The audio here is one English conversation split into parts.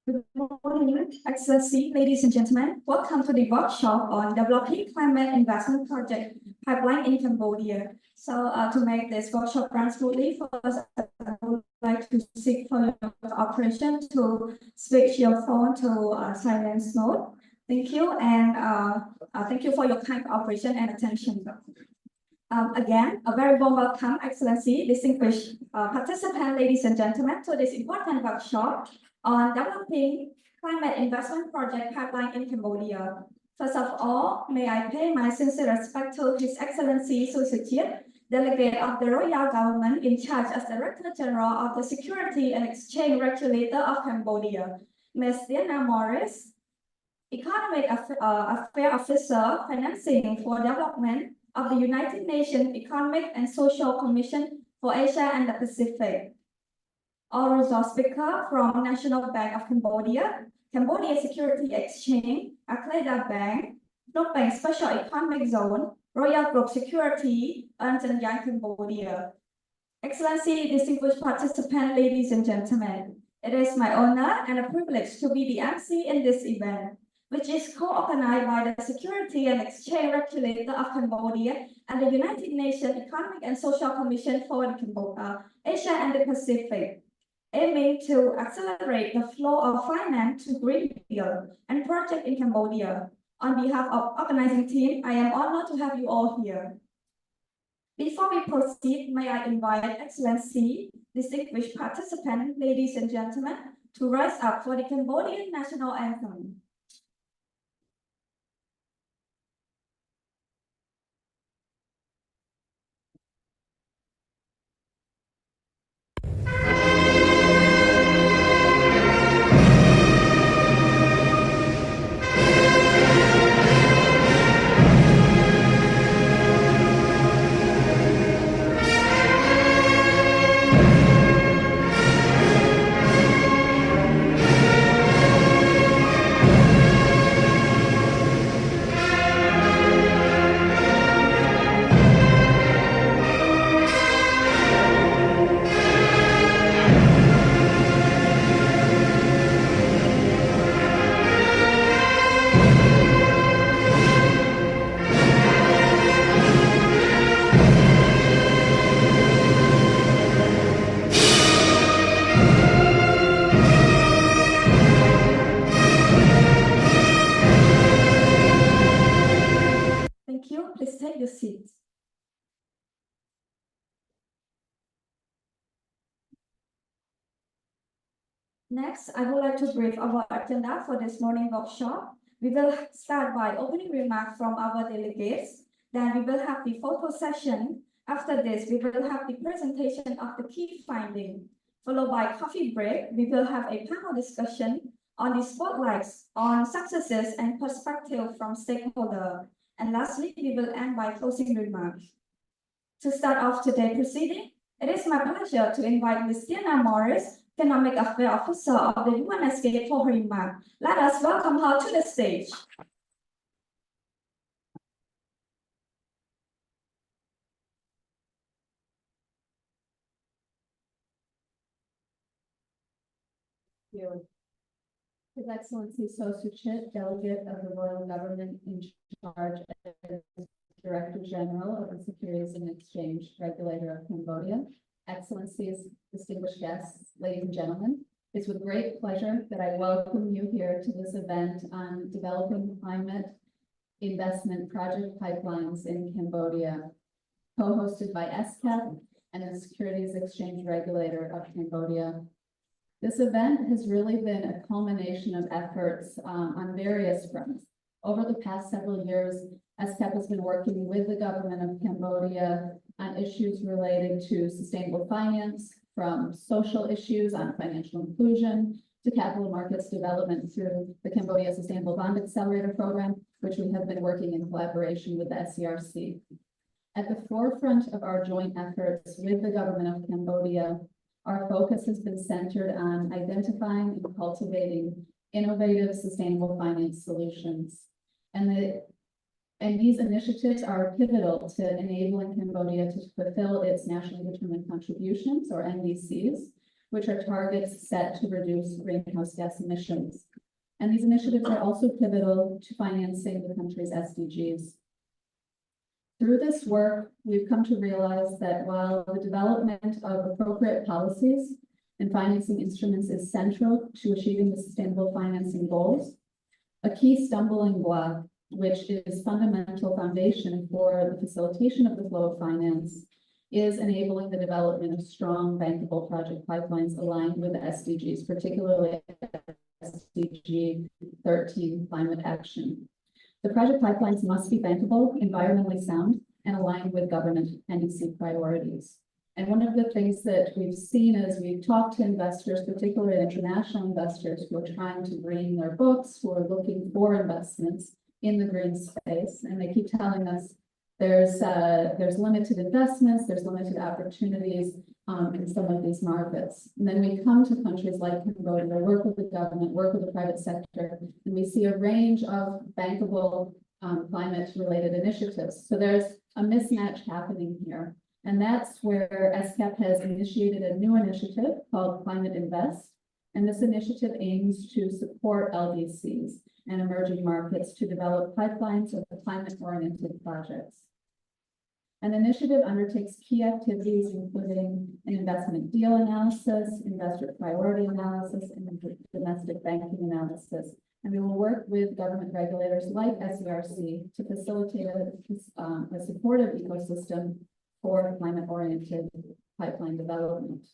Good morning, Excellency, ladies and gentlemen. Welcome to the workshop on developing climate investment project pipeline in Cambodia. So to make this workshop run smoothly, first I would like to seek for your cooperation to switch your phone to silence mode. Thank you, and thank you for your kind cooperation and attention. Again, a very warm welcome, Excellency, distinguished participants, ladies and gentlemen, to this important workshop on developing climate investment project pipeline in Cambodia. First of all, may I pay my sincere respect to His Excellency Susachiat, Delegate of the Royal Government in charge as Director General of the Security and Exchange Regulator of Cambodia, Ms. Diana Morris, Economic Affairs Officer, Financing for Development of the United Nations Economic and Social Commission for Asia and the Pacific. All resource speaker from National Bank of Cambodia, Cambodia Security Exchange, Akleda Bank, Phnom Penh Special Economic Zone, Royal Group Security, Ernst & Young Cambodia. Excellency, distinguished participants, ladies and gentlemen, it is my honor and a privilege to be the MC in this event, which is co-organized by the Security and Exchange Regulator of Cambodia and the United Nations Economic and Social Commission for the Asia and the Pacific, aiming to accelerate the flow of finance to green deal and project in Cambodia. On behalf of organizing team, I am honored to have you all here. Before we proceed, may I invite Excellency, distinguished participants, ladies and gentlemen, to rise up for the Cambodian national anthem. Thank you. Please take your seats. Next, I would like to brief our agenda for this morning workshop. We will start by opening remarks from our delegates. Then we will have the photo session. After this, we will have the presentation of the key findings. followed by coffee break. We will have a panel discussion on the spotlights on successes and perspective from stakeholders. And lastly, we will end by closing remarks. To start off today's proceeding, it is my pleasure to invite Ms. Diana Morris, Economic Affairs Officer of the ESCAP, for her remark. Let us welcome her to the stage. His Excellency Sosuchit, Delegate of the Royal Government in charge as Director General of the Securities and Exchange Regulator of Cambodia, Excellencies, distinguished guests, ladies and gentlemen, it's with great pleasure that I welcome you here to this event on developing climate investment project pipelines in Cambodia, co-hosted by ESCAP and the Securities Exchange Regulator of Cambodia. This event has really been a culmination of efforts on various fronts. Over the past several years, ESCAP has been working with the government of Cambodia on issues related to sustainable finance, from social issues on financial inclusion to capital markets development through the Cambodia Sustainable Bond Accelerator Program, which we have been working in collaboration with the SCRC. At the forefront of our joint efforts with the government of Cambodia, our focus has been centered on identifying and cultivating innovative sustainable finance solutions. And these initiatives are pivotal to enabling Cambodia to fulfill its nationally determined contributions, or NDCs, which are targets set to reduce greenhouse gas emissions. And these initiatives are also pivotal to financing the country's SDGs. Through this work, we've come to realize that while the development of appropriate policies and financing instruments is central to achieving the sustainable financing goals, a key stumbling block, which is fundamental foundation for the facilitation of the flow of finance, is enabling the development of strong bankable project pipelines aligned with the SDGs, particularly SDG 13, climate action. The project pipelines must be bankable, environmentally sound, and aligned with government NDC priorities. And one of the things that we've seen as we've talked to investors, particularly international investors who are trying to green their books, who are looking for investments in the green space, and they keep telling us there's limited investments, there's limited opportunities in some of these markets. And then we come to countries like Cambodia, work with the government, work with the private sector, and we see a range of bankable climate-related initiatives. So there's a mismatch happening here. And that's where ESCAP has initiated a new initiative called Climate Invest. And this initiative aims to support LDCs and emerging markets to develop pipelines of climate-oriented projects. An initiative undertakes key activities, including an investment deal analysis, investor priority analysis, and domestic banking analysis. And we will work with government regulators like SCRC to facilitate a supportive ecosystem for climate-oriented pipeline development.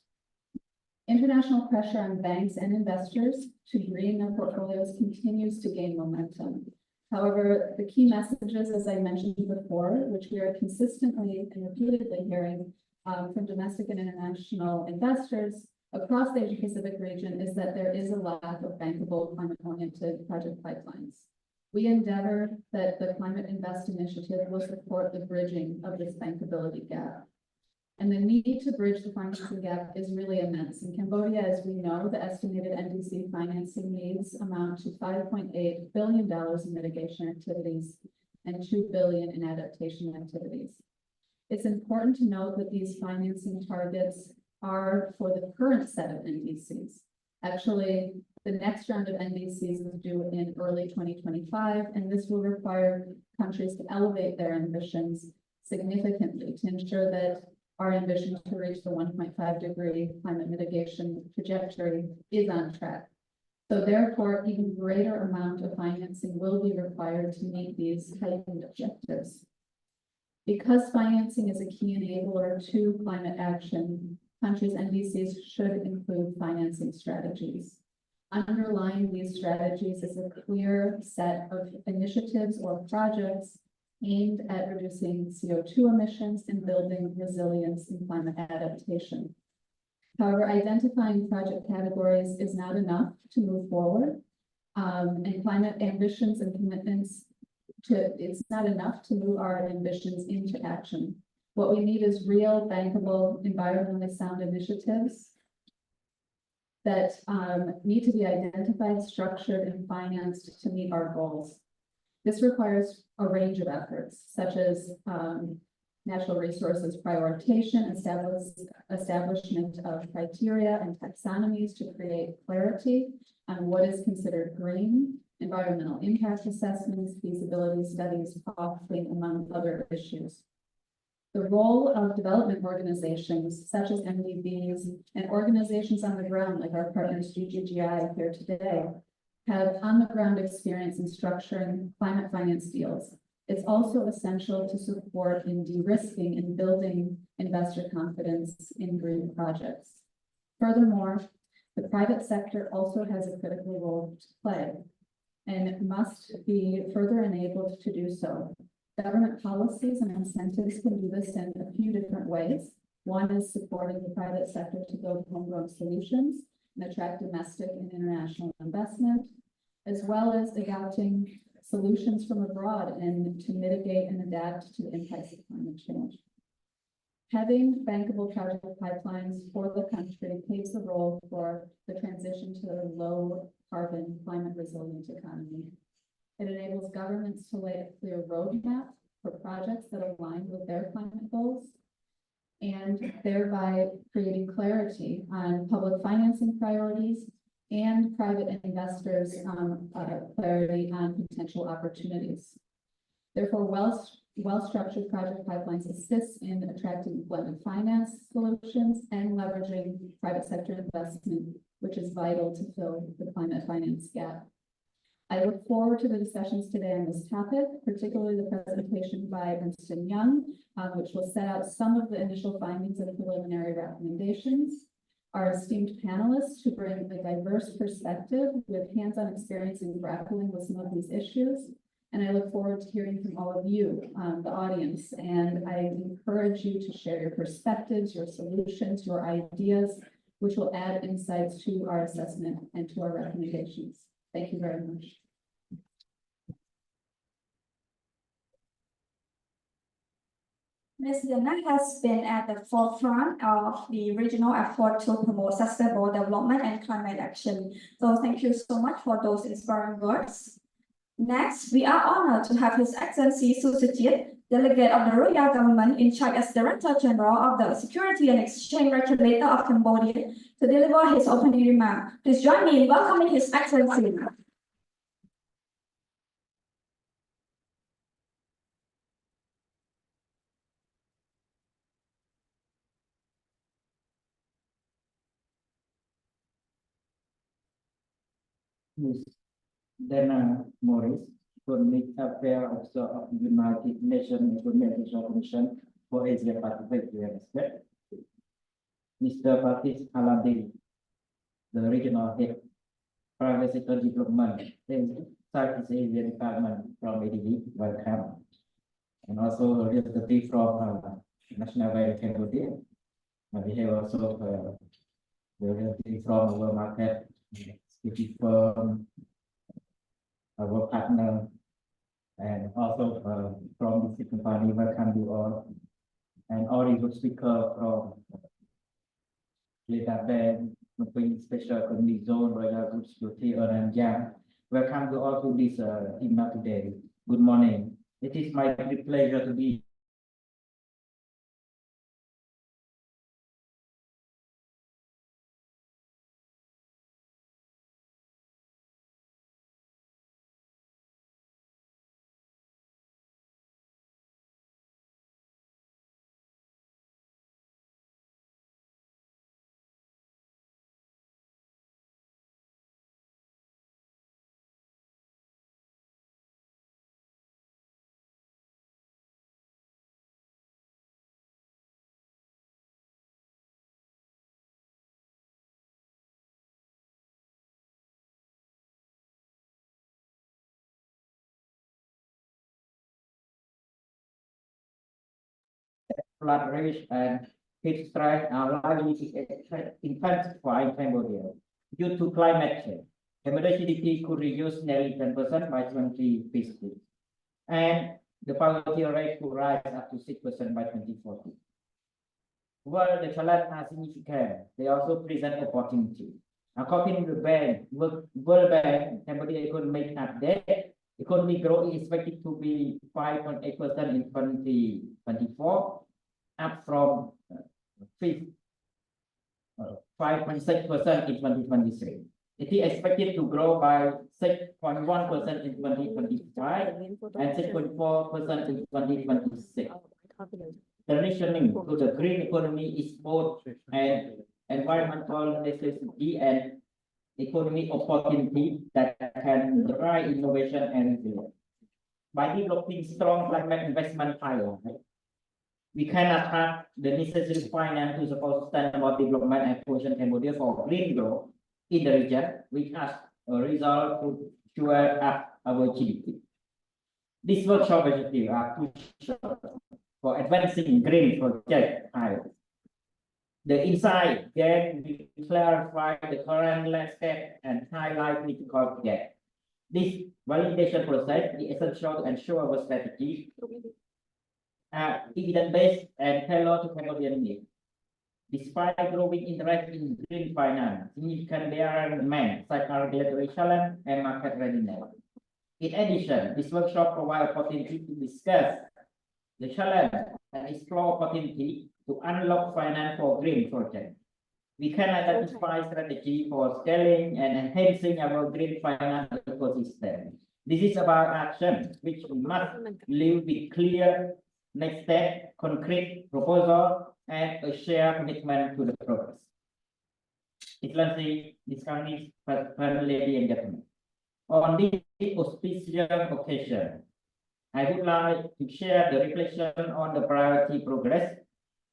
International pressure on banks and investors to green their portfolios continues to gain momentum. However, the key messages, as I mentioned before, which we are consistently and repeatedly hearing from domestic and international investors across the Asia-Pacific region, is that there is a lack of bankable climate-oriented project pipelines. We endeavor that the Climate Invest initiative will support the bridging of this bankability gap. And the need to bridge the financing gap is really immense. In Cambodia, as we know, the estimated NDC financing needs amount to $5.8 billion in mitigation activities and $2 billion in adaptation activities. It's important to note that these financing targets are for the current set of NDCs. Actually, the next round of NDCs is due in early 2025, and this will require countries to elevate their ambitions significantly to ensure that our ambition to reach the 1.5-degree climate mitigation trajectory is on track. So therefore, even greater amount of financing will be required to meet these heightened objectives. Because financing is a key enabler to climate action, countries' NDCs should include financing strategies. Underlying these strategies is a clear set of initiatives or projects aimed at reducing CO2 emissions and building resilience in climate adaptation. However, identifying project categories is not enough to move forward. And climate ambitions and commitments it's not enough to move our ambitions into action. What we need is real, bankable, environmentally sound initiatives that need to be identified, structured, and financed to meet our goals. This requires a range of efforts, such as natural resources prioritization, establishment of criteria and taxonomies to create clarity on what is considered green, environmental impact assessments, feasibility studies, costing, among other issues. The role of development organizations such as MDBs and organizations on the ground like our partners GGGI here today have on-the-ground experience in structuring climate finance deals. It's also essential to support in de-risking and building investor confidence in green projects. Furthermore, the private sector also has a critical role to play and must be further enabled to do so. Government policies and incentives can do this in a few different ways. One is supporting the private sector to build homegrown solutions and attract domestic and international investment, as well as adopting solutions from abroad and to mitigate and adapt to the impacts of climate change. Having bankable project pipelines for the country paves the role for the transition to a low carbon, climate resilient economy. It enables governments to lay a clear roadmap for projects that align with their climate goals and thereby creating clarity on public financing priorities and private investors' clarity on potential opportunities. Therefore, well-structured project pipelines assist in attracting blended finance solutions and leveraging private sector investment, which is vital to fill the climate finance gap. I look forward to the discussions today on this topic, particularly the presentation by Ernst & Young, which will set out some of the initial findings and preliminary recommendations. Our esteemed panelists who bring a diverse perspective with hands-on experience in grappling with some of these issues. And I look forward to hearing from all of you, the audience, and I encourage you to share your perspectives, your solutions, your ideas, which will add insights to our assessment and to our recommendations. Thank you very much. Ms. Lena has been at the forefront of the regional effort to promote sustainable development and climate action. So thank you so much for those inspiring words. Next, we are honored to have His Excellency Suchit, Delegate of the Royal Government in charge as Director General of the Security and Exchange Regulator of Cambodia, to deliver his opening remarks. Please join me in welcoming His Excellency. Ms. Dana Morris, Economic Affairs Officer of the United Nations Implementation Commission for Asia Pacific ESCAP. Mr. Patis Haladi, the Regional Head, Private Sector Development in Southeast Asia Department from ADB, welcome. And also a representative from National Bank of Cambodia. And we have also the representative from our market, from our partner, and also from the company. Welcome you all, and all the good speakers from Data Bank, Special Economic Zone, Royal Good Security, and Young. Welcome you all to this seminar today. Good morning. It is my great pleasure to be flood rage and heat stress are likely to intensify in Cambodia due to climate change. Cambodia GDP could reduce nearly 10% by 2050, and the poverty rate could rise up to 6% by 2040. While the challenges are significant, they also present opportunity. According to the World Bank, Cambodia economic update, economic growth is expected to be 5.8% in 2024, up from 5.6% in 2023. It is expected to grow by 6.1% in 2025 and 6.4% in 2026. Transitioning to the green economy is both an environmental necessity and economic opportunity that can drive innovation and resilience. By developing strong climate investment pipeline, we can attract the necessary finance to support sustainable development and position Cambodia for green growth in the region, which has a result to fuel up our GDP. These workshop objectives are crucial for advancing green project pilots. The insight gained will clarify the current landscape and highlight critical gaps. This validation process is essential to ensure our strategy are evidence-based and tailored to Cambodian needs. Despite growing interest in green finance, significant barriers remain, such as regulatory challenge and market readiness. In addition, this workshop provides opportunity to discuss the challenge and explore opportunity to unlock finance for green projects. We can identify strategy for scaling and enhancing our green finance ecosystem. This is about action, which we must live with clear next step, concrete proposal, and a shared commitment to the progress. Excellency, distinguished ladies and gentlemen, on this auspicious occasion, I would like to share the reflection on the priority progress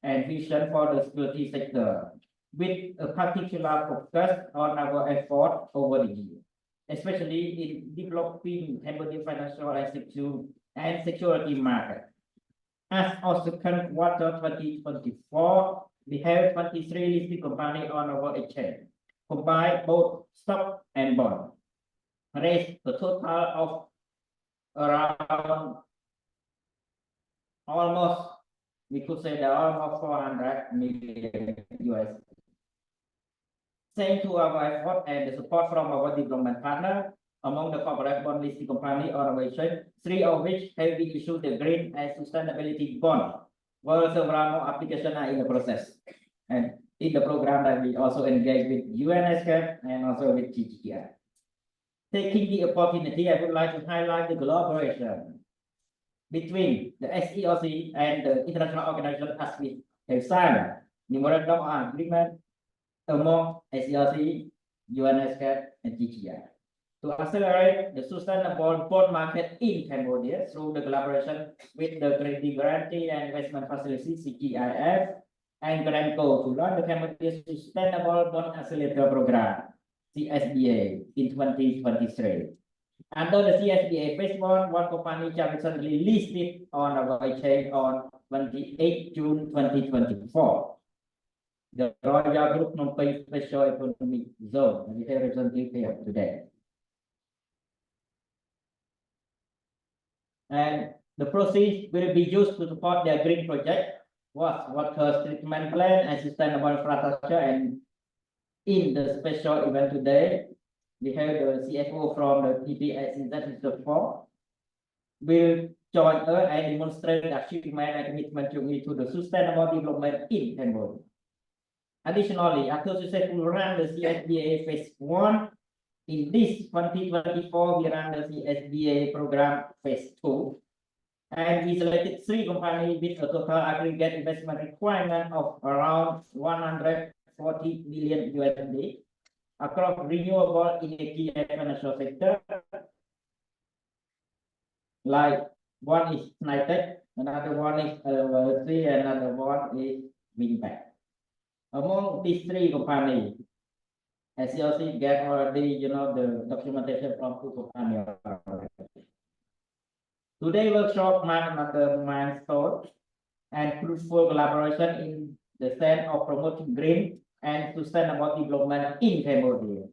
and vision for the security sector, with a particular focus on our effort over the year, especially in developing Cambodia financial and security market. As of second quarter 2024, we have 23 listed companies on our exchange, combine both stock and bond, raised a total of around almost, we could say that almost 400 million US. Thanks to our effort and the support from our development partner, among the corporate bond listed company on our exchange, 3 of which have been issued the green and sustainability bond, while several more applications are in the process. And in the program that we also engage with ESCAP and also with GGI. Taking the opportunity, I would like to highlight the collaboration between the SEOC and the international organization as we have signed memorandum of agreement among SEOC, ESCAP, and GGI to accelerate the sustainable bond market in Cambodia through the collaboration with the Credit Guarantee and Investment Facility CGIF and Granco to launch the Cambodia Sustainable Bond Accelerator Program CSBA in 2023. Under the CSBA phase one company recently listed on our exchange on 28 June 2024. The Royal Group non-pay Special Economic Zone, we have recently here today. And the proceeds will be used to support their green project, water treatment plan, and sustainable infrastructure. And in the special event today, we have the CFO from the TPS Institute 4 will join us and demonstrate the achievement and commitment to the sustainable development in Cambodia. Additionally, after successfully run the CSBA phase 1, in this 2024, we ran the CSBA program phase 2, and we selected 3 companies with a total aggregate investment requirement of around 140 million USD across renewable energy and financial sector. Like one is Nitec, another one is another one is Winback. Among these 3 companies, as you see, get already, the documentation from 2 companies. Today workshop marks another milestone and fruitful collaboration in the stand of promoting green and sustainable development in Cambodia.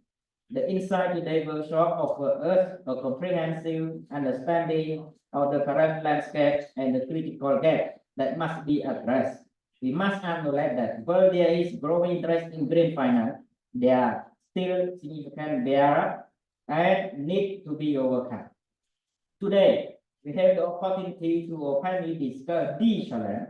The Insight Today workshop offers us a comprehensive understanding of the current landscape and the critical gap that must be addressed. We must acknowledge that while there is growing interest in green finance, there are still significant barriers and need to be overcome. Today, we have the opportunity to openly discuss these challenges,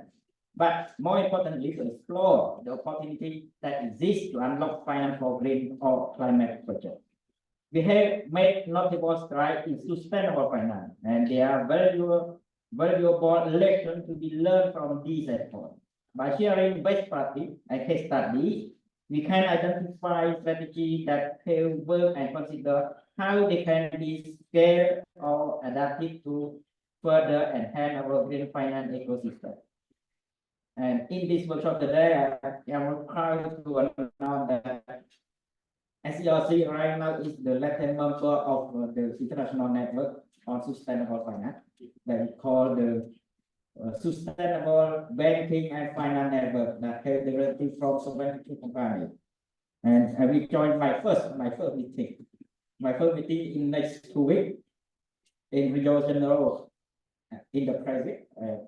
but more importantly, to explore the opportunity that exists to unlock finance for green or climate projects. We have made notable strides in sustainable finance, and there are valuable lessons to be learned from these efforts. By sharing best practice and case studies, we can identify strategies that have worked and consider how they can be scaled or adapted to further enhance our green finance ecosystem. And in this workshop today, I am proud to announce that SCRC right now is the Latin member of the International Network on Sustainable Finance that we call the Sustainable Banking and Finance Network that has derived from 72 companies. And I will join my first meeting. My first meeting in next 2 weeks in Rio de Janeiro in the present,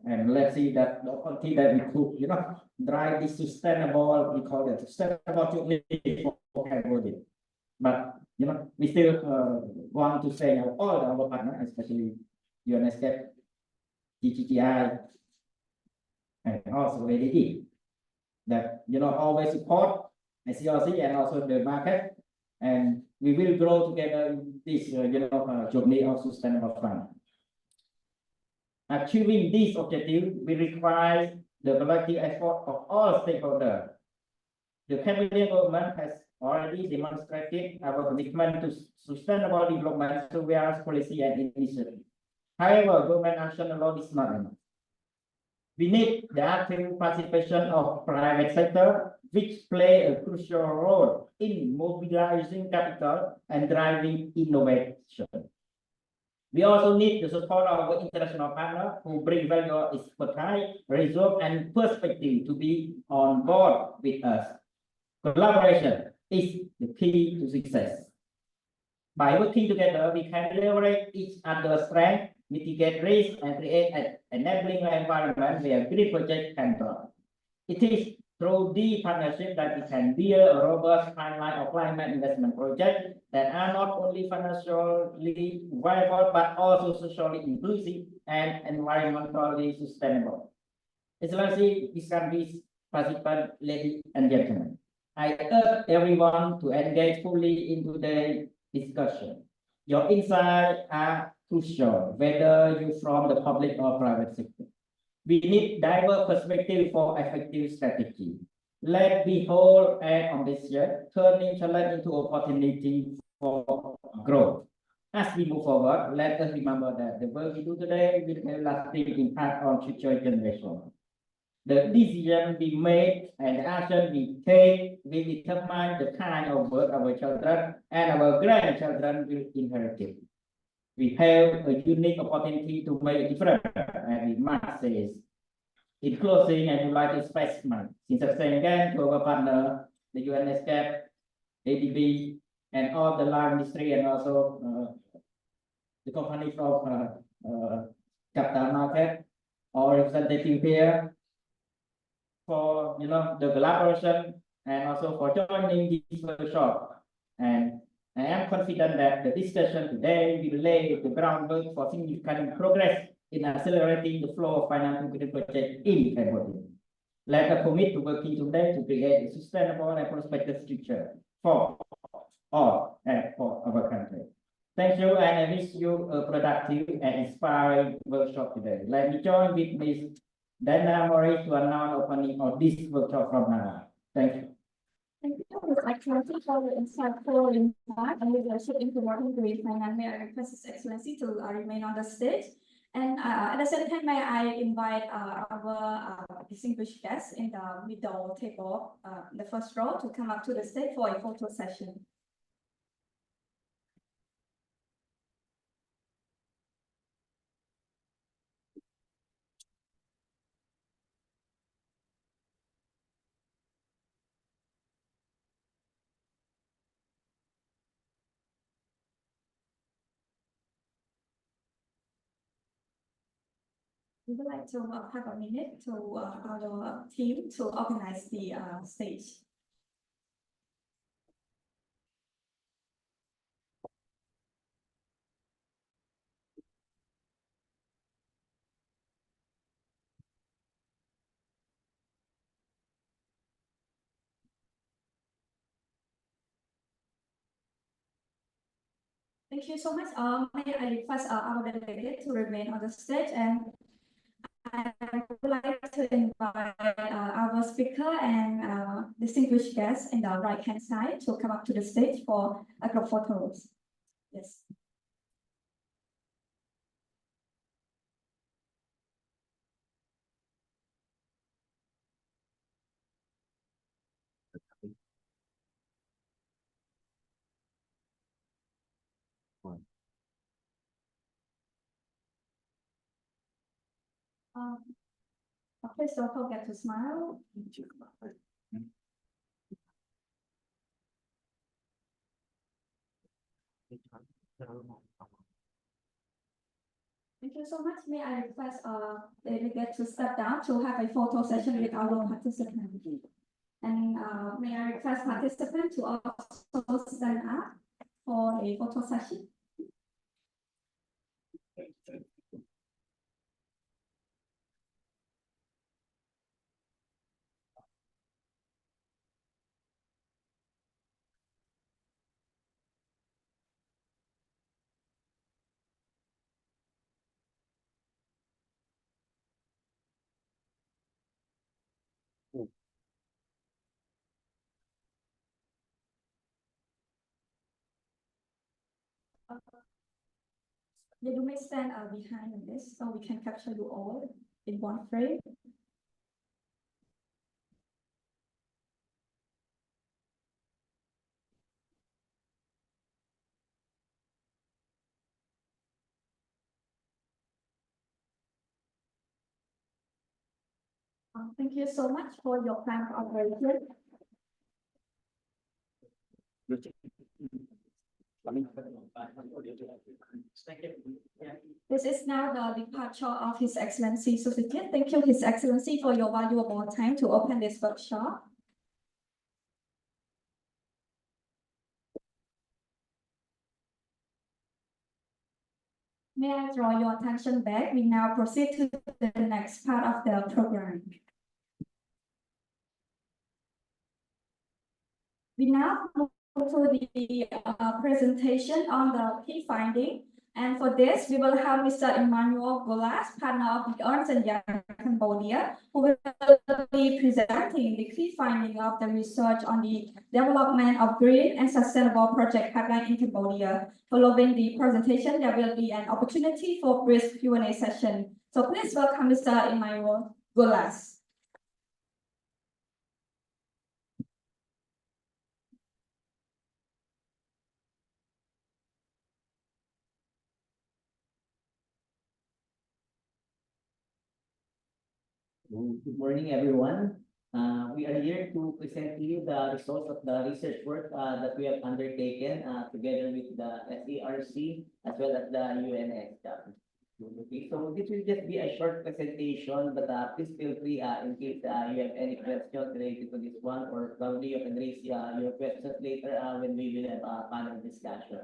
and let's see that the opportunity that we could, drive this sustainable, we call it sustainable journey for Cambodia. But we still want to say all our partners, especially ESCAP, GGGI, and also ADD, that always support SCRC and also the market, and we will grow together in this journey of sustainable finance. Achieving this objective will require the collective effort of all stakeholders. The Cambodian government has already demonstrated our commitment to sustainable development through various policy and initiatives. However, government action alone is not enough. We need the active participation of private sector, which play a crucial role in mobilizing capital and driving innovation. We also need the support of our international partners who bring value, expertise, resource, and perspective to be on board with us. Collaboration is the key to success. By working together, we can leverage each other's strength, mitigate risk, and create an enabling environment where green projects can thrive. It is through the partnership that we can build a robust pipeline of climate investment projects that are not only financially viable, but also socially inclusive and environmentally sustainable. Excellency, distinguished participants, ladies and gentlemen, I urge everyone to engage fully in today's discussion. Your insights are crucial, whether you're from the public or private sector. We need diverse perspective for effective strategy. Let's be whole and ambitious, turning challenge into opportunity for growth. As we move forward, let us remember that the work we do today will have lasting impact on future generations. The decision we make and the action we take will determine the kind of work our children and our grandchildren will inherit. We have a unique opportunity to make a difference, and we must say this. In closing, I would like to express my sincere thanks again to our partner, the ESCAP, ADB, and all the lime industry, and also the company from capital market, all representative here, for the collaboration and also for joining this workshop. And I am confident that the discussion today will lay the groundwork for significant progress in accelerating the flow of financial green projects in Cambodia. Let us commit to working today to create a sustainable and prosperous future for all and for our country. Thank you, and I wish you a productive and inspiring workshop today. Let me join with Ms. Dana Mori to announce opening of this workshop from now. Thank you. Thank you, Ms. Excellency, for the insightful remarks and leadership in promoting green finance. May I request His Excellency to remain on the stage. And at the same time, may I invite our distinguished guests in the middle table, the first row, to come up to the stage for a photo session. We would like to have a minute to our team to organize the stage. Thank you so much. May I request our delegate to remain on the stage, and I would like to invite our speaker and distinguished guests in the right-hand side to come up to the stage for a group photos. Yes. Please don't forget to smile. Thank you so much. May I request delegate to step down to have a photo session with our participants. And may I request participants to also stand up for a photo session. You may stand behind this so we can capture you all in one frame. Thank you so much for your kind cooperation. This is now the departure of His Excellency Susichit. Thank you, His Excellency, for your valuable time to open this workshop. May I draw your attention back? We now proceed to the next part of the program. We now move to the presentation on the key finding. And for this, we will have Mr. Emmanuel Golas, partner of the Ernst & Young Cambodia, who will be presenting the key finding of the research on the development of green and sustainable project pipeline in Cambodia. Following the presentation, there will be an opportunity for brief Q&A session. So please welcome Mr. Emmanuel Golas. Good morning, everyone. We are here to present to you the results of the research work that we have undertaken together with the SARC as well as the ESCAP. Okay, so this will just be a short presentation, but please feel free in case you have any questions related to this one, or probably you can raise your questions later when we will have a panel discussion.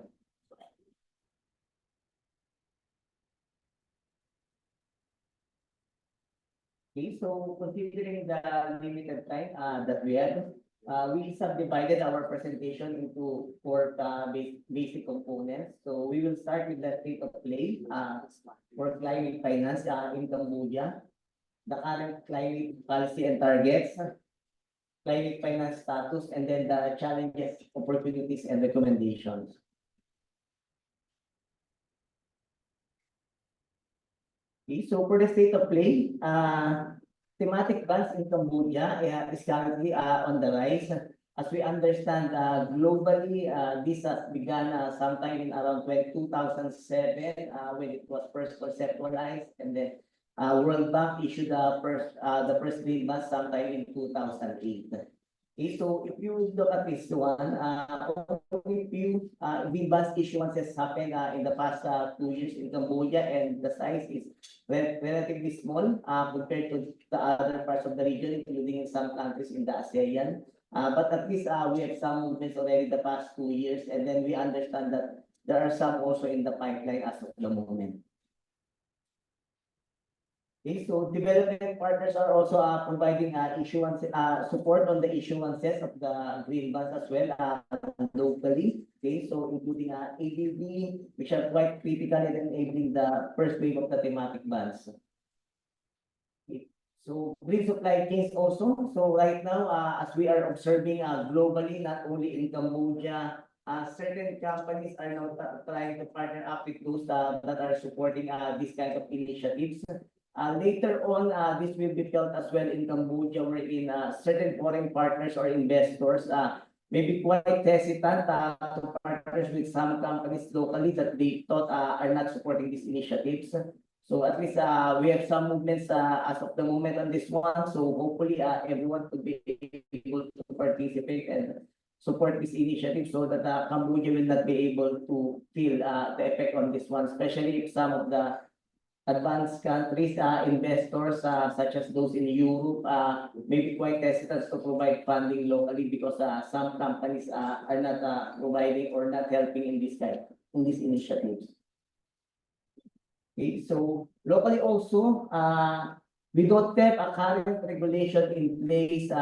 Okay, so considering the limited time that we have, we subdivided our presentation into four basic components. So we will start with the state of play for climate finance in Cambodia, the current climate policy and targets, climate finance status, and then the challenges, opportunities, and recommendations. Okay, so for the state of play, thematic bans in Cambodia is currently on the rise. As we understand, globally, this has begun sometime in around 2007 when it was first conceptualized, and then World Bank issued the first green ban sometime in 2008. Okay, so if you look at this one, only few V-Bus issuances happened in the past 2 years in Cambodia, and the size is relatively small compared to the other parts of the region, including in some countries in the ASEAN. But at least we have some movements already the past 2 years, and then we understand that there are some also in the pipeline as of the moment. Okay, so development partners are also providing issuance support on the issuances of the green bonds as well locally. Okay, so including ADB, which are quite critical in enabling the first wave of the thematic bonds. Okay. So green supply chains also. So right now, as we are observing globally, not only in Cambodia, certain companies are now trying to partner up with those that are supporting this kind of initiatives. Later on, this will be felt as well in Cambodia, wherein certain foreign partners or investors may be quite hesitant to partners with some companies locally that they thought are not supporting these initiatives. So at least we have some movements as of the moment on this one. So hopefully everyone could be able to participate and support this initiative so that Cambodia will not be able to feel the effect on this one, especially if some of the advanced countries, investors such as those in Europe may be quite hesitant to provide funding locally because some companies are not providing or not helping in these initiatives. Okay, so locally also, we don't have a current regulation in place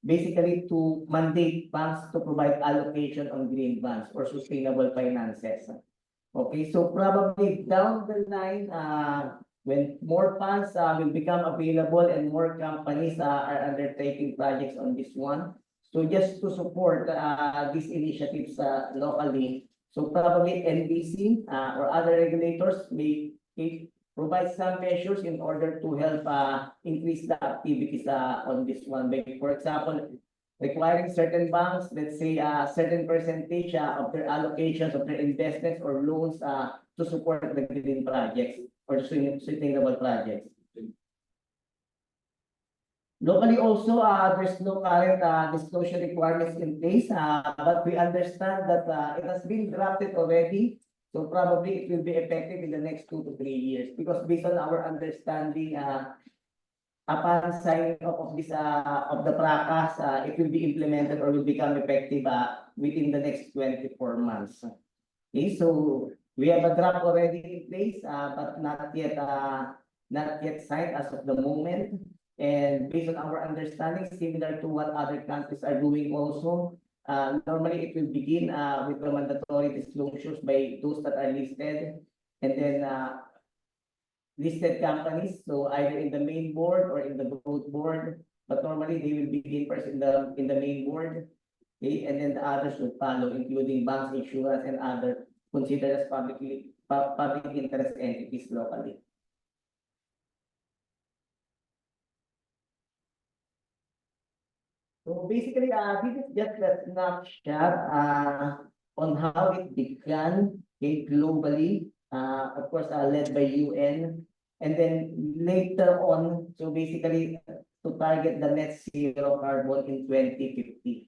basically to mandate banks to provide allocation on green bonds or sustainable finances. Okay, so probably down the line, when more funds will become available and more companies are undertaking projects on this one. So just to support these initiatives locally, so probably NBC or other regulators may provide some measures in order to help increase the activities on this one. For example, requiring certain banks, let's say a certain percentage of their allocations of their investments or loans to support the green projects or sustainable projects. Locally also, there's no current disclosure requirements in place, but we understand that it has been drafted already. So probably it will be effective in the next 2 to 3 years because based on our understanding, upon signing off of this of the practice, it will be implemented or will become effective within the next 24 months. Okay, so we have a draft already in place, but not yet signed as of the moment. And based on our understanding, similar to what other countries are doing also, normally it will begin with the mandatory disclosures by those that are listed, and then listed companies, so either in the main board or in the growth board, but normally they will begin first in the main board, okay, and then the others will follow, including banks, insurance, and other considered as public interest entities locally. So basically, this is just a snapshot on how it began, okay, globally, of course, led by UN. And then later on, so basically to target the net zero carbon in 2050.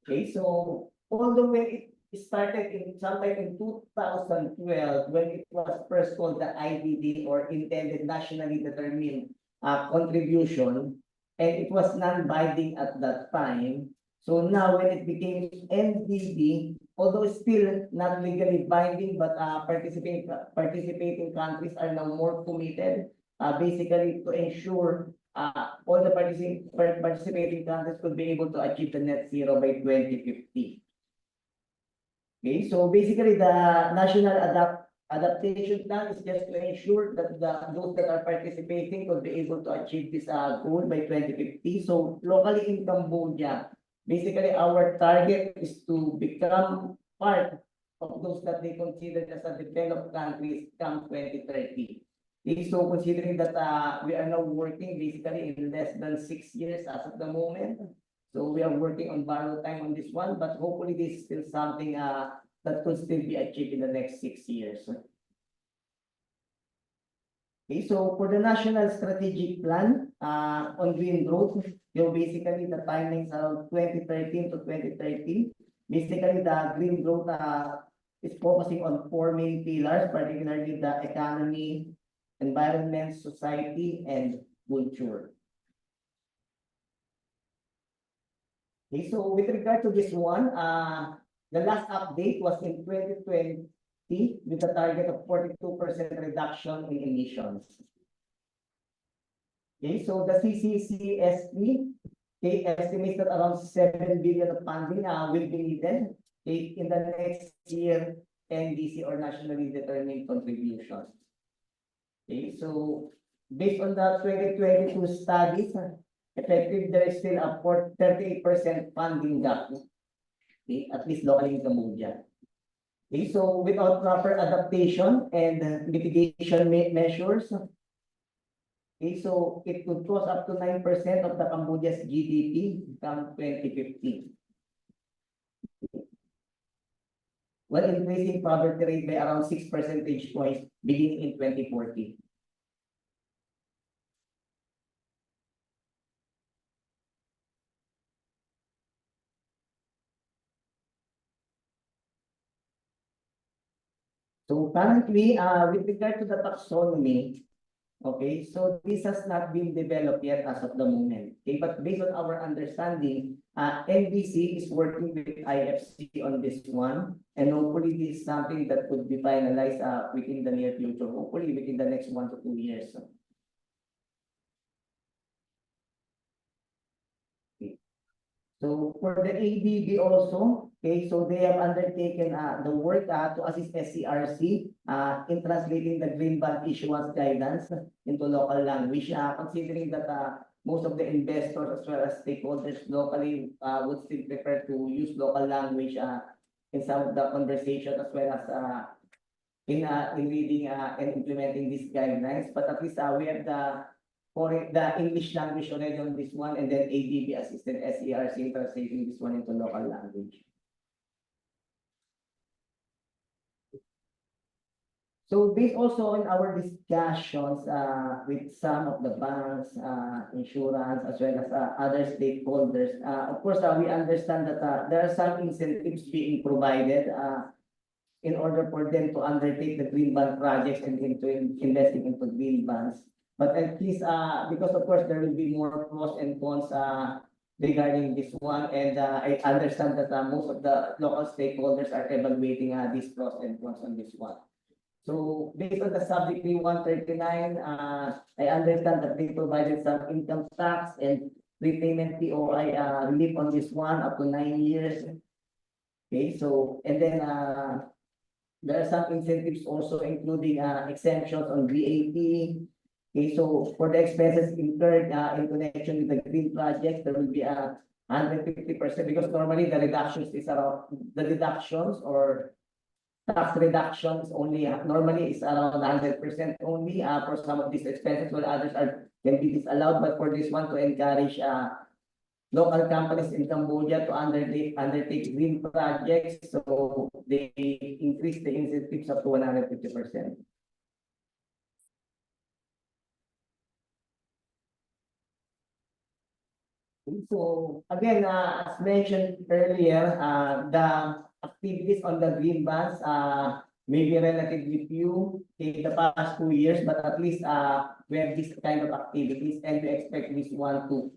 Okay, so although when it started in sometime in 2012, when it was first called the IDD or intended nationally determined contribution, and it was non-binding at that time. So now when it became NDD, although still not legally binding, but participating countries are now more committed, basically to ensure all the participating countries could be able to achieve the net zero by 2050. Okay, so basically the national adaptation plan is just to ensure that those that are participating could be able to achieve this goal by 2050. So locally in Cambodia, basically our target is to become part of those that they consider as a developed countries come 2030. Okay, so considering that we are now working basically in less than 6 years as of the moment. So we are working on borrowed time on this one, but hopefully this is still something that could still be achieved in the next 6 years. Okay, so for the national strategic plan, on green growth, basically the timelines around 2013 to 2030. Basically, the green growth, is focusing on four main pillars, particularly the economy, environment, society, and culture. Okay, so with regard to this one, the last update was in 2020 with a target of 42% reduction in emissions. Okay, so the CCCSP, okay, estimates that around 7 billion of funding will be needed, okay, in the next year NDC or nationally determined contribution. Okay, so based on the 2022 studies, effective there is still a 38% funding gap, okay, at least locally in Cambodia. Okay, so without proper adaptation and mitigation measures, okay, so it could cost up to 9% of the Cambodia's GDP come 2050. While increasing poverty rate by around 6 percentage points beginning in 2040. So currently, with regard to the taxonomy, okay, so this has not been developed yet as of the moment. Okay, but based on our understanding, NBC is working with IFC on this one, and hopefully this is something that could be finalized within the near future, hopefully within the next 1 to 2 years. So for the ADB also, okay, so they have undertaken the work to assist SCRC in translating the green bond issuance guidance into local language, considering that most of the investors as well as stakeholders locally would still prefer to use local language in some of the conversation as well as in reading and implementing these guidelines. But at least we have the English language already on this one, and then ADB assisted SERC translating this one into local language. So based also on our discussions with some of the banks, insurance, as well as other stakeholders, of course, we understand that there are some incentives being provided in order for them to undertake the green bond projects and into investing into green bonds. But at least, because of course there will be more pros and cons regarding this one, and I understand that most of the local stakeholders are evaluating these pros and cons on this one. So based on the subject 139, I understand that they provided some income tax and repayment POI relief on this one up to 9 years. Okay, so and then there are some incentives also including exemptions on VAT. Okay, so for the expenses incurred in connection with the green project, there will be a 150% because normally the reductions is around the deductions or tax reductions only normally is around 100% only for some of these expenses, while others can be disallowed. But for this one to encourage local companies in Cambodia to undertake green projects, so they increase the incentives up to 150%. So again, as mentioned earlier, the activities on the green bonds may be relatively few in the past 2 years, but at least we have this kind of activities, and we expect this one to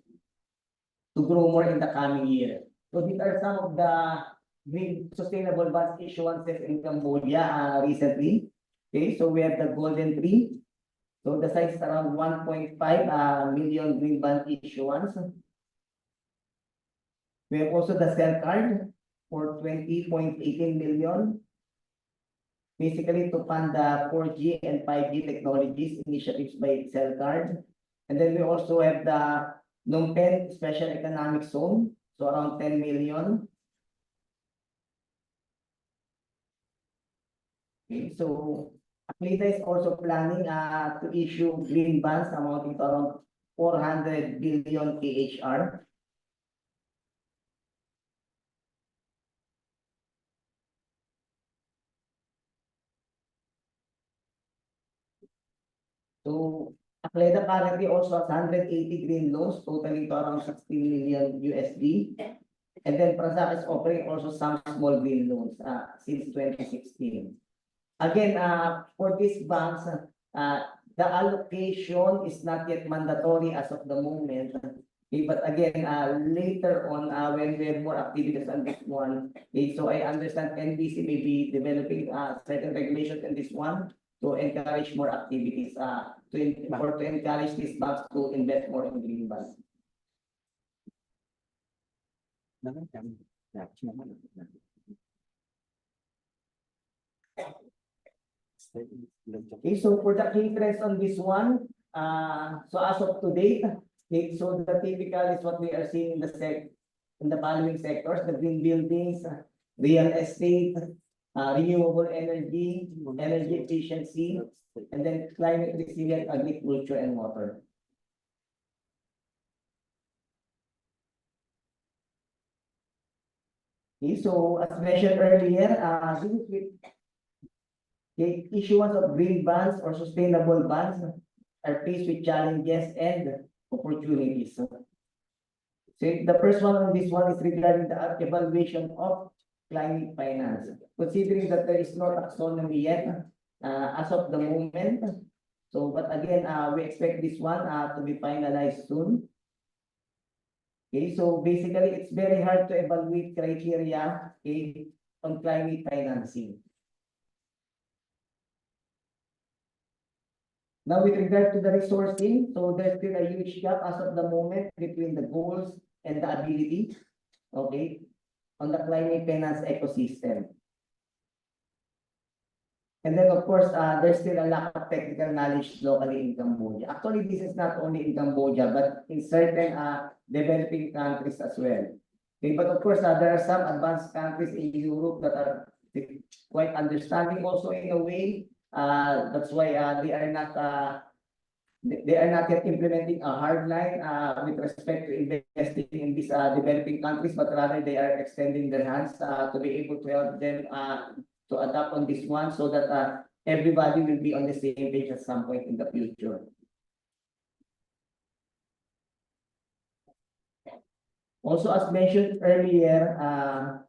grow more in the coming year. So these are some of the green sustainable bonds issuances in Cambodia recently. Okay, so we have the Golden Tree. So the size is around 1.5 million green bond issuance. We have also the cell card for 20.18 million, basically to fund the 4G and 5G technologies initiatives by cell card. And then we also have the Phnom Penh Special Economic Zone, so around 10 million. Okay, so Atleta is also planning to issue green bonds amounting to around 400 billion KHR. So Akleda currently also has 180 green loans totaling to around 16 million USD. And then Prasak is offering also some small green loans since 2016. Again, for these banks, the allocation is not yet mandatory as of the moment. Okay, but again, later on, when we have more activities on this one, okay, so I understand NBC may be developing certain regulations in this one to encourage more activities, to encourage these banks to invest more in green bonds. Okay, so for the key trends on this one, so as of today, okay, so the typical is what we are seeing in the following sectors: the green buildings, real estate, renewable energy, energy efficiency, and then climate resilient agriculture and water. Okay, so as mentioned earlier, this is with the issuance of green bonds or sustainable bonds are faced with challenges and opportunities. So the first one on this one is regarding the evaluation of climate finance. Considering that there is no taxonomy yet as of the moment. So, but again, we expect this one to be finalized soon. Okay, so basically, it's very hard to evaluate criteria, okay, on climate financing. Now, with regard to the resourcing, so there's still a huge gap as of the moment between the goals and the ability, okay, on the climate finance ecosystem. And then, of course, there's still a lack of technical knowledge locally in Cambodia. Actually, this is not only in Cambodia, but in certain developing countries as well. Okay, but of course, there are some advanced countries in Europe that are quite understanding also in a way. That's why they are not yet implementing a hard line with respect to investing in these developing countries, but rather they are extending their hands to be able to help them to adapt on this one so that everybody will be on the same page at some point in the future. Also, as mentioned earlier,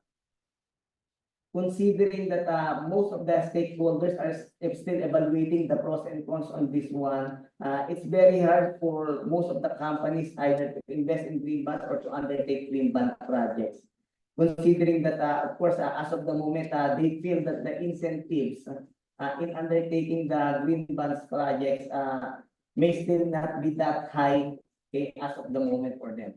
considering that most of the stakeholders are still evaluating the pros and cons on this one, it's very hard for most of the companies either to invest in green bonds or to undertake green bond projects. Considering that, of course, as of the moment, they feel that the incentives in undertaking the green bonds projects may still not be that high, okay, as of the moment for them.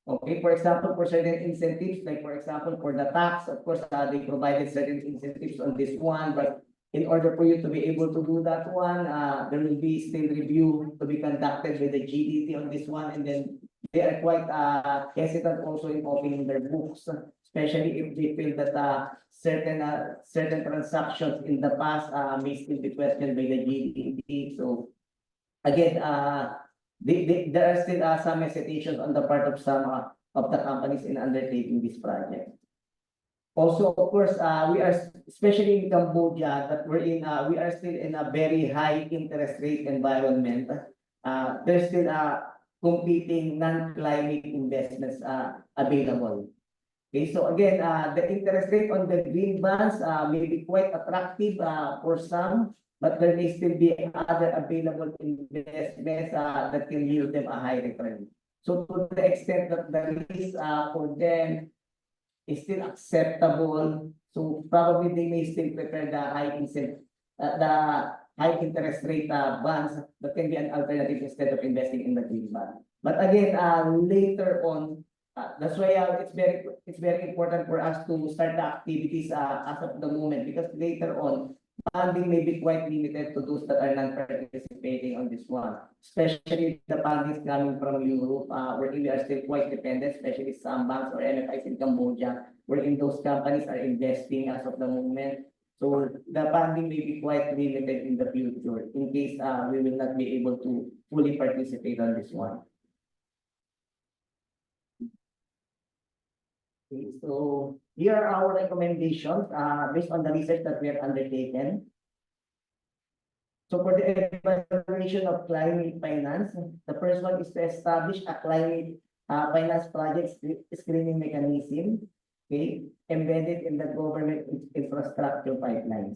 Okay, for example, for certain incentives, like for example, for the tax, of course, they provided certain incentives on this one, but in order for you to be able to do that one, there will be still review to be conducted with the GDT on this one, and then they are quite hesitant also in opening their books, especially if they feel that certain transactions in the past may still be questioned by the GDT. So again, there are still some hesitations on the part of some of the companies in undertaking this project. Also, of course, we are, especially in Cambodia, that we are still in a very high interest rate environment. There's still competing non-climate investments available. Okay, so again, the interest rate on the green bonds may be quite attractive for some, but there may still be other available investments that can yield them a high return. So to the extent that the risk for them is still acceptable, so probably they may still prefer the high interest rate bonds that can be an alternative instead of investing in the green bond. But again, later on, that's why it's very important for us to start the activities as of the moment, because later on, funding may be quite limited to those that are non-participating on this one, especially the fundings coming from Europe, where we are still quite dependent, especially some banks or MFIs in Cambodia, wherein those companies are investing as of the moment. So the funding may be quite limited in the future in case we will not be able to fully participate on this one. Okay, so here are our recommendations based on the research that we have undertaken. So for the evaluation of climate finance, the first one is to establish a climate finance project screening mechanism, okay, embedded in the government infrastructure pipelines.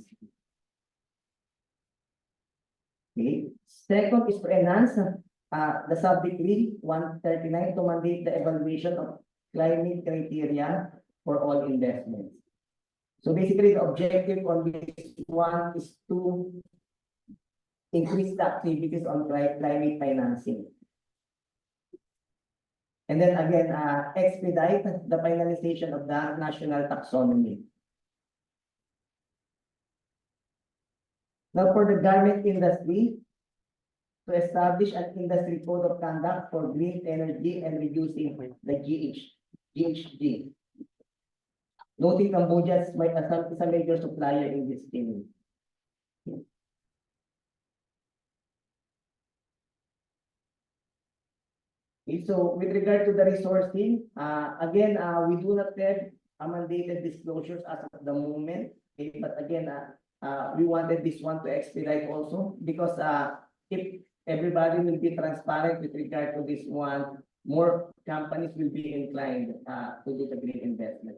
Okay. Second is to enhance the sub-decree 139 to mandate the evaluation of climate criteria for all investments. So basically, the objective on this one is to increase the activities on climate financing. And then again, expedite the finalization of the national taxonomy. Now for the garment industry, to establish an industry code of conduct for green energy and reducing the GHG. Noting Cambodia is a major supplier in this thing. Okay, so with regard to the resourcing, again, we do not have mandated disclosures as of the moment. Okay, but again, we wanted this one to expedite also because if everybody will be transparent with regard to this one, more companies will be inclined to do the green investment,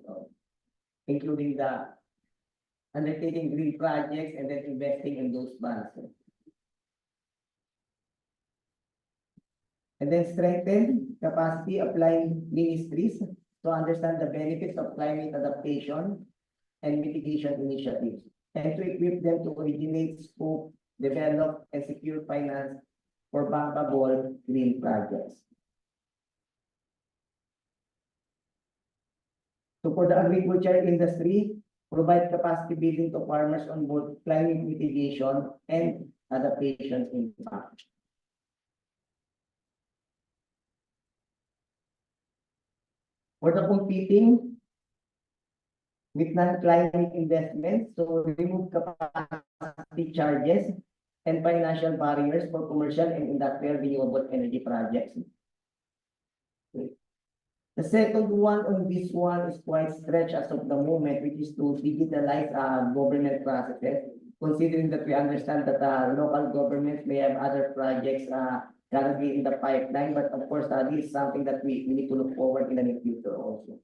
including the undertaking green projects and then investing in those bonds. And then strengthen capacity applying ministries to understand the benefits of climate adaptation and mitigation initiatives, and to equip them to originate, scope, develop, and secure finance for bankable green projects. So for the agriculture industry, provide capacity building to farmers on both climate mitigation and adaptation impact. For the competing with non-climate investments, so remove capacity charges and financial barriers for commercial and industrial renewable energy projects. The second one on this one is quite stretched as of the moment, which is to digitalize government processes, considering that we understand that local governments may have other projects currently in the pipeline, but of course, this is something that we need to look forward in the near future also.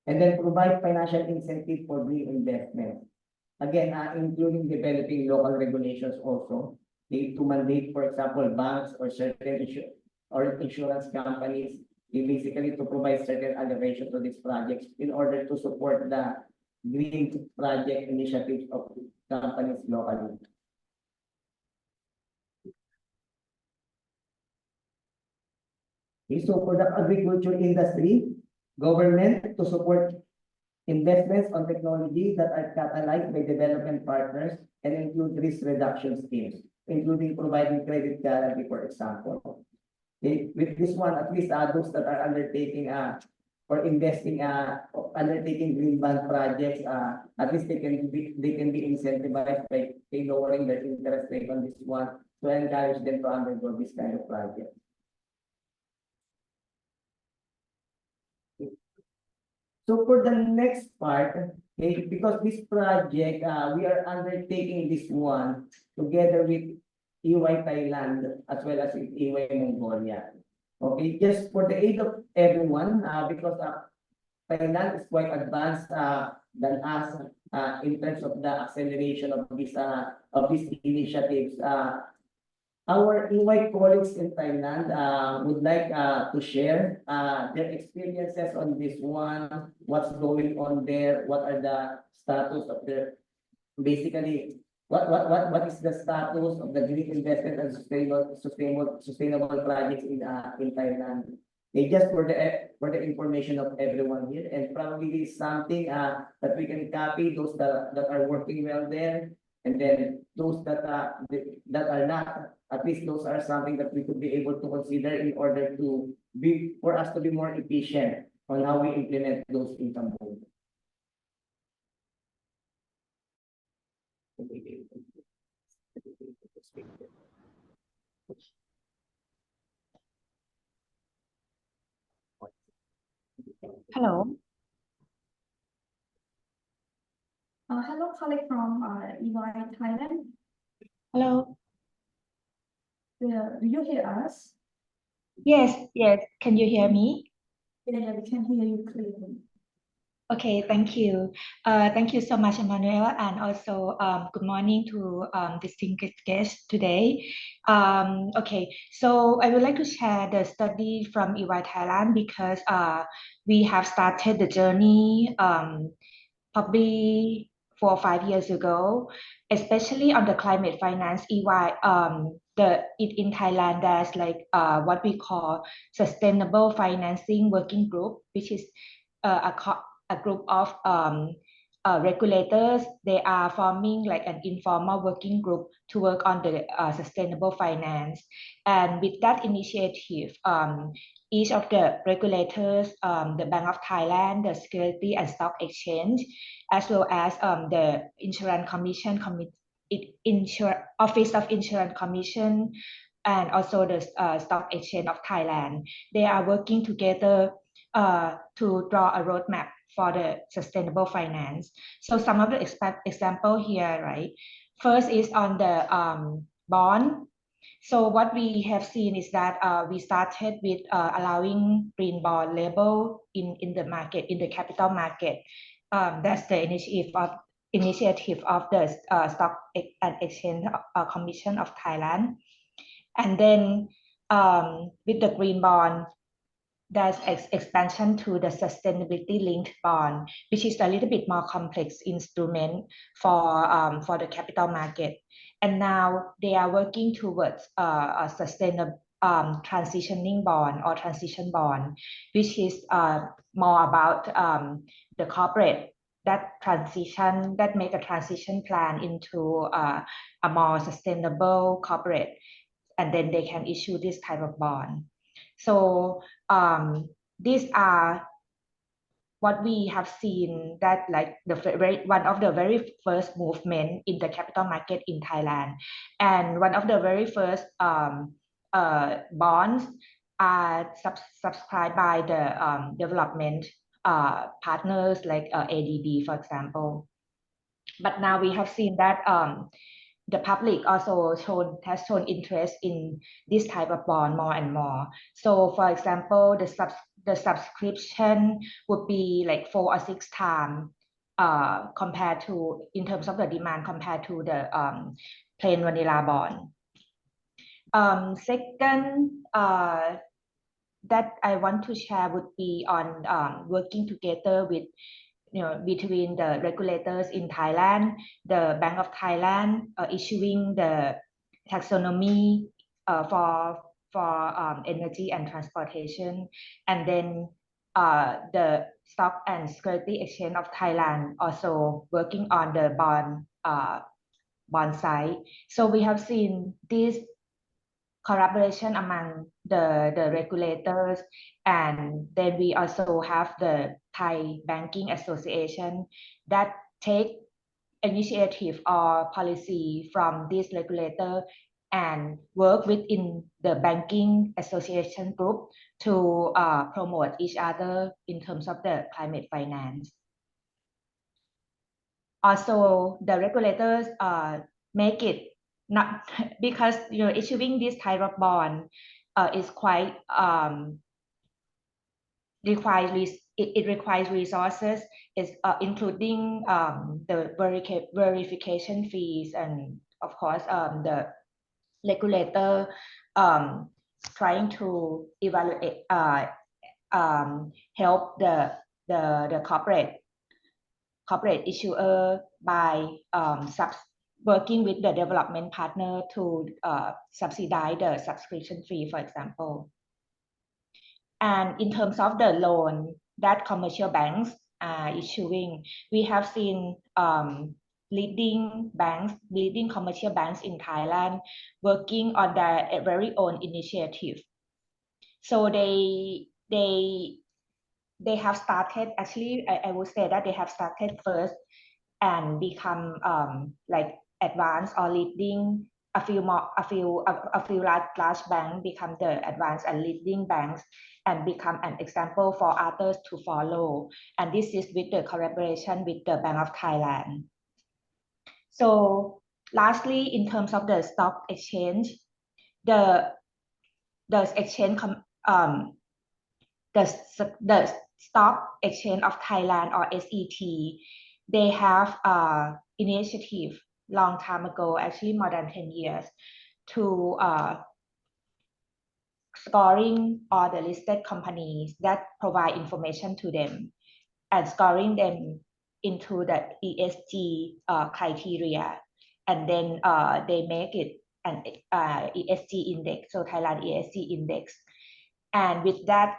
And then provide financial incentive for green investment. Again, including developing local regulations also. They to mandate, for example, banks or certain insurance companies, basically to provide certain allocation to these projects in order to support the green project initiatives of companies locally. Okay, so for the agriculture industry, government to support investments on technology that are catalyzed by development partners and include risk reduction schemes, including providing credit guarantee, for example. Okay, with this one, at least those that are undertaking or investing undertaking green bond projects, at least they can be incentivized by lowering their interest rate on this one to encourage them to undergo this kind of project. So for the next part, okay, because this project, we are undertaking this one together with EY Thailand as well as with EY Mongolia. Okay, just for the aid of everyone, because Thailand is quite advanced than us in terms of the acceleration of these initiatives. Our EY colleagues in Thailand would like to share their experiences on this one, what's going on there, what are the status of their, basically, what is the status of the green investment and sustainable projects in Thailand. They just for the information of everyone here, and probably this is something that we can copy those that are working well there, and then those that are not, at least those are something that we could be able to consider in order to be, for us to be more efficient on how we implement those in Cambodia. Hello. Hello colleague from EY Thailand. Hello. Do you hear us? Yes, yes. Can you hear me? Yeah, we can hear you clearly. Okay, thank you. Thank you so much, Emmanuel, and also good morning to distinguished guests today. Okay, so I would like to share the study from EY Thailand because we have started the journey probably 4 or 5 years ago, especially on the climate finance EY. In Thailand, there's like what we call sustainable financing working group, which is a group of regulators. They are forming like an informal working group to work on the sustainable finance. And with that initiative, each of the regulators, the Bank of Thailand, the Security and Stock Exchange, as well as the Insurance Commission, Office of Insurance Commission, and also the Stock Exchange of Thailand. They are working together to draw a roadmap for the sustainable finance. So some of the example here, right? First is on the bond. So what we have seen is that we started with allowing green bond label in the market, in the capital market. That's the initiative of the Stock and Exchange Commission of Thailand. And then with the green bond, there's expansion to the sustainability linked bond, which is a little bit more complex instrument for the capital market. And now they are working towards a sustainable transitioning bond or transition bond, which is more about the corporate that make a transition plan into a more sustainable corporate, and then they can issue this type of bond. So these are what we have seen, that like one of the very first movement in the capital market in Thailand, and one of the very first bonds are subscribed by the development partners like ADB, for example. But now we have seen that the public also has shown interest in this type of bond more and more. So for example, the subscription would be like 4 or 6 times compared to, in terms of the demand, compared to the plain vanilla bond. Second, that I want to share would be on working together with between the regulators in Thailand, the Bank of Thailand issuing the taxonomy for energy and transportation, and then the Stock and Security Exchange of Thailand also working on the bond side. So we have seen this collaboration among the regulators, and then we also have the Thai Banking Association that take initiative or policy from this regulator and work within the banking association group to promote each other in terms of the climate finance. Also, the regulators make it not because issuing this type of bond is quite it requires resources, including the verification fees, and of course the regulator trying to evaluate help the corporate issuer by working with the development partner to subsidize the subscription fee, for example. And in terms of the loan that commercial banks are issuing, we have seen leading commercial banks in Thailand working on their very own initiative. So they have started, actually, I would say that they have started first and become like advanced or leading. A few large banks become the advanced and leading banks and become an example for others to follow. And this is with the collaboration with the Bank of Thailand. So lastly, in terms of the stock exchange, the exchange the Stock Exchange of Thailand or SET, they have initiative long time ago, actually more than 10 years, to scoring all the listed companies that provide information to them and scoring them into the ESG criteria. And then they make it an ESG index, so Thailand ESG index. And with that,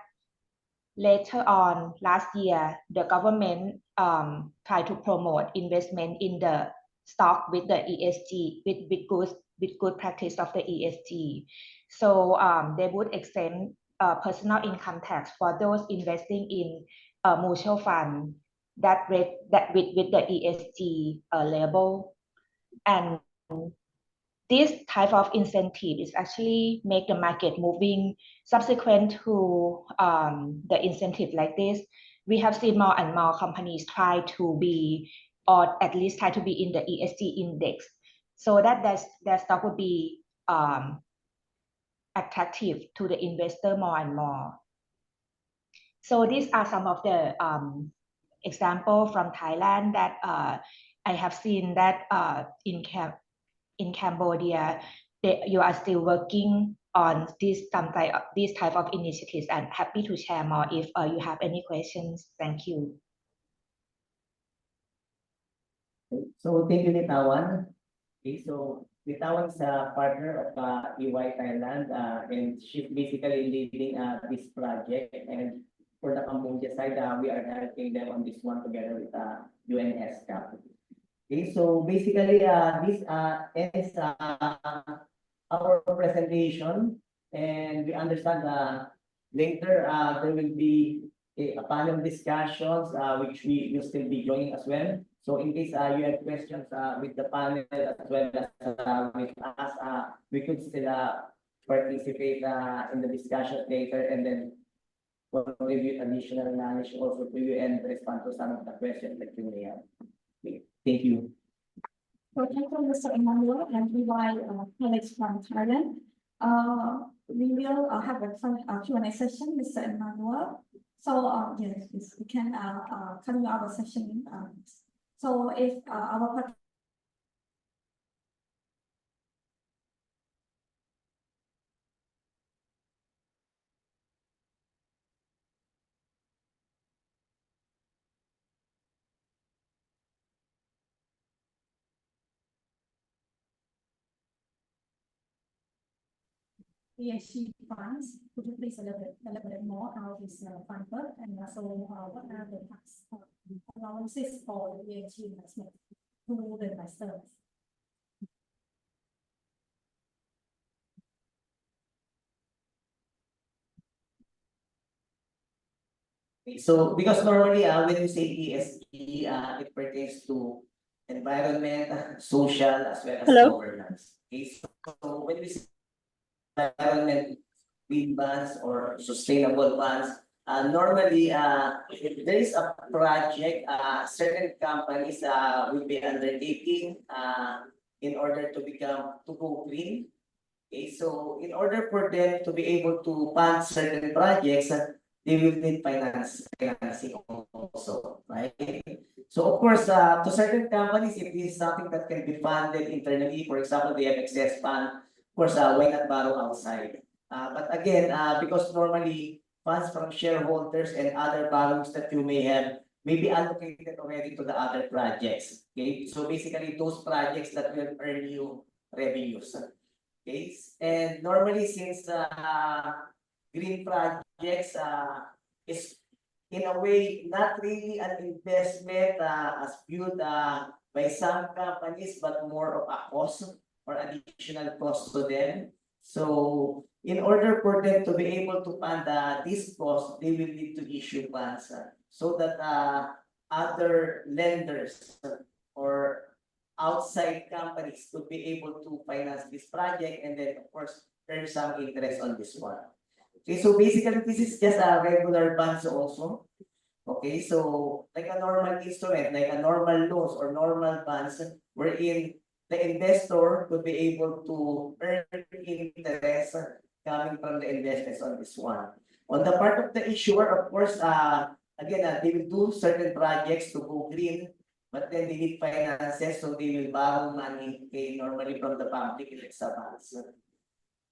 later on last year, the government tried to promote investment in the stock with the ESG, with good practice of the ESG. So they would exempt personal income tax for those investing in a mutual fund that with the ESG label. And this type of incentive is actually make the market moving. Subsequent to the incentive like this, we have seen more and more companies try to be, or at least try to be in the ESG index, so that their stock would be attractive to the investor more and more. So these are some of the example from Thailand that I have seen that in Cambodia, you are still working on these type of initiatives, and happy to share more if you have any questions. Thank you. So thank you, Nitawan. Okay, so Nitawan is a partner of EY Thailand, and she's basically leading this project. And for the Cambodia side, we are helping them on this one together with UN ESCAP. Okay, so basically, this ends our presentation, and we understand later there will be a panel discussions which we will still be joining as well. So in case you have questions with the panel as well as with us, we could still participate in the discussion later, and then contribute additional knowledge also to you and respond to some of the questions that you may have. Okay, thank you. So thank you, Mr. Emmanuel and EY colleagues from Thailand. We will have a Q&A session, Mr. Emmanuel. So yes, we can continue our session. So if our ESG funds, could you please elaborate more how this fund work, and also what are the tax allowances for the ESG investment to the investors? So because normally when you say ESG, it pertains to environment, social, as well as governance. Okay, so when we say environment, green bonds or sustainable bonds, normally if there is a project, certain companies will be undertaking in order to go green. Okay, so in order for them to be able to fund certain projects, they will need financing also, right? So of course, to certain companies, if this is something that can be funded internally, for example, they have excess fund, of course, why not borrow outside? But again, because normally funds from shareholders and other borrowings that you may have may be allocated already to the other projects. Okay, so basically those projects that will earn you revenues. Okay, and normally since green projects is in a way not really an investment as viewed by some companies, but more of a cost or additional cost to them. So in order for them to be able to fund this cost, they will need to issue bonds so that other lenders or outside companies could be able to finance this project, and then of course earn some interest on this one. Okay, so basically this is just a regular bonds also. Okay, so like a normal instrument, like a normal loans or normal bonds, wherein the investor could be able to earn interest coming from the investors on this one. On the part of the issuer, of course, again, they will do certain projects to go green, but then they need finances, so they will borrow money, okay, normally from the public and extra banks.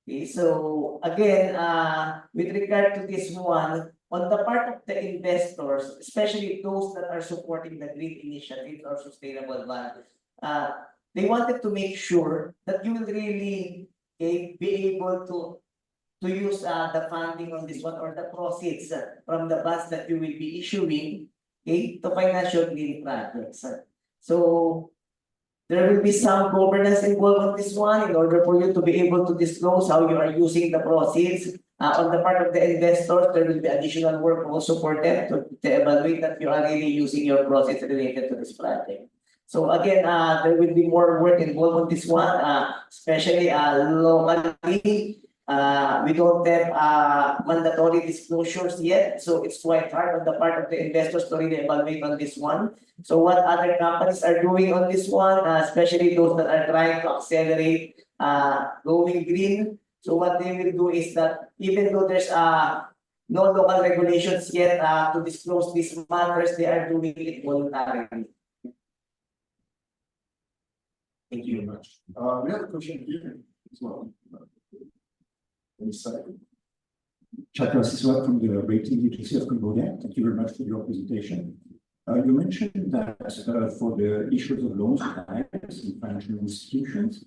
Okay, so again, with regard to this one, on the part of the investors, especially those that are supporting the green initiative or sustainable fund, they wanted to make sure that you will really be able to use the funding on this one or the proceeds from the bonds that you will be issuing, to financial green projects. So there will be some governance involved on this one in order for you to be able to disclose how you are using the proceeds. On the part of the investors, there will be additional work also for them to evaluate that you are really using your proceeds related to this project. So again, there will be more work involved on this one, especially locally. We don't have mandatory disclosures yet, so it's quite hard on the part of the investors to really evaluate on this one. So what other companies are doing on this one, especially those that are trying to accelerate going green. So what they will do is that even though there's no local regulations yet to disclose these matters, they are doing it voluntarily. Thank you you. very much. We have a question here as well. On this side. Chakra Siswa from the rating agency of Cambodia. Thank you very much for your presentation. You mentioned that for the issuers of loans to banks and financial institutions,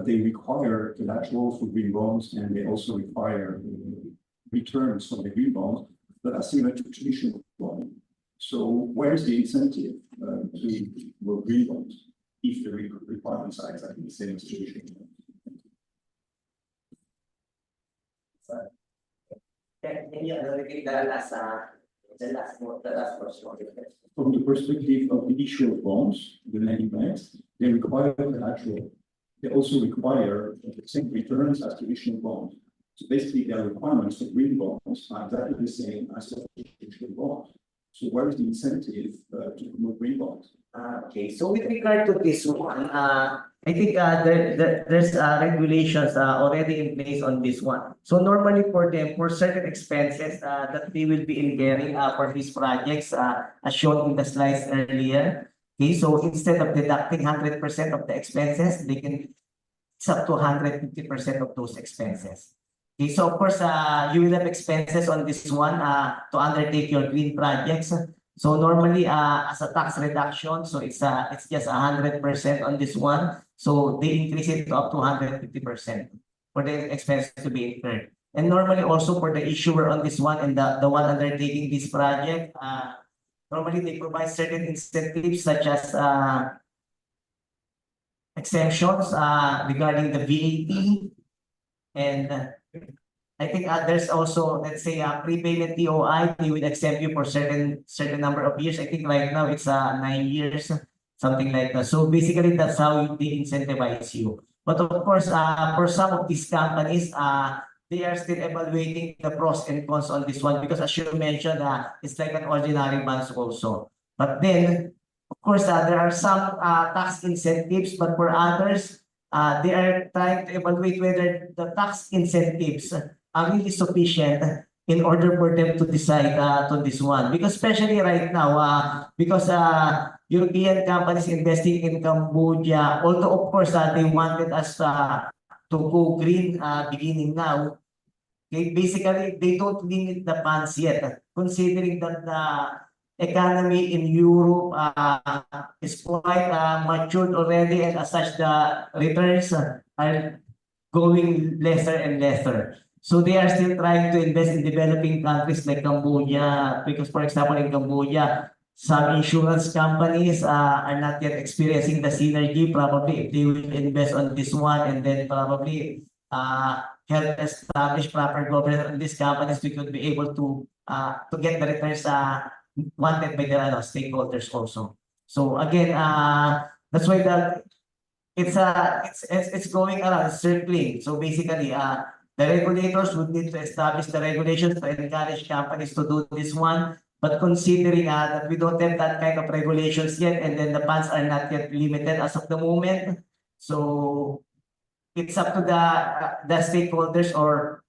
they require collateral for green bonds, and they also require returns from the green bonds that are similar to traditional bonds. So where is the incentive to work green bonds if the requirements are exactly the same as traditional bonds? Can you repeat the last question? From the perspective of the issue of bonds, the lending banks, they require collateral. They also require the same returns as traditional bonds. So basically, their requirements for green bonds are exactly the same as for traditional bonds. So where is the incentive to promote green bonds? Okay, so with regard to this one, I think there's regulations already in place on this one. So normally for them, for certain expenses that they will be incurring for these projects, as shown in the slides earlier. Okay, so instead of deducting 100% of the expenses, they can it's up to 150% of those expenses. Okay, so of course, you will have expenses on this one to undertake your green projects. So normally, as a tax reduction, so it's just 100% on this one. So they increase it to up to 150% for the expenses to be incurred. And normally also for the issuer on this one and the one undertaking this project, normally they provide certain incentives such as exemptions regarding the VAT, and I think there's also, let's say, a prepayment TOI. They will exempt you for certain number of years. I think right now it's 9 years, something like that. So basically, that's how they incentivize you. But of course, for some of these companies, they are still evaluating the pros and cons on this one because, as you mentioned, it's like an ordinary bonds also. But then, of course, there are some tax incentives, but for others, they are trying to evaluate whether the tax incentives are really sufficient in order for them to decide to this one. Because especially right now, because European companies investing in Cambodia, although of course they wanted us to go green beginning now, basically they don't limit the funds yet, considering that the economy in Europe is quite matured already, and as such the returns are going lesser and lesser. So they are still trying to invest in developing countries like Cambodia, because for example in Cambodia, some insurance companies are not yet experiencing the synergy. Probably if they will invest on this one and then probably help establish proper governance on these companies, we could be able to get the returns wanted by the stakeholders also. So again, that's why it's going around, circling. So basically, the regulators would need to establish the regulations to encourage companies to do this one. But considering that we don't have that kind of regulations yet, and then the funds are not yet limited as of the moment, so it's up to the stakeholders or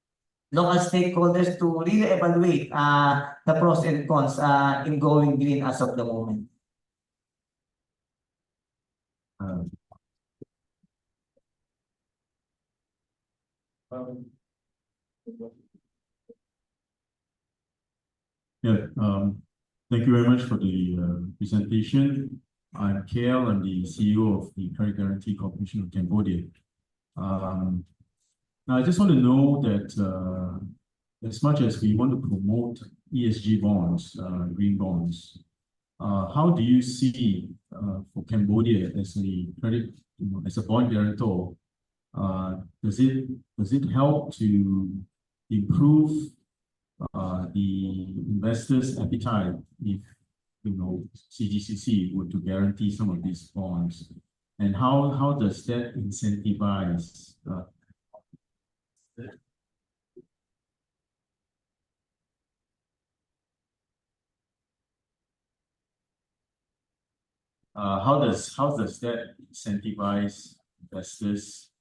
local stakeholders to really evaluate the pros and cons in going green as of the moment. Yeah, thank you very much for the presentation. I'm KL, I'm the CEO of the Credit Guarantee Corporation of Cambodia. Now I just want to know that as much as we want to promote ESG bonds, green bonds, how do you see for Cambodia as a credit, as a bond guarantor? Does it help to improve the investors' appetite if CGCC were to guarantee some of these bonds, and how does that incentivize how does that incentivize investors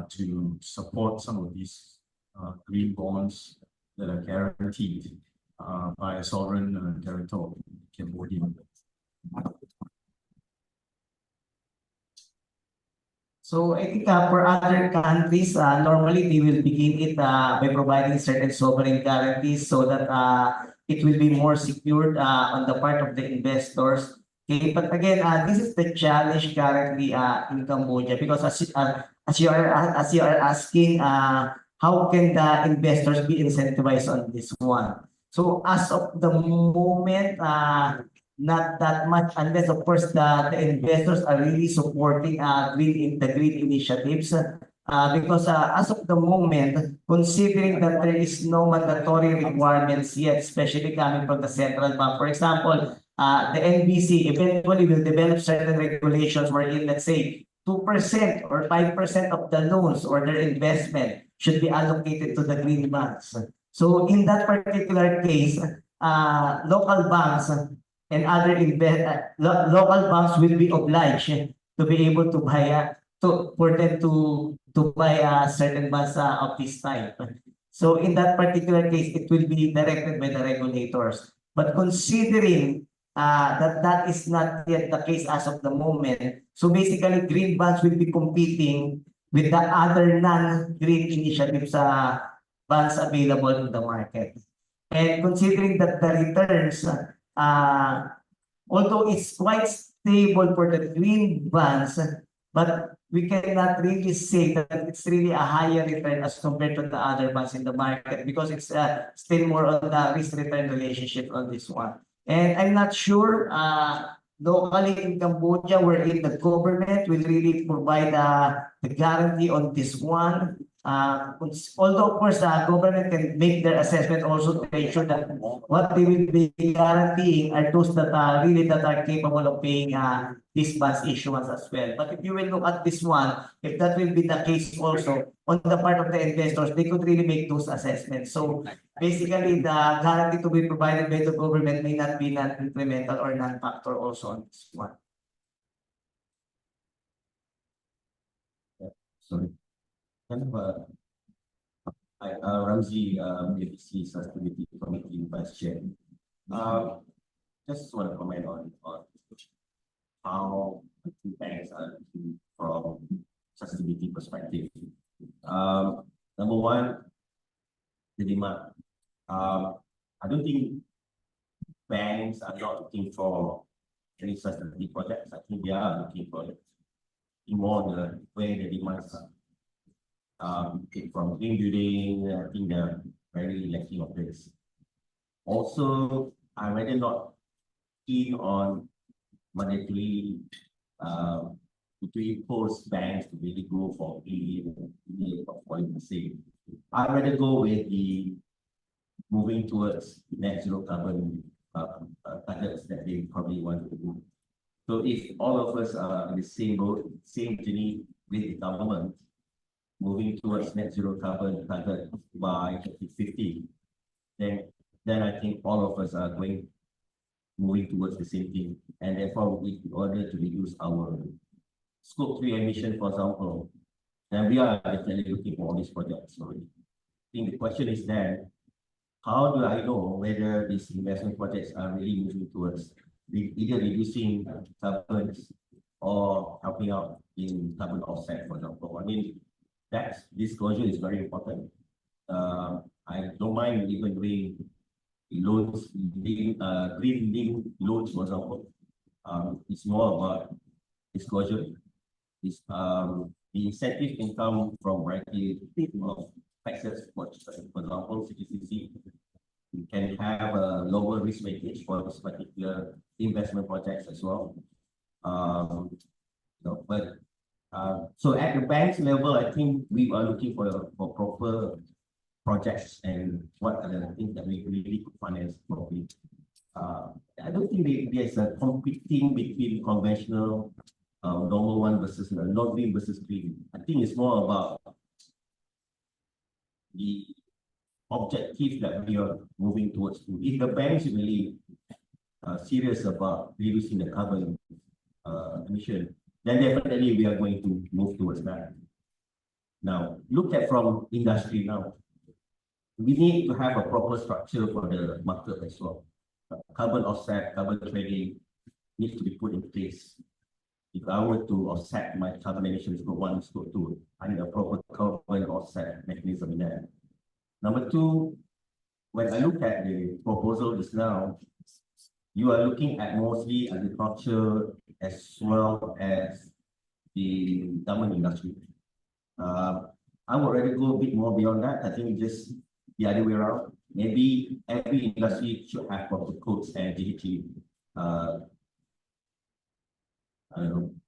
to support some of these green bonds that are guaranteed by a sovereign guarantor, Cambodia? So I think for other countries, normally they will begin it by providing certain sovereign guarantees so that it will be more secured on the part of the investors. Okay, but again, this is the challenge currently in Cambodia, because as you are asking, how can the investors be incentivized on this one? So as of the moment, not that much, unless of course the investors are really supporting the green initiatives. Because as of the moment, considering that there is no mandatory requirements yet, especially coming from the central bank. For example, the NBC eventually will develop certain regulations wherein, let's say, 2% or 5% of the loans or their investment should be allocated to the green bonds. So in that particular case, local banks and other local banks will be obliged to be able to buy for them to buy certain bonds of this type. So in that particular case, it will be directed by the regulators. But considering that is not yet the case as of the moment, so basically green bonds will be competing with the other non-green initiatives bonds available in the market. And considering that the returns, although it's quite stable for the green bonds, but we cannot really say that it's really a higher return as compared to the other bonds in the market, because it's still more on the risk-return relationship on this one. And I'm not sure locally in Cambodia wherein the government will really provide the guarantee on this one. Although of course the government can make their assessment also to ensure that what they will be guaranteeing are those that are really capable of paying this bonds issuance as well. But if you will look at this one, if that will be the case also on the part of the investors, they could really make those assessments. So basically the guarantee to be provided by the government may not be non-incremental or non-factor also on this one. Sorry. Ramzi, ABC Sustainability Committee Vice Chair. Just want to comment on how the two banks are looking from sustainability perspective. Number one, the demand. I don't think banks are not looking for any sustainability projects. I think they are looking for it more the way the demands are. From green building, I think they're very lacking of this. Also, I'm really not keen on monetary to impose banks to really go for policy. I'd rather go with the moving towards net zero carbon targets that they probably want to do. So if all of us are in the same boat, same journey with the government, moving towards net zero carbon target by 2050, then then I think all of us are moving towards the same thing. And therefore, in order to reduce our scope 3 emission, for example, then we are definitely looking for all these projects already. I think the question is then, how do I know whether these investment projects are really moving towards either reducing carbons or helping out in carbon offset, for example? I mean, that disclosure is very important. I don't mind even doing loans, green link loans, for example. It's more about disclosure. It's, the incentive can come from a variety of factors. For example, CTCC, you can have a lower risk weightage for this particular investment projects as well. So at the bank's level, I think we are looking for proper projects and what are the things that we really could finance properly. I don't think there's a competing between conventional normal one versus non-green versus green. I think it's more about the objective that we are moving towards. If the banks really serious about reducing the carbon emission, then definitely we are going to move towards that. Now, look at from industry now. We need to have a proper structure for the market as well. Carbon offset, carbon trading needs to be put in place. If I were to offset my carbon emissions, scope 1, scope 2, I need a proper carbon offset mechanism in there. Number 2, when I look at the proposal just now, you are looking at mostly agriculture as well as the government industry. I would rather go a bit more beyond that. I think just the other way around. Maybe every industry should have proper codes and GHG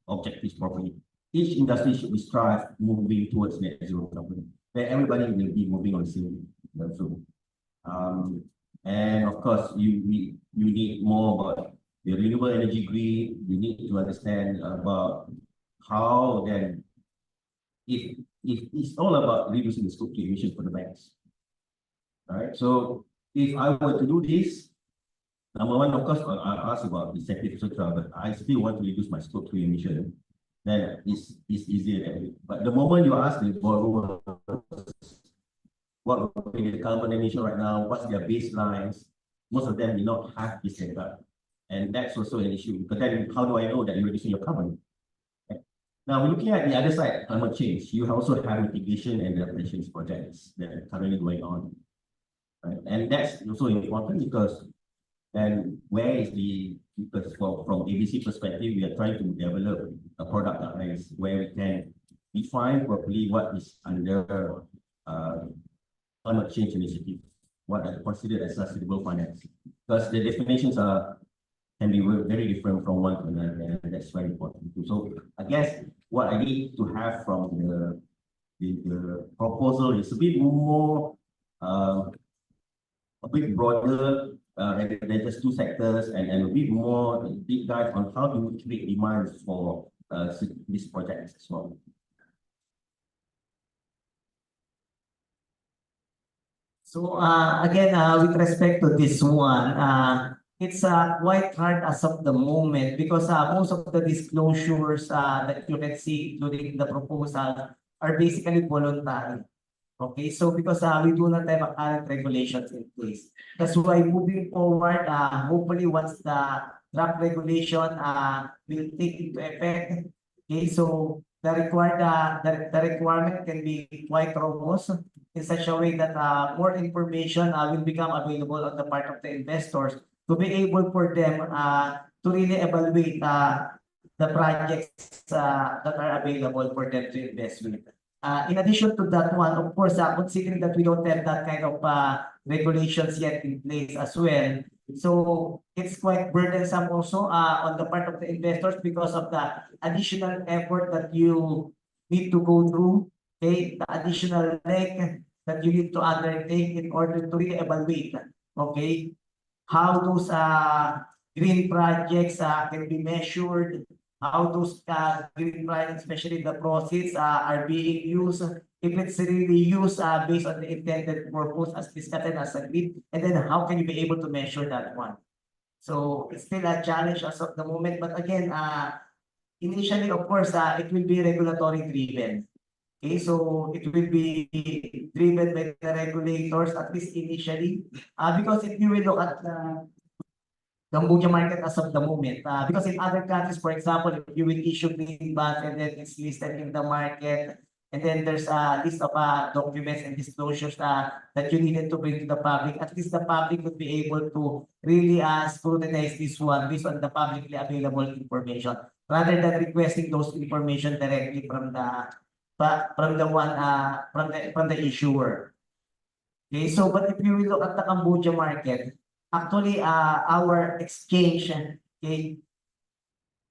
objectives properly. Each industry should be strive moving towards net zero carbon. Where everybody will be moving on the same level. And of course, you need more about the renewable energy grid. You need to understand about how then, if it's all about reducing the scope 3 emissions for the banks. Right. So if I were to do this, number 1, of course, I ask about the incentives, etc. But I still want to reduce my scope 3 emission. Then it's easier. But the moment you ask the borrower what will be the carbon emission right now, what's their baselines, most of them do not have this data. And that's also an issue. Because then how do I know that you're reducing your carbon? Okay. Now, we're looking at the other side, climate change. You also have mitigation and adaptation projects that are currently going on. Right? And that's also important because then where is because from ABC perspective, we are trying to develop a product where we can define properly what is under climate change initiative, what are considered as sustainable finance. Because the definitions can be very different from one to another, and that's very important too. So I guess what I need to have from the proposal is a bit more a bit broader rather than just 2 sectors, and a bit more deep dive on how to create demands for these projects as well. So again, with respect to this one, it's quite hard as of the moment because most of the disclosures that you can see, including the proposal, are basically voluntary. Okay, so because we do not have a current regulations in place. That's why moving forward, hopefully once the draft regulation will take into effect, okay, so the requirement can be quite robust in such a way that more information will become available on the part of the investors to be able for them to really evaluate the projects that are available for them to invest with. In addition to that one, of course, considering that we don't have that kind of regulations yet in place as well, so it's quite burdensome also on the part of the investors because of the additional effort that you need to go through, okay, the additional leg that you need to undertake in order to really evaluate, okay, how those green projects can be measured, how those green finance, especially the proceeds, are being used, if it's really used based on the intended purpose as discussed and as agreed, and then how can you be able to measure that one? So it's still a challenge as of the moment, but again, initially, of course, it will be regulatory driven. Okay, so it will be driven by the regulators, at least initially, because if you will look at the Cambodia market as of the moment, because in other countries, for example, if you will issue green bonds and then it's listed in the market, and then there's a list of documents and disclosures that you needed to bring to the public, at least the public would be able to really scrutinize this one based on the publicly available information, rather than requesting those information directly from the issuer. Okay, so but if you will look at the Cambodia market, actually our exchange, okay,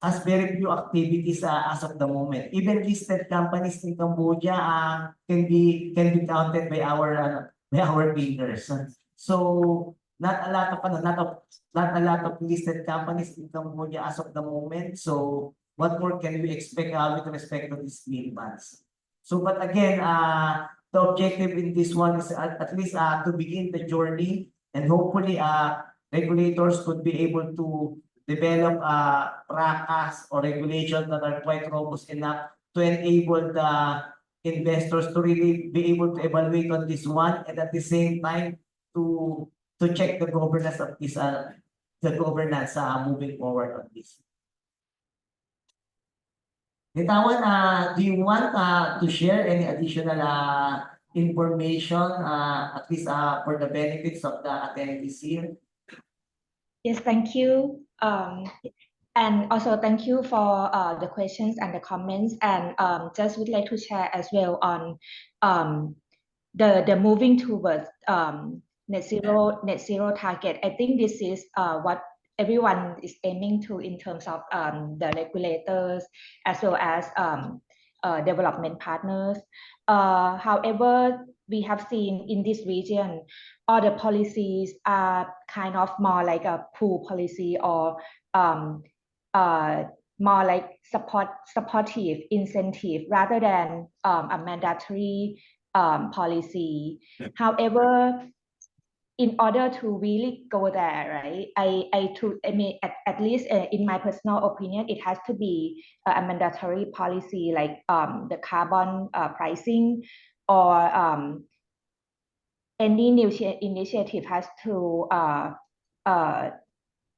has very few activities as of the moment. Even listed companies in Cambodia can be counted by our fingers. So not a lot of listed companies in Cambodia as of the moment. So what more can we expect with respect to these green bonds? So but again, the objective in this one is at least to begin the journey, and hopefully regulators could be able to develop practice or regulations that are quite robust enough to enable the investors to really be able to evaluate on this one, and at the same time to check the governance of this moving forward on this. Nitawan, do you want to share any additional information, at least for the benefits of the attendees here? Yes, thank you. And also thank you for the questions and the comments. And just would like to share as well on the moving towards net zero target. I think this is what everyone is aiming to in terms of the regulators as well as development partners. However, we have seen in this region, all the policies are kind of more like a pull policy or more like supportive incentive rather than a mandatory policy. However, in order to really go there, right? I mean, at least in my personal opinion, it has to be a mandatory policy like the carbon pricing, or any new initiative has to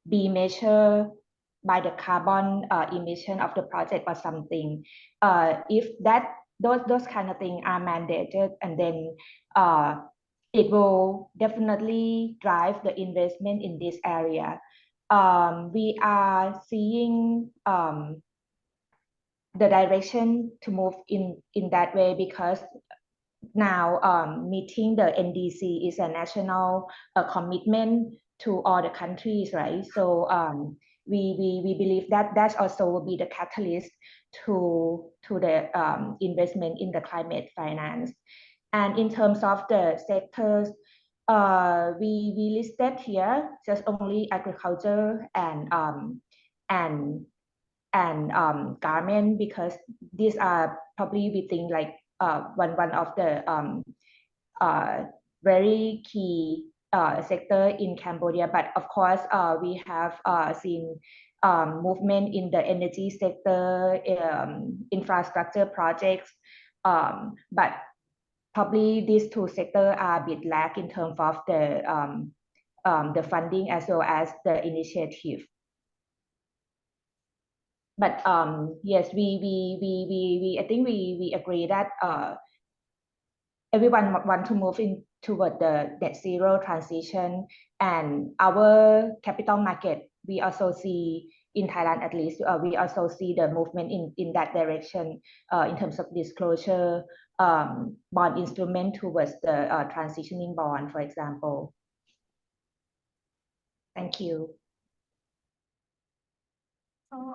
be measured by the carbon emission of the project or something. If those kind of things are mandated, and then it will definitely drive the investment in this area. We are seeing the direction to move in that way, because now meeting the NDC is a national commitment to all the countries, right? So we believe that that also will be the catalyst to the investment in the climate finance. And in terms of the sectors, we listed here just only agriculture and garment, because these are probably we think like one of the very key sector in Cambodia. But of course, we have seen movement in the energy sector, infrastructure projects, but probably these two sectors are a bit lack in terms of the funding as well as the initiative. But yes, I think we agree that everyone want to move in toward the net zero transition, and our capital market, we also see in Thailand at least, we also see the movement in that direction in terms of disclosure, bond instrument towards the transitioning bond, for example. Thank you. So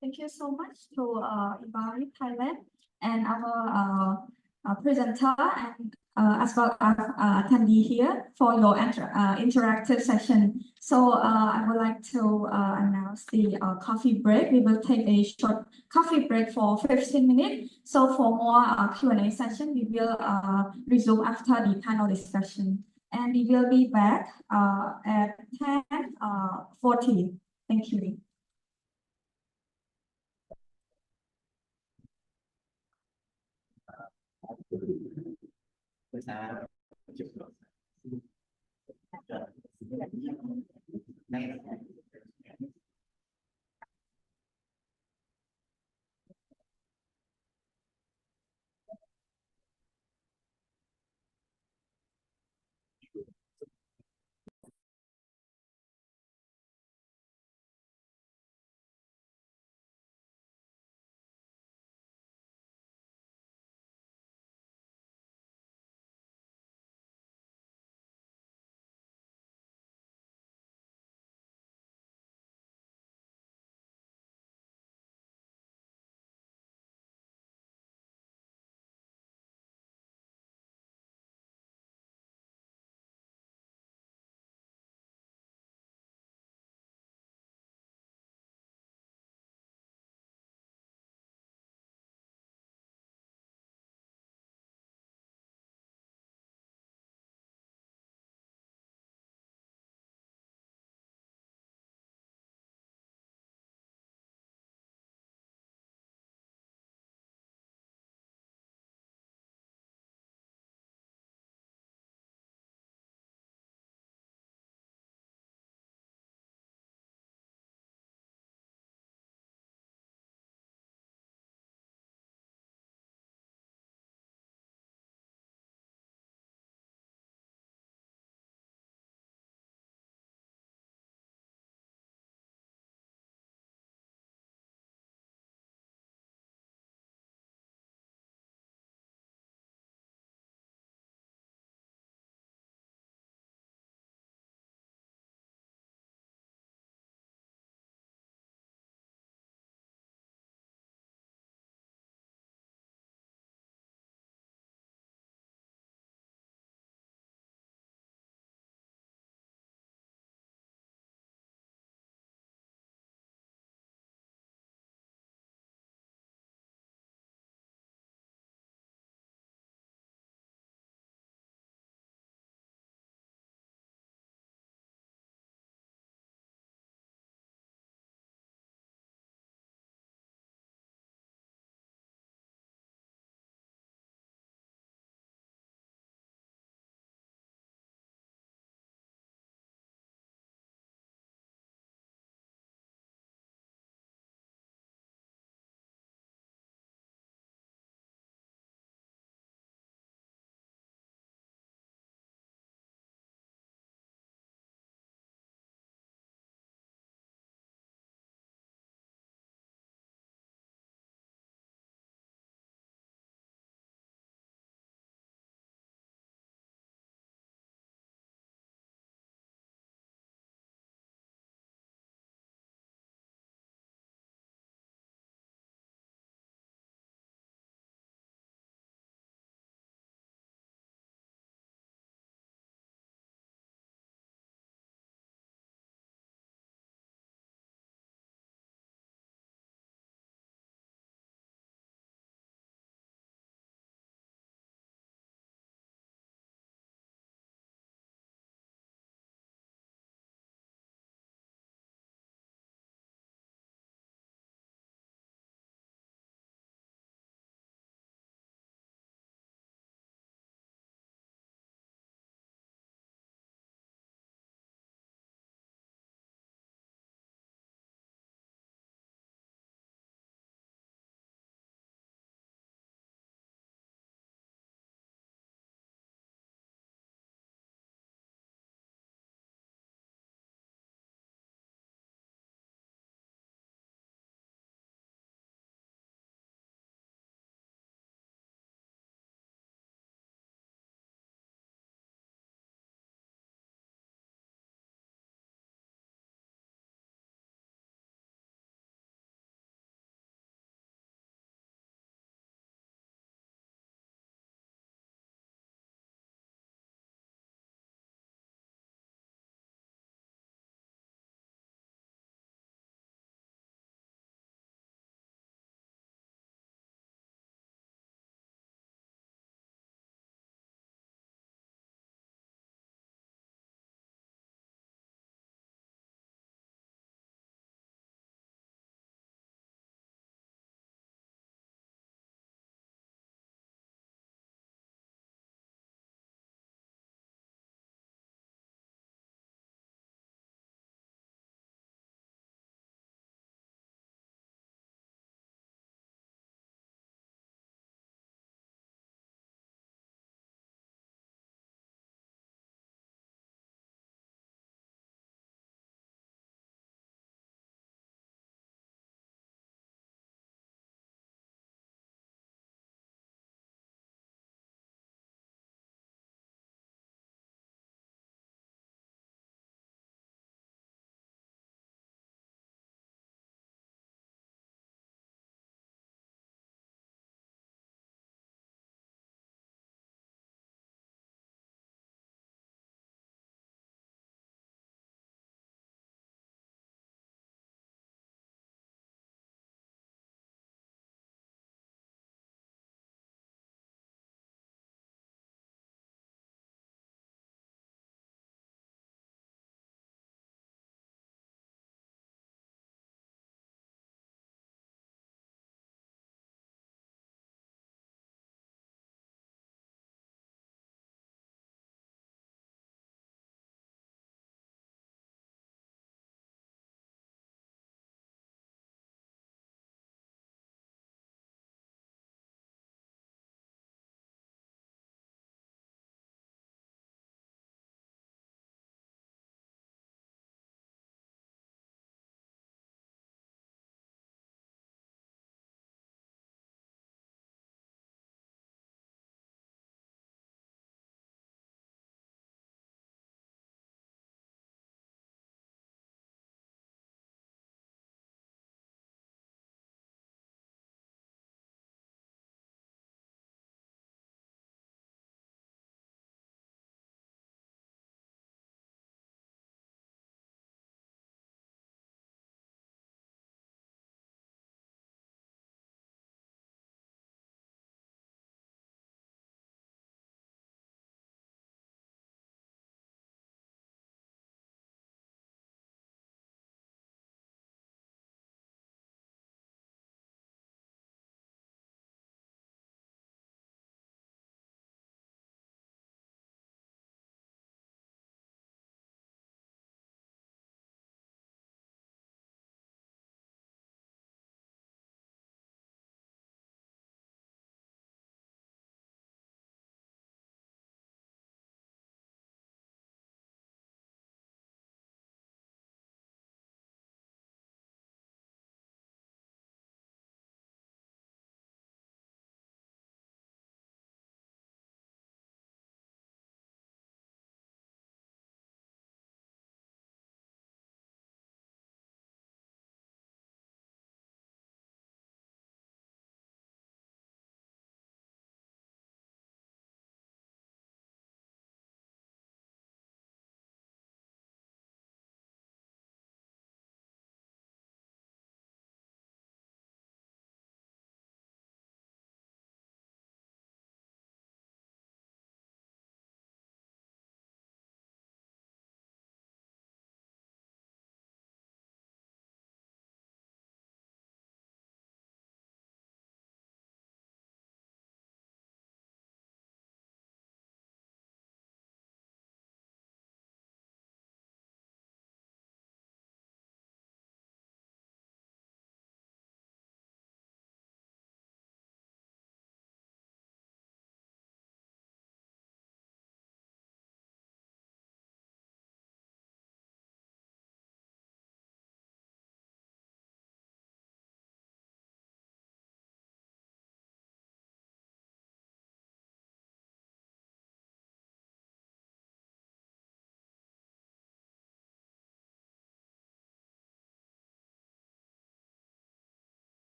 thank you so much to Ivari Thailand and our presenter and as well as attendee here for your interactive session. So I would like to announce the coffee break. We will take a short coffee break for 15 minutes. So for more Q&A session, we will resume after the panel discussion. And we will be back at 10:40. Thank you.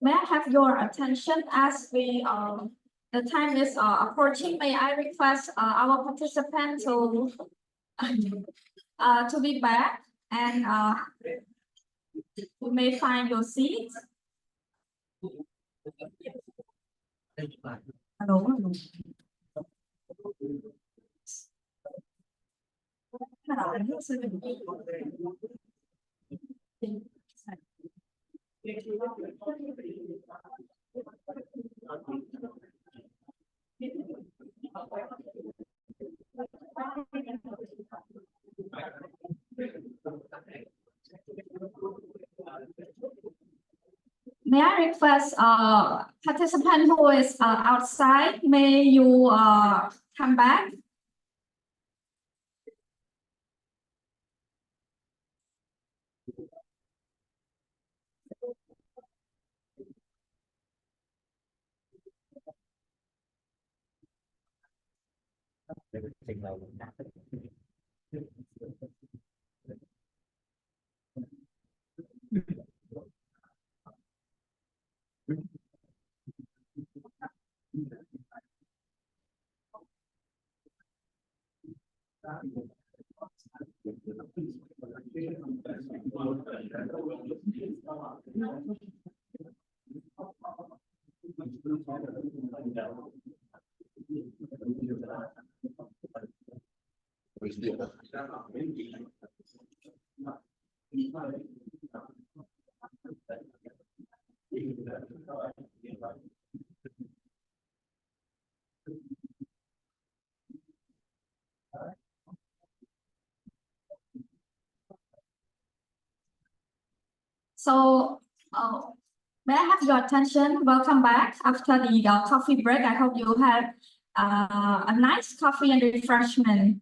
May I have your attention as the time is approaching? May I request our participant to be back and you may find your seats. Hello. May I request participant who is outside, may you come back? So, may I have your attention? Welcome back after the coffee break. I hope you had a nice coffee and refreshment.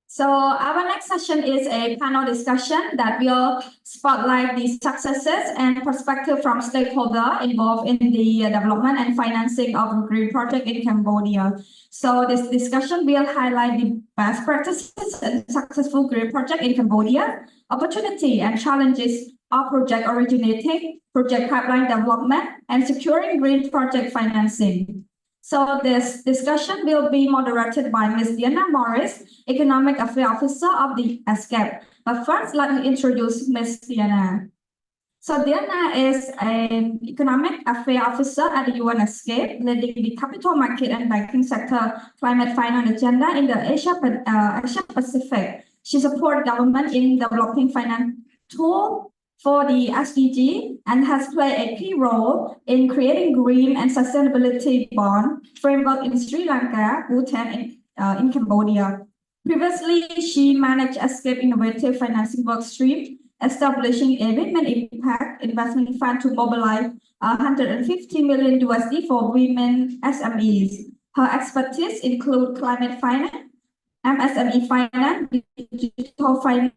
So our next session is a panel discussion that will spotlight the successes and perspective from stakeholders involved in the development and financing of green project in Cambodia. So this discussion will highlight the best practices and successful green project in Cambodia, opportunity and challenges of project originating, project pipeline development, and securing green project financing. So this discussion will be moderated by Ms. Diana Morris, Economic Affairs Officer of the ESCAP. But first, let me introduce Ms. Diana. So Diana is an Economic Affairs Officer at the UN ESCAP, leading the capital market and banking sector climate finance agenda in the Asia Pacific. She supports government in developing finance tools for the SDG and has played a key role in creating green and sustainability bond framework in Sri Lanka, Bhutan, and in Cambodia. Previously, she managed ESCAP Innovative Financing Workstream, establishing a women impact investment fund to mobilize $150 million for women SMEs. Her expertise include climate finance, MSME finance, digital finance,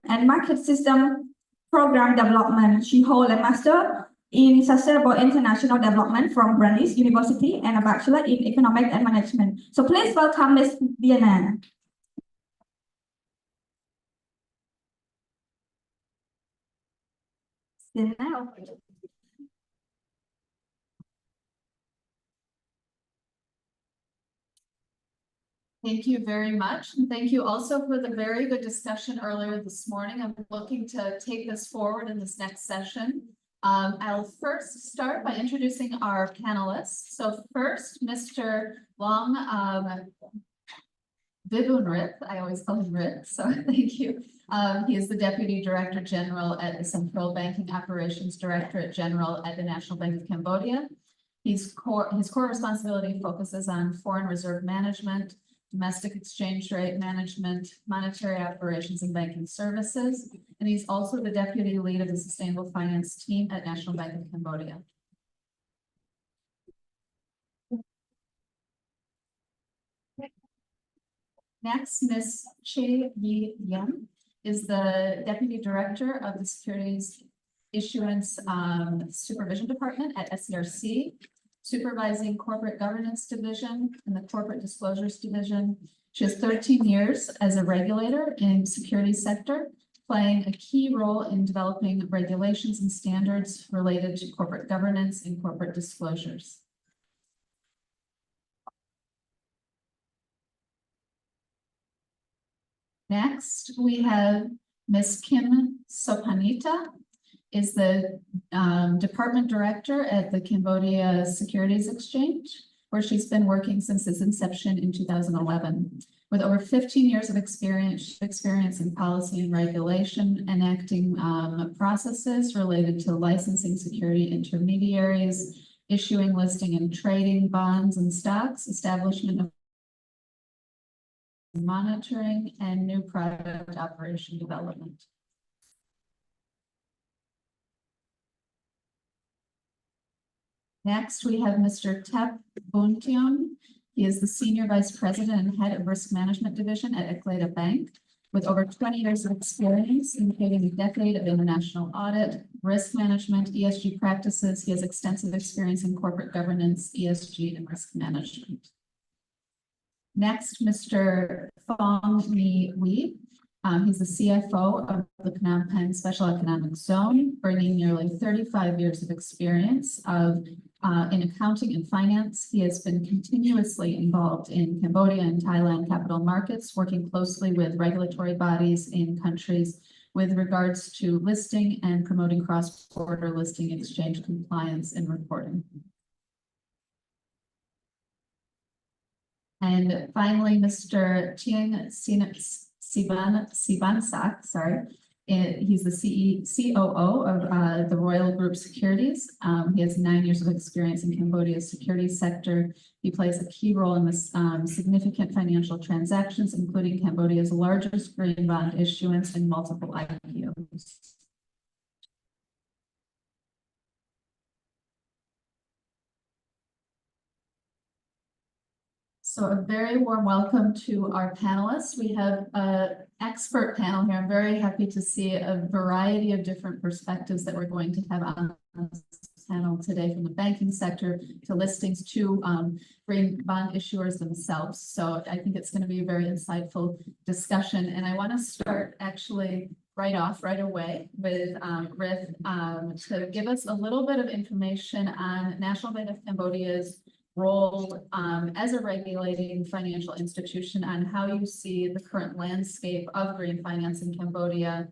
and market system program development. She holds a master in sustainable international development from Brandeis University and a bachelor in economics and management. So please welcome Ms. Diana. Thank you very much. And thank you also for the very good discussion earlier this morning. I'm looking to take this forward in this next session. I'll first start by introducing our panelists. So first, Mr. Long Vivunrith, I always call him Rith, so thank you. He is the Deputy Director General at the Central Banking Operations Directorate General at the National Bank of Cambodia. His core responsibility focuses on foreign reserve management, domestic exchange rate management, monetary operations, and banking services. And he's also the Deputy Lead of the Sustainable Finance Team at National Bank of Cambodia. Next, Ms. Che Yi Yim is the Deputy Director of the Securities Issuance Supervision Department at SCRC, supervising Corporate Governance Division and the Corporate Disclosures Division. She has 13 years as a regulator in securities sector, playing a key role in developing regulations and standards related to corporate governance and corporate disclosures. Next, we have Ms. Kim Sopanita, is the Department Director at the Cambodia Securities Exchange, where she's been working since its inception in 2011. With over 15 years of experience in policy and regulation, enacting processes related to licensing security intermediaries, issuing, listing, and trading bonds and stocks, establishment of monitoring, and new product operation development. Next, we have Mr. Tep Buntion. He is the Senior Vice President and Head of Risk Management Division at Ekleda Bank. With over 20 years of experience, including a decade of international audit, risk management, ESG practices, he has extensive experience in corporate governance, ESG, and risk management. Next, Mr. Fong Ni Wee. He's the CFO of the Phnom Penh Special Economic Zone, bringing nearly 35 years of experience in accounting and finance. He has been continuously involved in Cambodia and Thailand capital markets, working closely with regulatory bodies in countries with regards to listing and promoting cross-border listing exchange compliance and reporting. And finally, Mr. Chiang Sibansak, he's the COO of the Royal Group Securities. He has 9 years of experience in Cambodia's securities sector. He plays a key role in this significant financial transactions, including Cambodia's largest green bond issuance and multiple IPOs. So a very warm welcome to our panelists. We have an expert panel here. I'm very happy to see a variety of different perspectives that we're going to have on this panel today, from the banking sector to listings to green bond issuers themselves. So I think it's going to be a very insightful discussion. And I want to start actually right away with Rith to give us a little bit of information on National Bank of Cambodia's role as a regulating financial institution, on how you see the current landscape of green finance in Cambodia,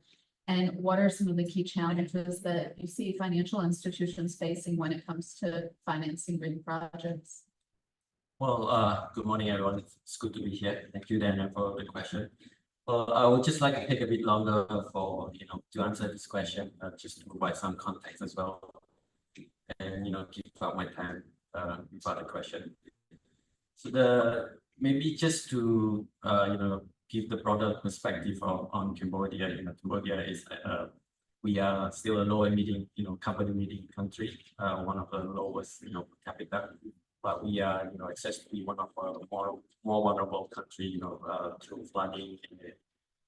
and what are some of the key challenges that you see financial institutions facing when it comes to financing green projects. Well, good morning, everyone. It's good to be here. Thank you, Daniel, for the question. Well, I would just like to take a bit longer for, to answer this question, just to provide some context as well, and, keep up my time about the question. So maybe just to, give the broader perspective on Cambodia. Cambodia is, we are still a low and medium, company medium country, one of the lowest, per capita. But we are, accessed to be one of our more vulnerable country, through flooding and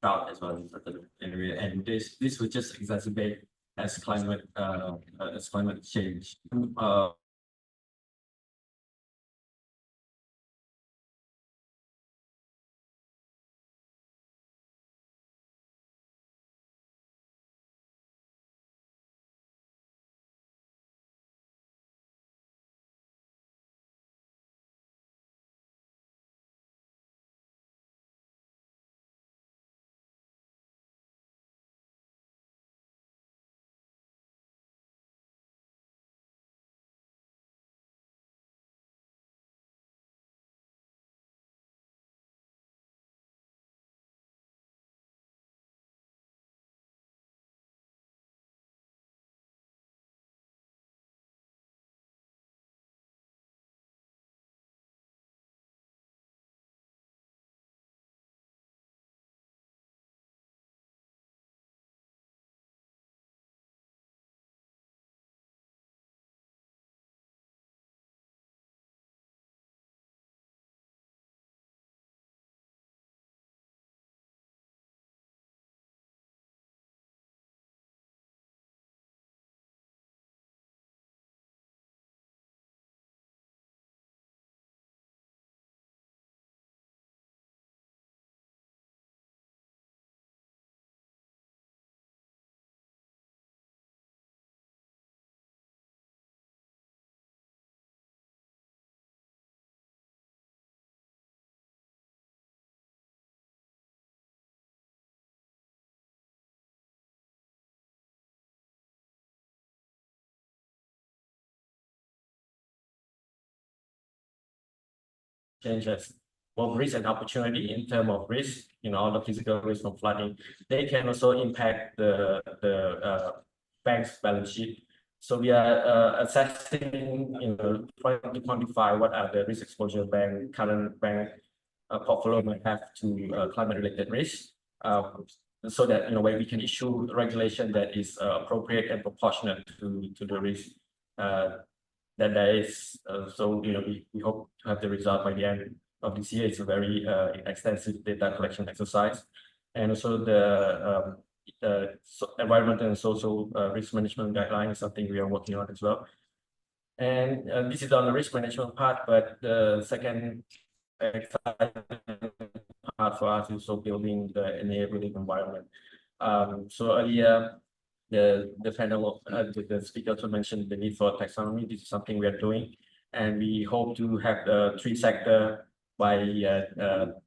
drought as well in certain area. And this would just exacerbate as climate change. change as both risk and opportunity in terms of risk, all the physical risk from flooding. They can also impact the bank's balance sheet. So we are assessing, trying to quantify what are the risk exposure current bank portfolio might have to climate-related risks, so that where we can issue regulation that is appropriate and proportionate to the risk that there is. So we hope to have the result by the end of this year. It's a very extensive data collection exercise, and also the environmental and social risk management guideline is something we are working on as well. And this is on the risk management part, but the second exciting part for us is also building the enabling environment. So earlier, the panel of the speaker also mentioned the need for taxonomy. This is something we are doing, and we hope to have the 3 sector by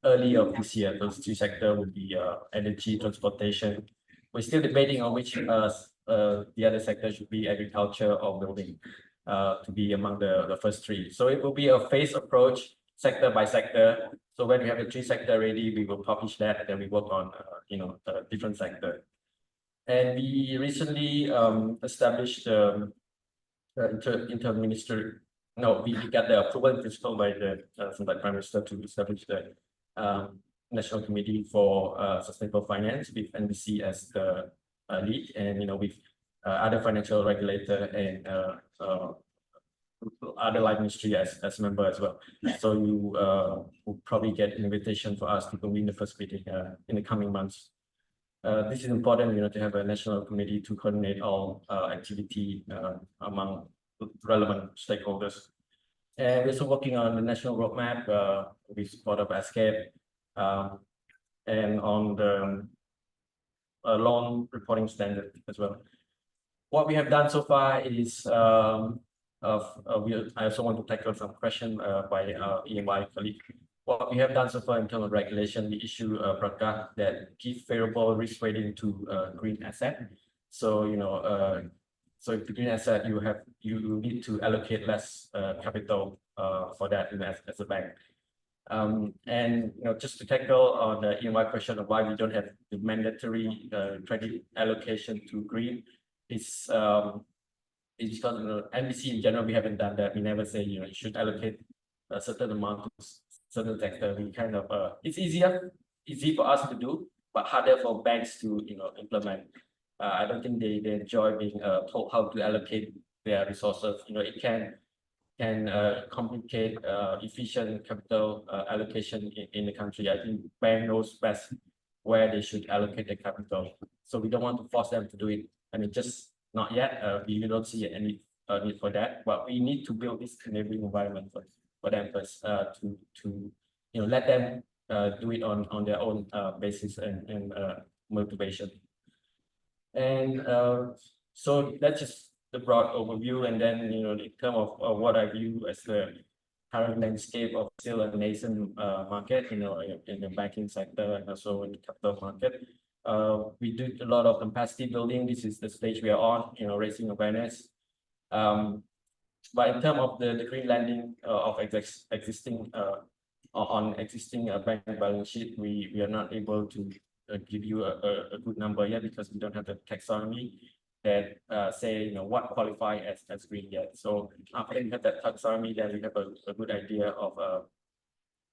early of this year. Those 3 sectors will be energy, transportation. We're still debating on which the other sector should be, agriculture or building, to be among the first 3. So it will be a phased approach, sector by sector. So when we have the 3 sector ready, we will publish that, and then we work on different sector. And we recently established interministerial. No, we got the approval in principle by the Prime Minister to establish the National Committee for Sustainable Finance with NBC as the lead, and with other financial regulator and other life ministry as member as well. So you will probably get an invitation for us to convene the first meeting in the coming months. This is important, to have a national committee to coordinate all activity among relevant stakeholders. And we're also working on the national roadmap with support of ESCAP, and on the loan reporting standard as well. What we have done so far is I also want to tackle some question by our EMI colleague. What we have done so far in terms of regulation, we issue a broadcast that give favorable risk rating to green asset. So so if the green asset, you need to allocate less capital for that as a bank. And just to tackle on the EMI question of why we don't have the mandatory credit allocation to green, it's because NBC in general we haven't done that. We never say you should allocate a certain amount to certain sector. We kind of it's easy for us to do, but harder for banks to implement. I don't think they enjoy being told how to allocate their resources. It can complicate efficient capital allocation in the country. I think bank knows best where they should allocate their capital. So we don't want to force them to do it. I mean, just not yet. We don't see any need for that. But we need to build this enabling environment for them first, to let them do it on their own basis and motivation. And so that's just the broad overview, and then in terms of what I view as the current landscape of still a nascent market, in the banking sector and also in the capital market. We do a lot of capacity building. This is the stage we are on, raising awareness. But in terms of the green lending of existing bank balance sheet, we are not able to give you a good number yet, because we don't have the taxonomy that say what qualify as green yet. So after we have that taxonomy, then we have a good idea of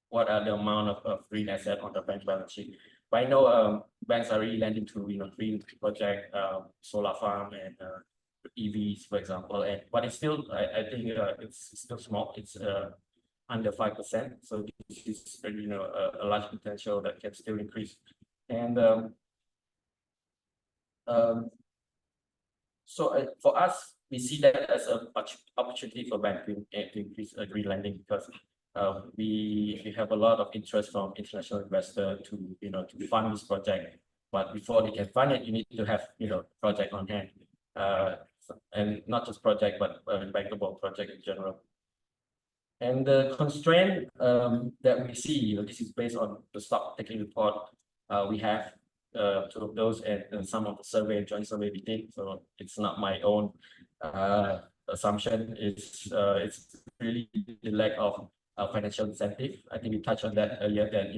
what are the amount of green asset on the bank balance sheet. But I know banks are really lending to green project, solar farm and EVs, for example. But it's still, I think it's still small. It's under 5%. So this is a large potential that can still increase. And so for us, we see that as an opportunity for bank to increase green lending, because we have a lot of interest from international investors to fund this project. But before they can fund it, you need to have project on hand, and not just project, but bankable project in general. And the constraint that we see, this is based on the stock taking report we have. Two of those and some of the joint survey we did. So it's not my own assumption. It's really the lack of financial incentive. I think we touched on that earlier, that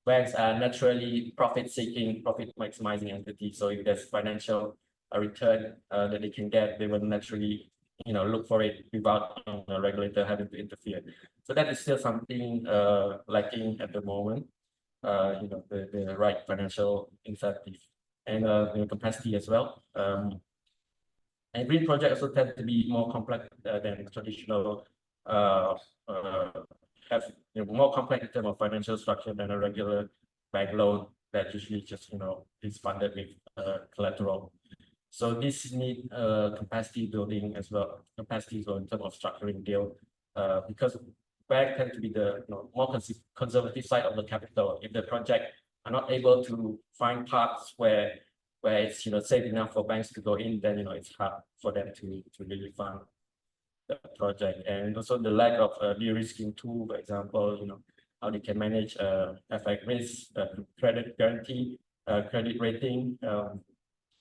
banks are naturally profit-seeking, profit-maximizing entities. So if there's financial return that they can get, they will naturally look for it without a regulator having to interfere. So that is still something lacking at the moment. The right financial incentive and capacity as well. And green projects also tend to be more complex than traditional, have more complex in terms of financial structure than a regular bank loan that usually just is funded with collateral. So this need capacity building as well, capacity in terms of structuring deal, because banks tend to be the more conservative side of the capital. If the project are not able to find parts where it's safe enough for banks to go in, then it's hard for them to really fund the project. And also the lack of de-risking tool, for example, how they can manage FX risk, credit guarantee, credit rating.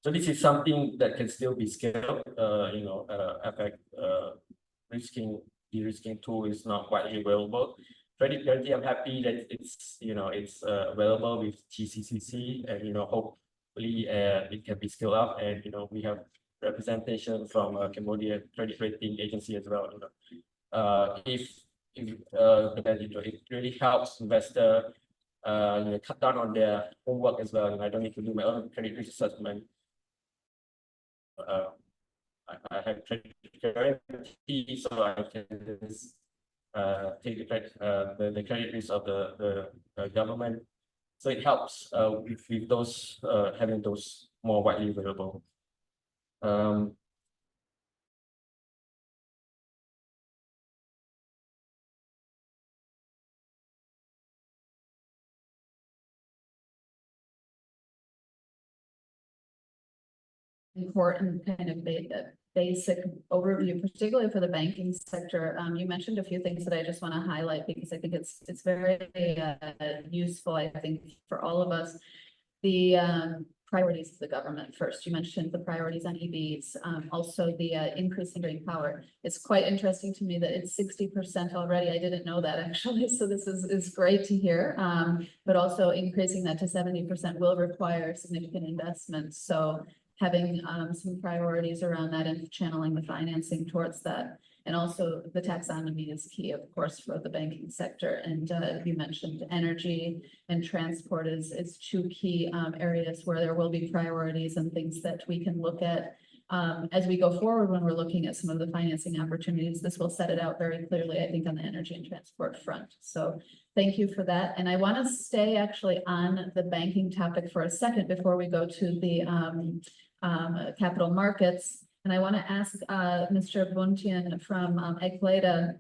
So this is something that can still be scaled. FX de-risking tool is not widely available. Credit guarantee, I'm happy that it's available with GCCC, and hopefully it can be scaled up. And we have representation from Cambodia credit rating agency as well. If it really helps investor cut down on their homework as well. I don't need to do my own credit risk assessment. I have credit guarantee, so I can just take the credit risk of the government. So it helps with those having those more widely available. Important kind of basic overview, particularly for the banking sector. You mentioned a few things that I just want to highlight because I think it's very useful, I think, for all of us. The priorities of the government first. You mentioned the priorities on EVs, also the increase in green power. It's quite interesting to me that it's 60% already. I didn't know that actually, so this is great to hear. But also increasing that to 70% will require significant investment. So having some priorities around that and channeling the financing towards that. And also the taxonomy is key, of course, for the banking sector. And you mentioned energy and transport is two key areas where there will be priorities and things that we can look at as we go forward when we're looking at some of the financing opportunities. This will set it out very clearly, I think, on the energy and transport front. So thank you for that. And I want to stay actually on the banking topic for a second before we go to the capital markets. And I want to ask Mr. Buntian from ECLEDA,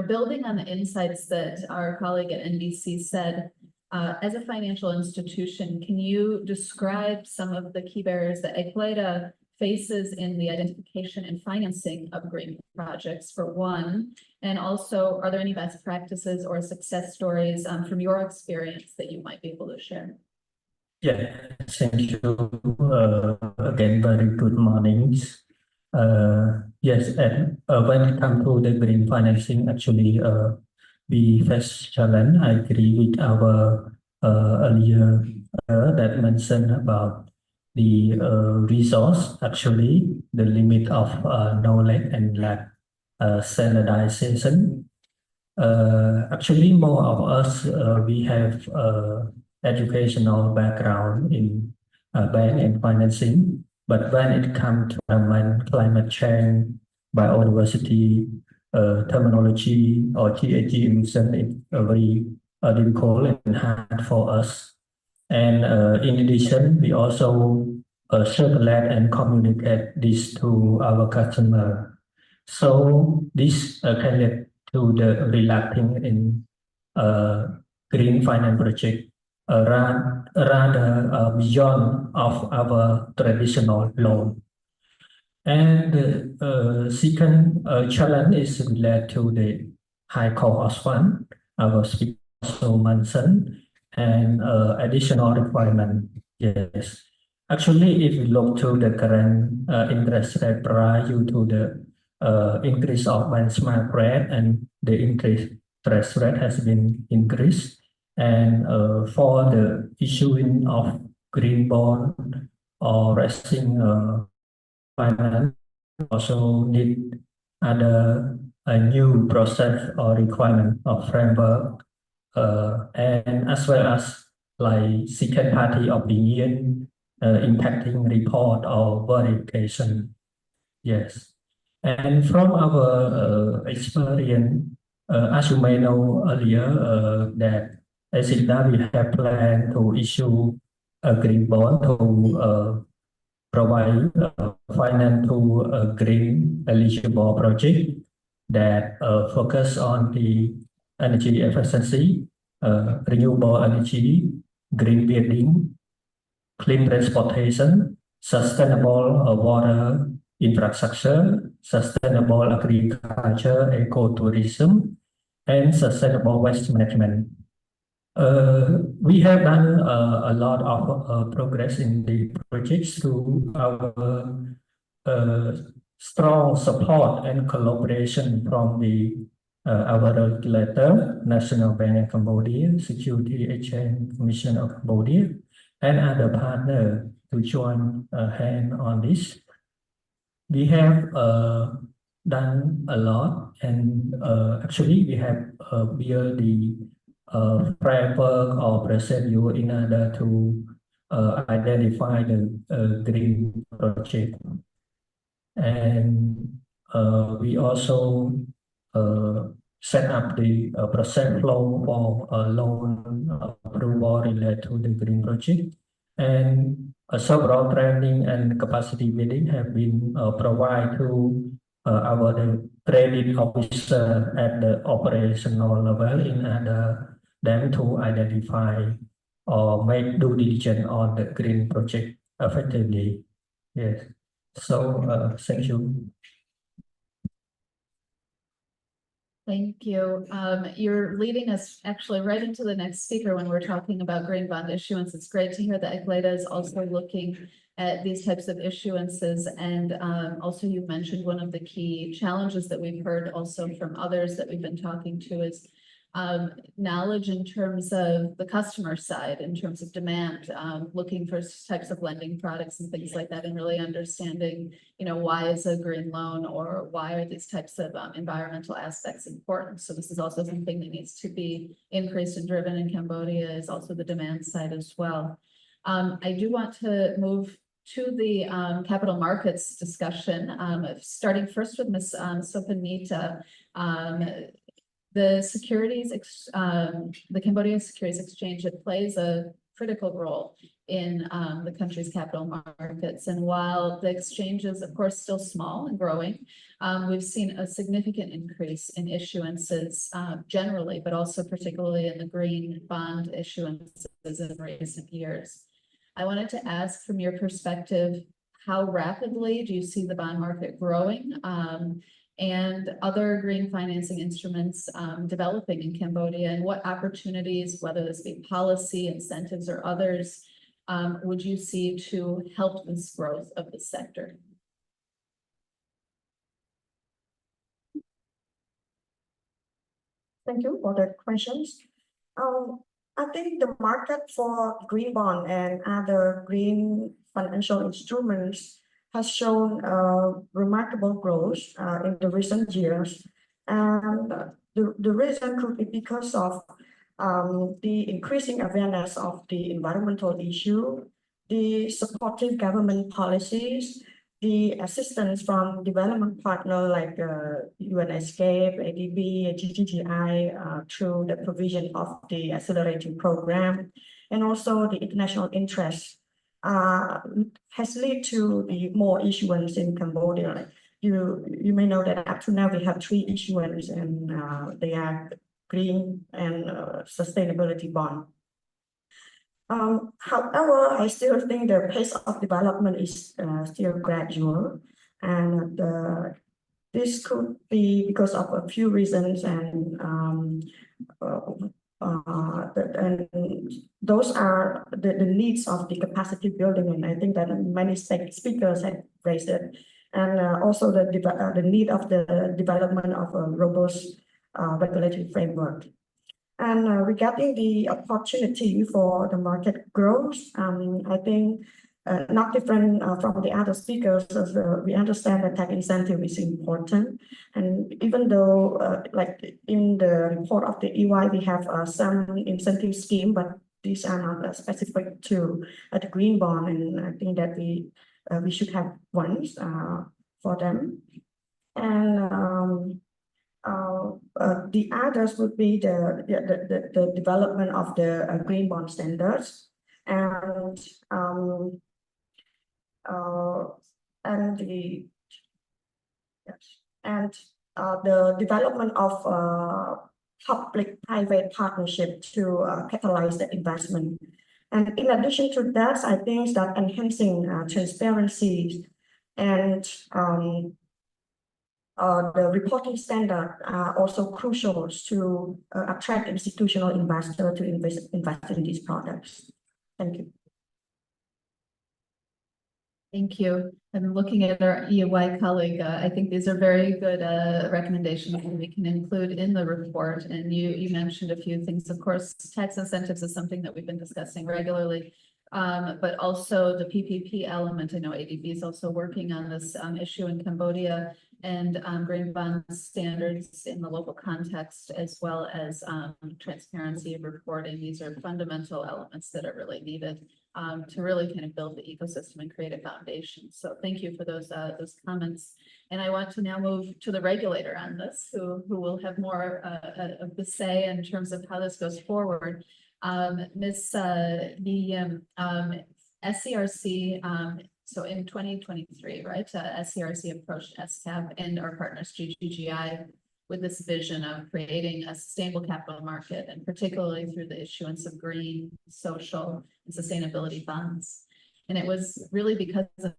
building on the insights that our colleague at NBC said, as a financial institution, can you describe some of the key barriers that ECLEDA faces in the identification and financing of green projects, for one? And also, are there any best practices or success stories from your experience that you might be able to share? Yeah, thank you. Again, very good morning. Yes, and when it comes to the green financing, actually, we face challenge. I agree with our earlier that mentioned about the resource, actually, the limit of knowledge and lack standardization. Actually, more of us, we have educational background in bank and financing, but when it comes to climate change, biodiversity, terminology, or GHG emission, it's very difficult and hard for us. And in addition, we also circulate and communicate this to our customer. So this can lead to the reluctant in green finance project rather beyond of our traditional loan. And the second challenge is related to the high cost of fund, our speaker also mentioned, and additional requirement. Yes, actually, if we look to the current interest rate price due to the increase of benchmark rate and the increase interest rate has been increased. And for the issuing of green bond or raising finance also need a new process or requirement of framework and as well as like second party opinion impacting report or verification. Yes. And from our experience, as you may know earlier, that ESCAP we have planned to issue a green bond to provide finance to a green eligible project that focus on the energy efficiency, renewable energy, green building, clean transportation, sustainable water infrastructure, sustainable agriculture, ecotourism, and sustainable waste management. We have done a lot of progress in the projects through our strong support and collaboration from our regulator, National Bank of Cambodia, Security Exchange Commission of Cambodia, and other partners to join hand on this. We have done a lot, and actually we have built the framework or procedure in order to identify the green project. And we also set up the process flow for loan approval related to the green project. And several training and capacity building have been provided to our training officer at the operational level in order them to identify or make due diligence on the green project effectively. Yes. So thank you. Thank you. You're leading us actually right into the next speaker when we're talking about green bond issuance. It's great to hear that ECLEDA is also looking at these types of issuances. And also you mentioned one of the key challenges that we've heard also from others that we've been talking to is knowledge in terms of the customer side, in terms of demand, looking for types of lending products and things like that, and really understanding, you know, why is a green loan or why are these types of environmental aspects important. So this is also something that needs to be increased and driven in Cambodia, is also the demand side as well. I do want to move to the capital markets discussion, starting first with Ms. Sopanita. The Cambodia Securities Exchange, it plays a critical role in the country's capital markets. And while the exchange is, of course, still small and growing, we've seen a significant increase in issuances generally, but also particularly in the green bond issuances in recent years. I wanted to ask, from your perspective, how rapidly do you see the bond market growing? And other green financing instruments developing in Cambodia, and what opportunities, whether this be policy, incentives, or others, would you see to help this growth of the sector? Thank you for the questions. I think the market for green bond and other green financial instruments has shown remarkable growth in the recent years. And the reason could be because of the increasing awareness of the environmental issue, the supportive government policies, the assistance from development partners like ESCAP, ADB, GTGI through the provision of the accelerating program, and also the international interest has led to the more issuance in Cambodia. You may know that up to now we have 3 issuance, and they are green and sustainability bond. However, I still think the pace of development is still gradual, and this could be because of a few reasons, and those are the needs of the capacity building, and I think that many speakers have raised it, and also the need of the development of a robust regulatory framework. And regarding the opportunity for the market growth, I think not different from the other speakers, as we understand that tax incentive is important. And even though, like in the report of the EY, we have some incentive scheme, but these are not specific to the green bond, and I think that we should have ones for them. And the others would be the development of the green bond standards, and the yes, and the development of public-private partnership to catalyze the investment. And in addition to that, I think that enhancing transparency and the reporting standard are also crucial to attract institutional investors to invest in these products. Thank you. Thank you. And looking at our EY colleague, I think these are very good recommendations that we can include in the report. And you mentioned a few things. Of course, tax incentives is something that we've been discussing regularly, but also the PPP element. I know ADB is also working on this issue in Cambodia, and green bond standards in the local context, as well as transparency of reporting. These are fundamental elements that are really needed to really kind of build the ecosystem and create a foundation. So thank you for those comments. And I want to now move to the regulator on this, who will have more of the say in terms of how this goes forward. The SCRC, so in 2023, right, SCRC approached ESCAP and our partners GGGI with this vision of creating a sustainable capital market, and particularly through the issuance of green, social, and sustainability bonds. And it was really because of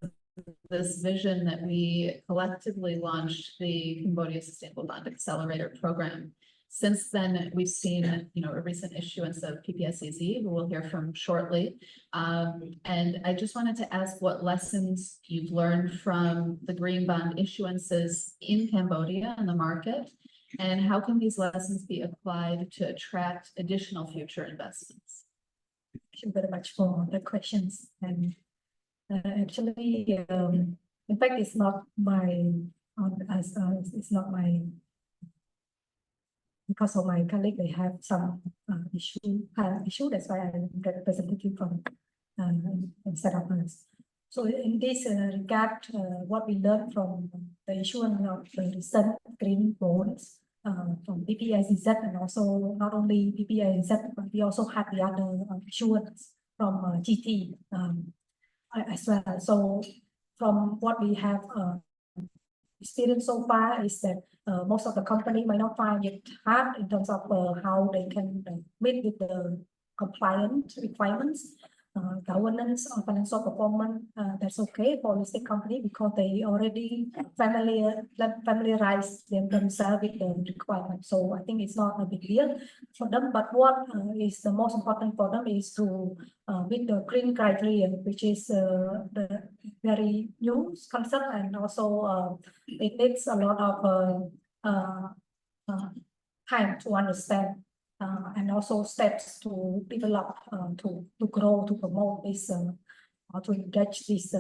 this vision that we collectively launched the Cambodia Sustainable Bond Accelerator Program. Since then, we've seen, a recent issuance of PPSCZ, who we'll hear from shortly. And I just wanted to ask what lessons you've learned from the green bond issuances in Cambodia and the market, and how can these lessons be applied to attract additional future investments? Thank you very much for the questions. And actually, in fact, it's not my, it's not my, because of my colleague, they have some issue, that's why I'm representative from instead of us. So in this regard, what we learned from the issuance of the recent green bonds from PPICZ, and also not only PPICZ, but we also have the other issuance from GT as well. So from what we have experienced so far is that most of the company might not find it hard in terms of how they can meet with the compliance requirements, governance or financial performance. That's okay for listed company because they already familiarize themselves with the requirements. So I think it's not a big deal for them. But what is the most important for them is to meet the green criteria, which is the very new concept, and also it takes a lot of time to understand. And also steps to develop, to grow, to promote this, or to engage this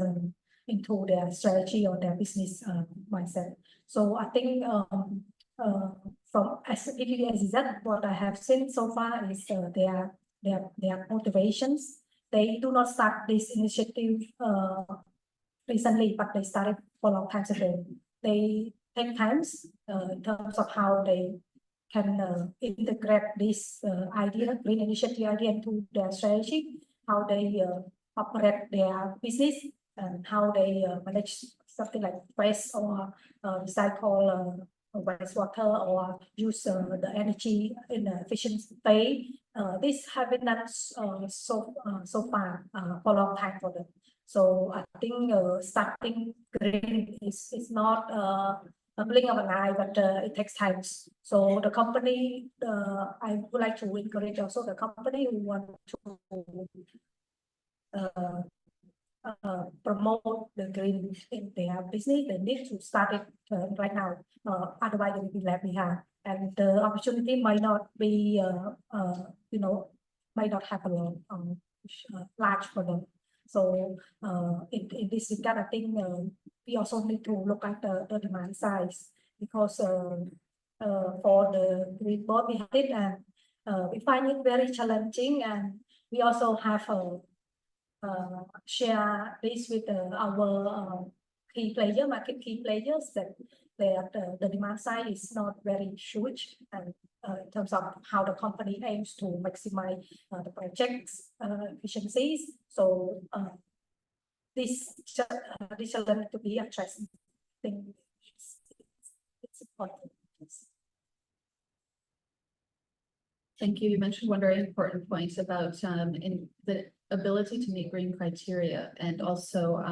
into their strategy or their business mindset. So I think from PPSZ, what I have seen so far is their motivations. They do not start this initiative recently, but they started for a long time ago. They take times in terms of how they can integrate this idea, green initiative idea, into their strategy, how they operate their business, and how they manage something like waste or recycle wastewater, or use the energy in an efficient way. This have been done so far for a long time for them. So I think starting green is not a blink of an eye, but it takes time. So the company, I would like to encourage also the company who want to promote the green in their business, they need to start it right now. Otherwise, they will be left behind. and the opportunity might not be, might not have a large for them. So in this regard, I think we also need to look at the demand side, because for the green bond we have it, and we find it very challenging, and we also have share this with our market key players, that the demand side is not very huge, and in terms of how the company aims to maximize the project's efficiencies. So this challenge to be addressed. I think it's important. Thank you. You mentioned one very important point about in the ability to meet green criteria, and also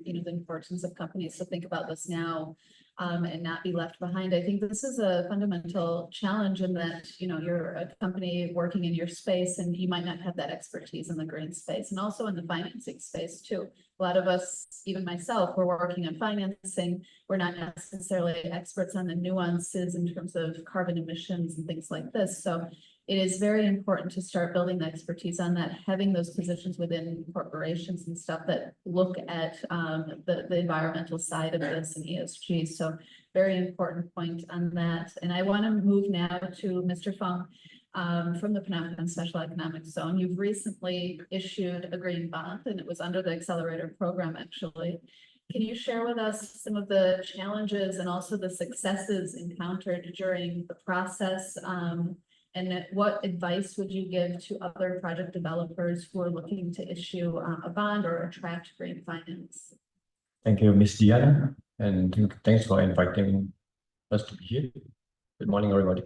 the importance of companies to think about this now and not be left behind. I think this is a fundamental challenge in that you're a company working in your space, and you might not have that expertise in the green space, and also in the financing space too. A lot of us, even myself, we're working on financing. We're not necessarily experts on the nuances in terms of carbon emissions and things like this. So it is very important to start building the expertise on that, having those positions within corporations and stuff that look at the environmental side of this and ESG. So very important point on that. And I want to move now to Mr. Fong from the Phnom Penh Special Economic Zone. You've recently issued a green bond, and it was under the accelerator program, actually. Can you share with us some of the challenges and also the successes encountered during the process? And what advice would you give to other project developers who are looking to issue a bond or attract green finance? Thank you, Ms. Diana, and thanks for inviting us to be here. Good morning, everybody.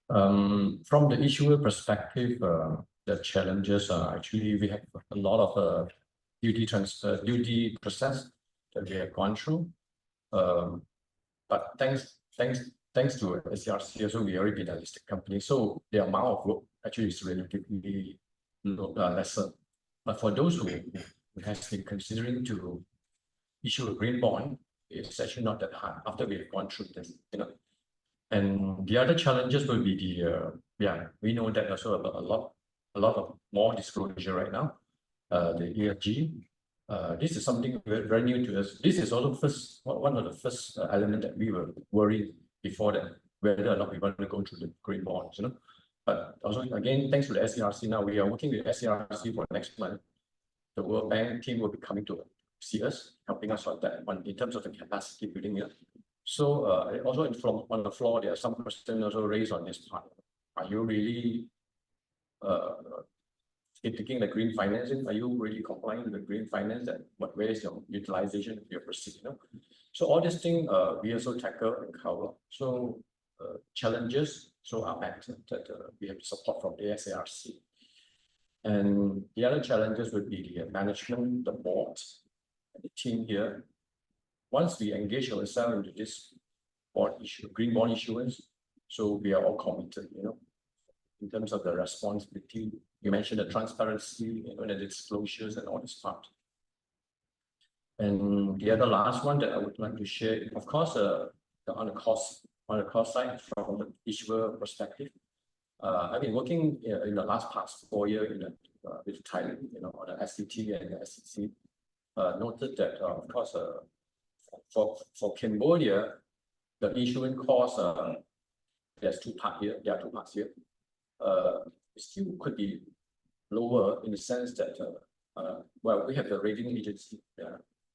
From the issuer perspective, the challenges are actually we have a lot of duty process that we have gone through. But thanks to SCRC, also we already been a listed company, so the amount of work actually is relatively lesser. But for those who has been considering to issue a green bond, it's actually not that hard after we have gone through this, And the other challenges will be we know that also a lot of more disclosure right now. The ESG, this is something very new to us. This is also one of the first element that we were worried before that, whether or not we want to go through the green bonds, But also, again, thanks to the SCRC, now we are working with SCRC for next month. The World Bank team will be coming to see us, helping us on that one in terms of the capacity building. So also on the floor, there are some questions also raised on this part. Are you really taking the green financing? Are you really complying with the green finance? And where is your utilization of your proceeds? So all these things we also tackle and cover. So challenges are met that we have support from the SARC. And the other challenges would be the management, the board, and the team here. Once we engage ourselves into this green bond issuance, so we are all committed, in terms of the responsibility. You mentioned the transparency, the disclosures and all this part. And the other last one that I would like to share, of course, on the cost side from the issuer perspective. I've been working in the past 4 years with Thailand, on the SCT and the SCC. Noted that, of course, for Cambodia, the issuing cost, there's two parts here. There are two parts here. It still could be lower in the sense that, we have the rating agency.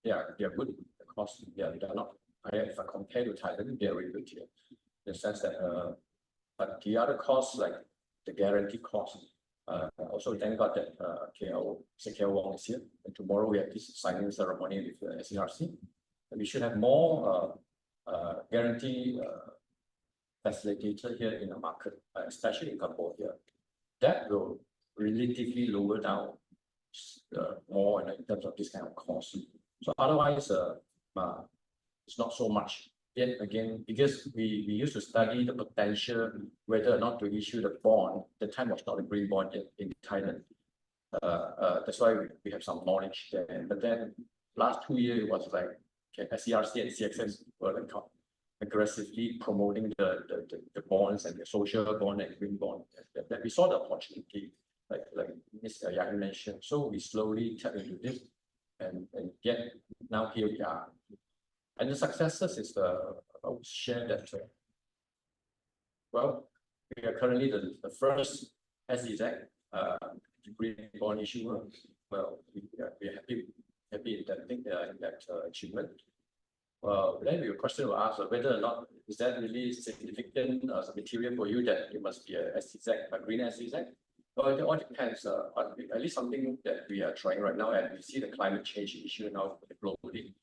They are good. The cost, they are not. If I compare to Thailand, they are very good here. In the sense that, but the other costs, like the guarantee cost, also thank God that KL Wong is here. And tomorrow we have this signing ceremony with the SCRC. And we should have more guarantee facilitator here in the market, especially in Cambodia. That will relatively lower down more in terms of this kind of cost. So otherwise, it's not so much. Yet again, because we used to study the potential whether or not to issue the bond. The time was not a green bond in Thailand. That's why we have some knowledge there. But then last 2 years it was like SCRC and CXS were like aggressively promoting the bonds and the social bond and green bond. That we saw the opportunity, like Mr. Yang mentioned. So we slowly tap into this, and yet now here we are. And the successes is I would share that. Well, we are currently the first SEZ green bond issuer. Well, we are happy in that achievement. Then your question will ask whether or not is that really significant as a material for you that you must be a SEZ, a green SEZ? Well, it all depends. At least something that we are trying right now, and we see the climate change issue now globally.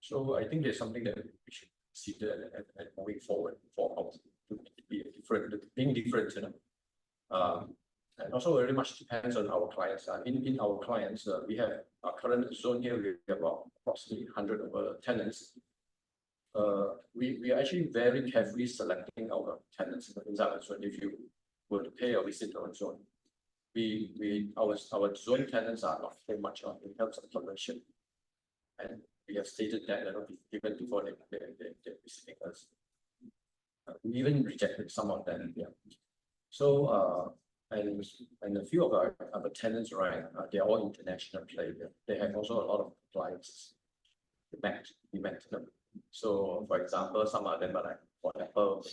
So I think there's something that we should consider and moving forward for how to be different, being different, you know. And also very much depends on our clients. In our clients, we have our current zone here. We have about approximately 100 over tenants. We are actually very carefully selecting our tenants in that zone. If you were to pay a visit to our zone, our zone tenants are not very much on in terms of conversion, and we have stated that even before they're visiting us. We even rejected some of them. Yeah. So and a few of our tenants, right? They're all international players. They have also a lot of clients. We met them. So, for example, some of them are like, for example,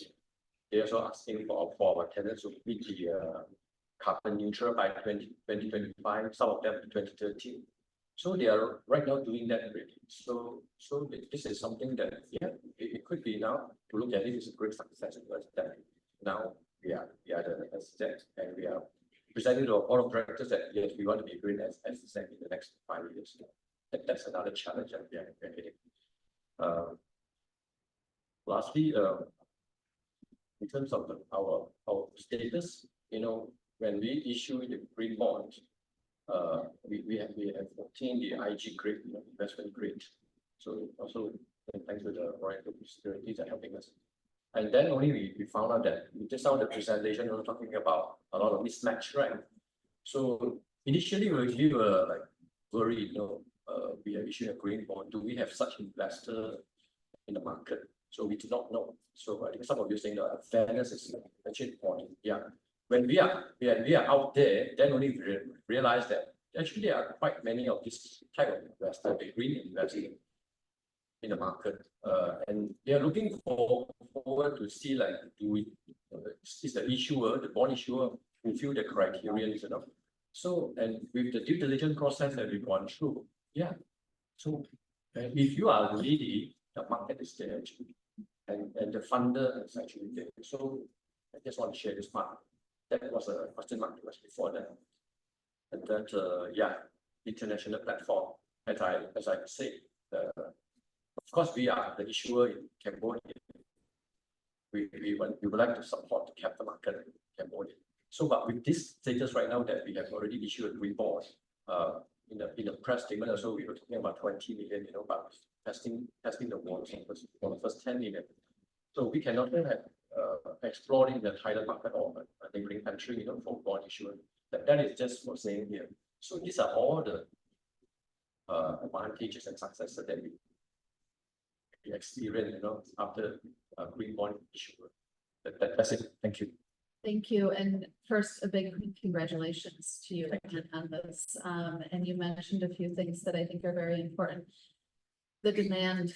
they're also asking for our tenants to be carbon neutral by 2025. Some of them 2030. So they are right now doing that already. So this is something that it could be now to look at it is a great success because that now we are the SZ, and we are presenting to our board of directors that yes, we want to be green as SZ in the next 5 years. That's another challenge that we are hitting. Lastly, in terms of our status, when we issue the green bond, we have obtained the IG grade, investment grade. So also thanks to the Royal Securities are helping us. And then only we found out that just now the presentation was talking about a lot of mismatch, right? So initially we were like worried, we are issuing a green bond. Do we have such investor in the market? So we do not know. So I think some of you saying that fairness is actually important. Yeah. When we are out there, then only we realize that actually there are quite many of this type of investor, the green investor in the market, and they are looking forward to see like is the issuer, the bond issuer, fulfill the criteria, So and with the due diligence process that we've gone through, So if you are greedy, the market is there actually, and the funder is actually there. So I just want to share this part. That was a question mark was before that, and that international platform. As I say, of course we are the issuer in Cambodia. We would like to support the capital market in Cambodia. So, but with this status right now that we have already issued a green bond, in the press statement also we were talking about 20 million, but testing the waters for the first 10 million. So we cannot have exploring the Thailand market or a neighboring country, for bond issuance. That is just for saying here. So these are all the advantages and successes that we experience, after green bond issuer. That's it. Thank you. Thank you. And first, a big congratulations to you on this. And you mentioned a few things that I think are very important. The demand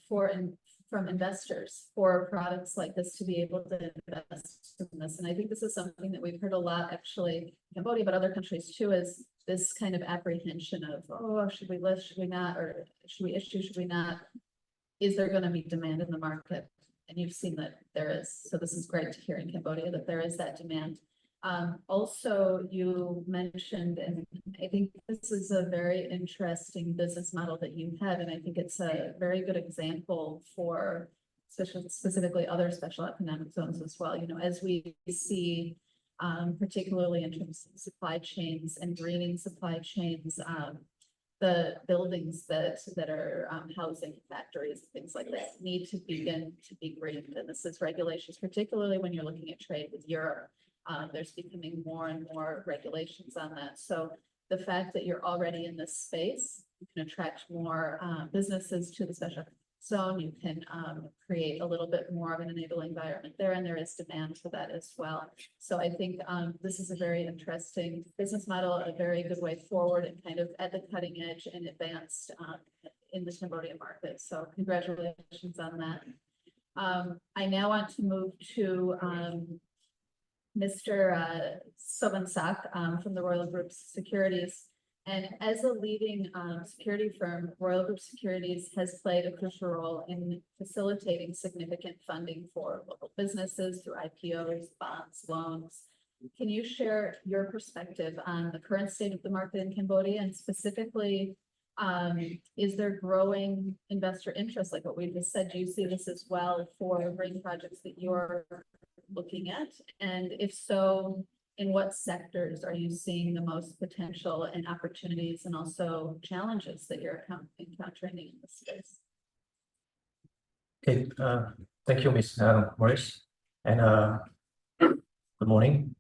from investors for products like this to be able to invest in this. And I think this is something that we've heard a lot actually in Cambodia, but other countries too, is this kind of apprehension of, oh, should we list, should we not, or should we issue, should we not? Is there going to be demand in the market? And you've seen that there is. So this is great to hear in Cambodia that there is that demand. Also, you mentioned, and I think this is a very interesting business model that you have, and I think it's a very good example for specifically other special economic zones as well. As we see, particularly in terms of supply chains and greening supply chains, the buildings that are housing factories, things like that, need to begin to be greened. And this is regulations, particularly when you're looking at trade with Europe. There's becoming more and more regulations on that. So the fact that you're already in this space, you can attract more businesses to the special zone, you can create a little bit more of an enabling environment there, and there is demand for that as well. So I think this is a very interesting business model, a very good way forward, and kind of at the cutting edge and advanced in the Cambodian market. So congratulations on that. I now want to move to Mr. Sobansak from the Royal Group Securities. And as a leading security firm, Royal Group Securities has played a crucial role in facilitating significant funding for local businesses through IPOs, bonds, loans. Can you share your perspective on the current state of the market in Cambodia, and specifically, is there growing investor interest, like what we just said? Do you see this as well for green projects that you're looking at? And if so, in what sectors are you seeing the most potential and opportunities, and also challenges that you're encountering in this space? Okay, thank you, Ms. Morris, and good morning,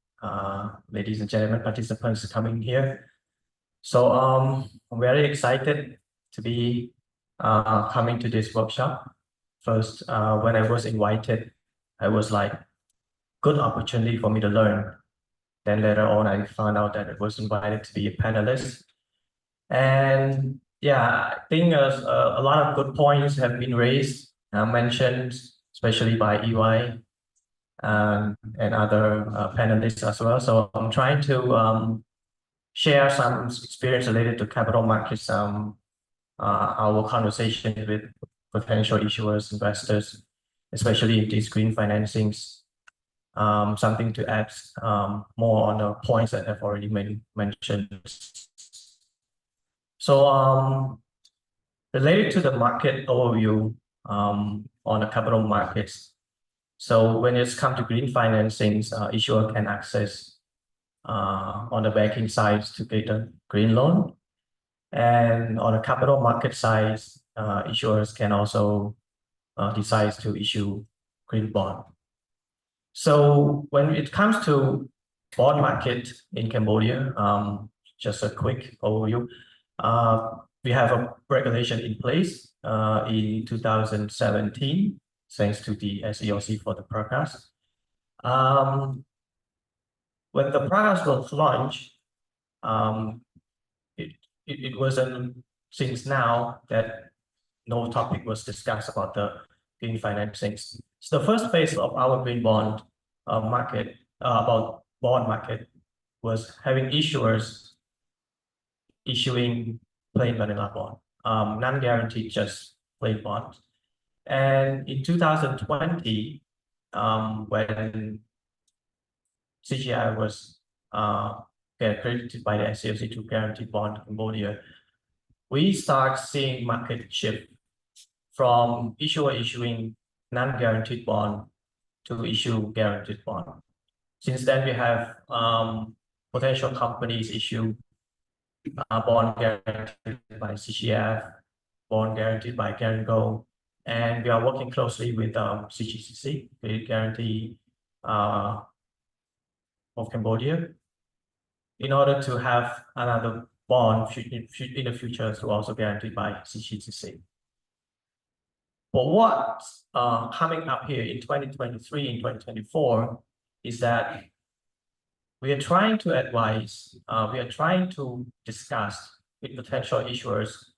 ladies and gentlemen, participants coming here. So I'm very excited to be coming to this workshop. First, when I was invited, I was like, good opportunity for me to learn. Then later on, I found out that I was invited to be a panelist. And yeah, I think a lot of good points have been raised, mentioned, especially by EY and other panelists as well. So I'm trying to share some experience related to capital markets, our conversation with potential issuers, investors, especially in these green financings. Something to add more on the points that I've already mentioned. So related to the market overview on the capital markets. So when it's come to green financings, issuer can access on the banking side to get a green loan. And on the capital market side, issuers can also decide to issue green bond. So when it comes to bond market in Cambodia, just a quick overview. We have a regulation in place in 2017, thanks to the SEOC for the progress. When the progress was launched, it wasn't since now that no topic was discussed about the green financings. So the first phase of our green bond market, about bond market, was having issuers issuing plain vanilla bond, non-guaranteed, just plain bond. And in 2020, when CGI was accredited by the SEOC to guarantee bond in Cambodia, we start seeing market shift from issuer issuing non-guaranteed bond to issue guaranteed bond. Since then, we have potential companies issue bond guaranteed by CGF, bond guaranteed by Caringo, and we are working closely with CGCC, Credit Guarantee of Cambodia, in order to have another bond in the future to also guaranteed by CGCC. But what's coming up here in 2023 and 2024 is that we are trying to advise, we are trying to discuss with potential issuers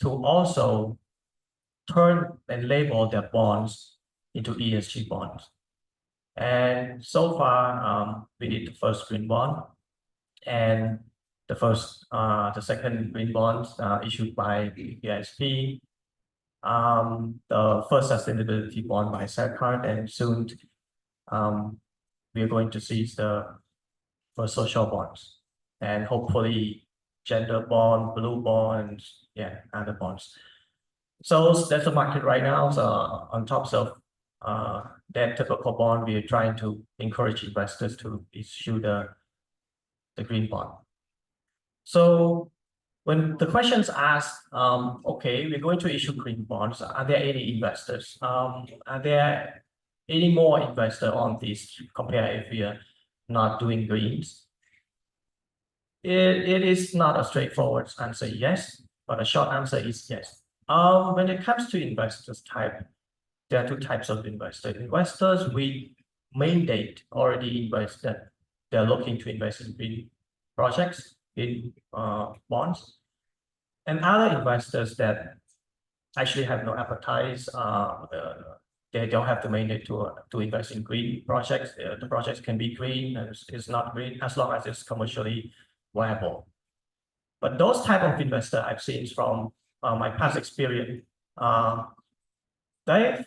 to also turn and label their bonds into ESG bonds. And so far, we did the first green bond, and the second green bond issued by PISP, the first sustainability bond by SECART, and soon we are going to see the first social bonds, and hopefully gender bond, blue bonds, yeah, other bonds. So that's the market right now. So on top of that typical bond, we are trying to encourage investors to issue the green bond. So when the questions asked, okay, we're going to issue green bonds, are there any investors? Are there any more investors on this compared if we are not doing greens? It is not a straightforward answer, yes, but a short answer is yes. When it comes to investors type, there are two types of investors. Investors with mandate already invest that they're looking to invest in green projects, in bonds, and other investors that actually have no appetite. They don't have the mandate to invest in green projects. The projects can be green and it's not green as long as it's commercially viable. But those type of investor I've seen from my past experience, the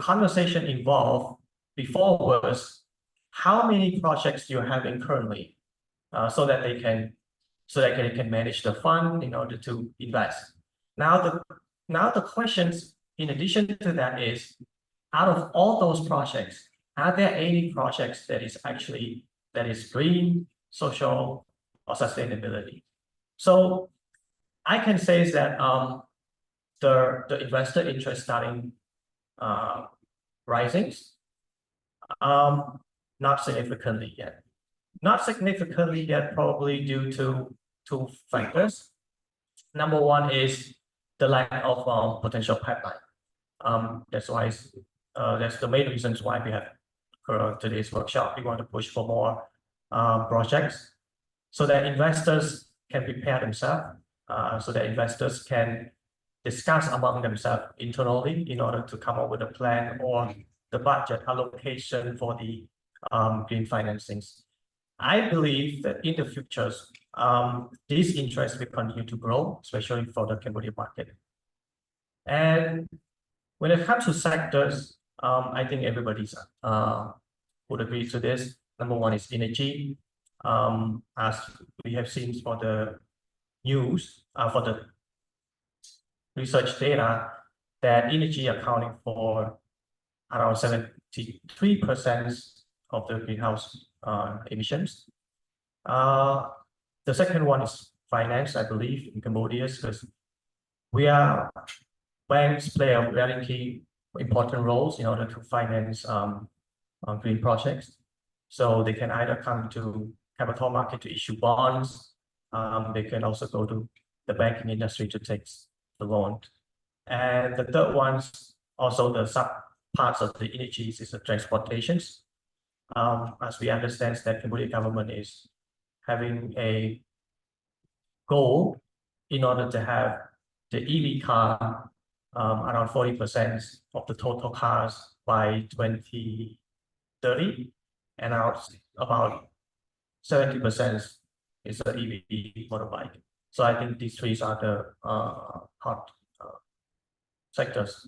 conversation involved before was how many projects you're having currently, so that they can manage the fund in order to invest. Now the questions in addition to that is, out of all those projects, are there any projects that is green, social, or sustainability? So I can say that the investor interest starting rising, not significantly yet. Not significantly yet, probably due to two factors. Number one is the lack of potential pipeline. That's why that's the main reasons why we have today's workshop. We want to push for more projects so that investors can prepare themselves, so that investors can discuss among themselves internally in order to come up with a plan or the budget allocation for the green financings. I believe that in the future, this interest will continue to grow, especially for the Cambodia market. And when it comes to sectors, I think everybody's would agree to this. Number one is energy. As we have seen for the news, for the research data, that energy accounting for around 73% of the greenhouse emissions. The second one is finance, I believe, in Cambodia, because banks play a very key important roles in order to finance green projects. So they can either come to capital market to issue bonds. They can also go to the banking industry to take the loan. And the third one's also the sub parts of the energies is the transportations. As we understand that Cambodia government is having a goal in order to have the EV car around 40% of the total cars by 2030, and about 70% is the EV motorbike. So I think these three are the hot sectors.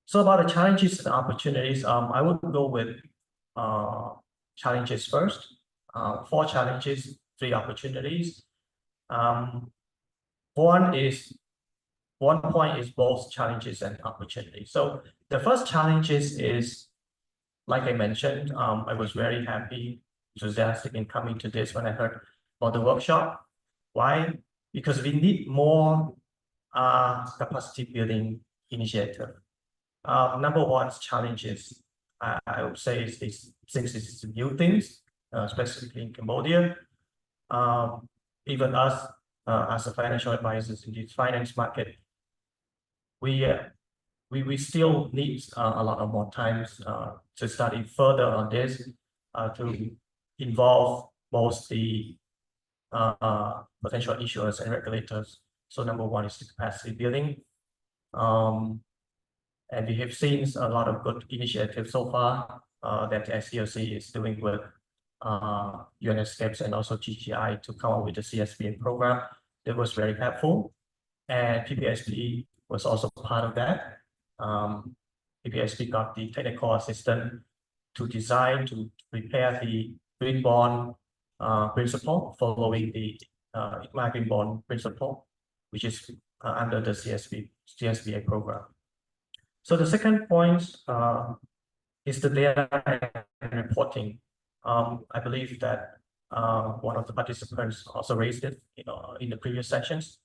So about the challenges and opportunities, I would go with challenges first. 4 challenges, 3 opportunities. One point is both challenges and opportunities. So the first challenges is, like I mentioned, I was very happy, enthusiastic in coming to this when I heard about the workshop. Why? Because we need more capacity building initiative. Number one challenges, I would say, is this, since it's new things, specifically in Cambodia. Even us, as a financial advisors in the finance market, we still need a lot of more time to study further on this, to involve both the potential issuers and regulators. So number one is the capacity building. And we have seen a lot of good initiatives so far that the SDLC is doing with ESCAP and also GGI to come up with the CSBN program. That was very helpful. And PPSP was also part of that. PPSP got the technical assistance to design, to prepare the green bond principle, following the green bond principle, which is under the CSBA program. So the second point is the data and reporting. I believe that one of the participants also raised it, in the previous sections.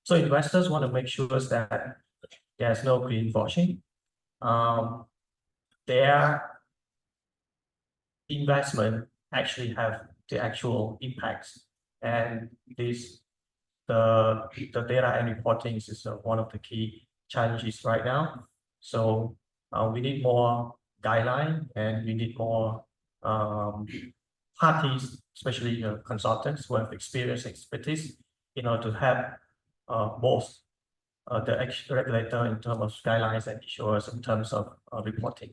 So investors want to make sure that there's no greenwashing. Their investment actually have the actual impacts, and this the data and reporting is one of the key challenges right now. So we need more guideline, and we need more parties, especially consultants who have expertise, in order to have both the regulator in terms of guidelines and issuers in terms of reporting.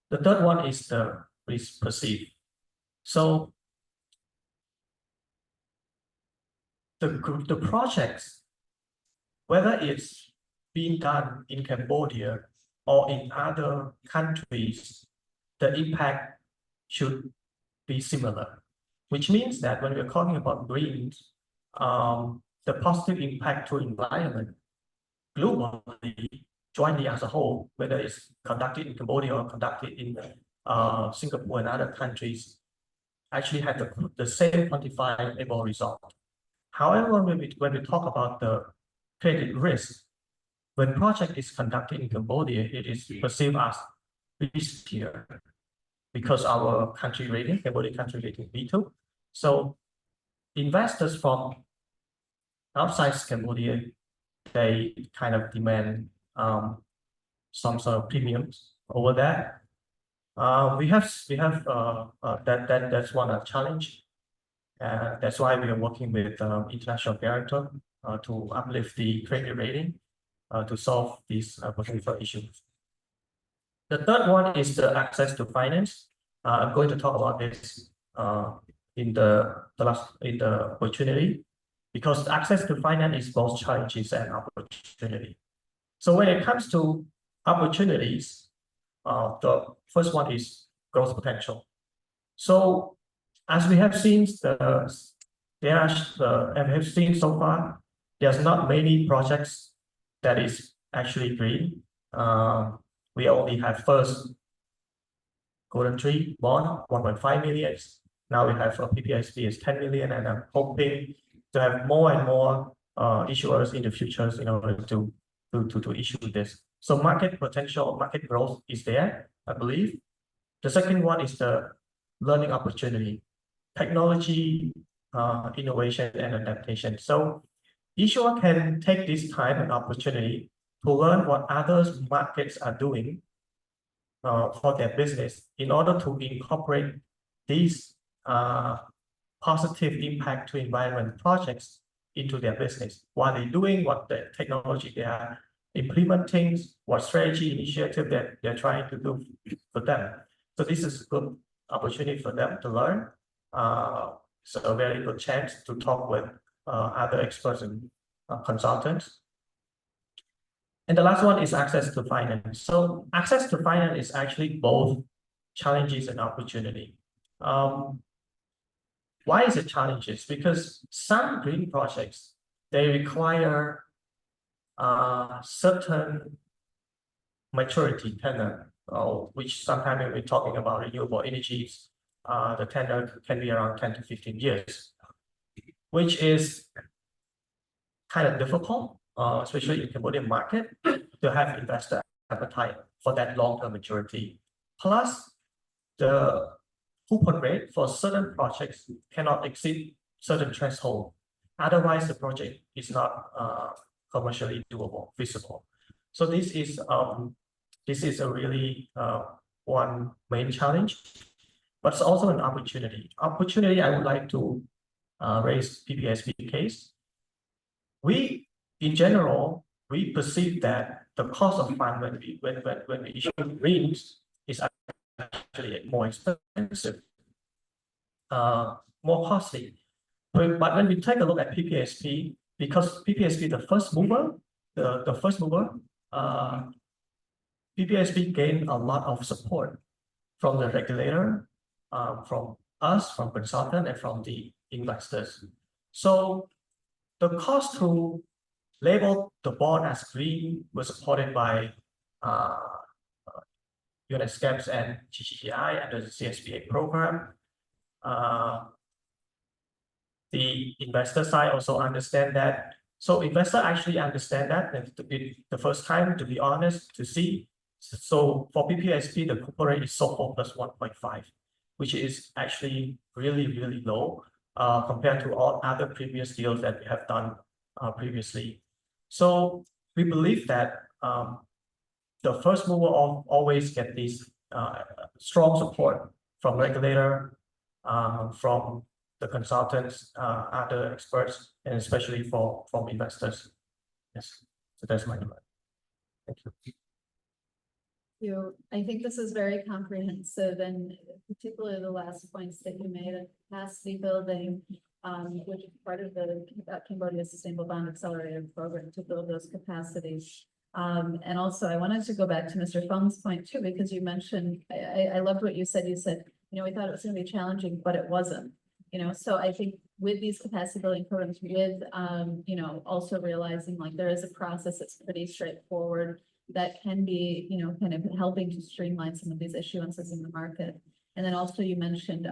The third one is the risk perceived. So the projects, whether it's being done in Cambodia or in other countries, the impact should be similar, which means that when we're talking about green, the positive impact to environment globally, jointly as a whole, whether it's conducted in Cambodia or conducted in Singapore and other countries, actually have the same quantifiable result. However, when we talk about the credit risk, when project is conducted in Cambodia, it is perceived as riskier because our country rating, Cambodia country rating B2. So investors from outside Cambodia, they kind of demand some sort of premiums over that. That's one challenge. That's why we are working with international guarantor to uplift the credit rating to solve these potential issues. The third one is the access to finance. I'm going to talk about this in the opportunity, because access to finance is both challenges and opportunity. So when it comes to opportunities, the first one is growth potential. So as we have seen, so far, there's not many projects that is actually green. We only have first Golden Tree bond, 1.5 million. Now we have a PPSP is 10 million, and I'm hoping to have more and more issuers in the future in order to issue this. So market potential, market growth is there, I believe. The second one is the learning opportunity, technology, innovation, and adaptation. So issuer can take this time and opportunity to learn what other markets are doing for their business in order to incorporate these positive impact to environment projects into their business. While they're doing what the technology they are implementing, what strategy initiative that they're trying to do for them. So this is a good opportunity for them to learn. So a very good chance to talk with other experts and consultants. And the last one is access to finance. So access to finance is actually both challenges and opportunity. Why is it challenges? Because some green projects, they require certain maturity tenor, which sometimes when we're talking about renewable energies, the tenor can be around 10 to 15 years, which is kind of difficult, especially in the Cambodian market, to have investor appetite for that long-term maturity. Plus, the coupon rate for certain projects cannot exceed certain threshold. Otherwise, the project is not commercially doable, feasible. So this is a really one main challenge, but it's also an opportunity. Opportunity, I would like to raise PPSP case. In general, we perceive that the cost of fund when we issue greens is actually more expensive, more costly. But when we take a look at PPSP, because PPSP the first mover, PPSP gained a lot of support from the regulator, from us, from consultant, and from the investors. So the cost to label the bond as green was supported by ESCAP and GGTI under the CSPA program. The investor side also understand that. So investor actually understand that, and to be the first time, to be honest, to see. So for PPSP, the coupon rate is SOFR plus 1.5, which is actually really, really low. compared to all other previous deals that we have done previously. So we believe that the first mover always get this strong support from regulator, from the consultants, other experts, and especially from investors. Yes, so that's my comment. Thank you. I think this is very comprehensive, and particularly the last points that you made, capacity building, which is part of the Cambodia Sustainable Bond Accelerator Program to build those capacities. And also I wanted to go back to Mr. Feng's point too, because you mentioned, I loved what you said. You said, you know, we thought it was going to be challenging, but it wasn't, you know, so I think with these capacity building programs, with, you know, also realizing like there is a process that's pretty straightforward that can be, you know, kind of helping to streamline some of these issuances in the market. And then also you mentioned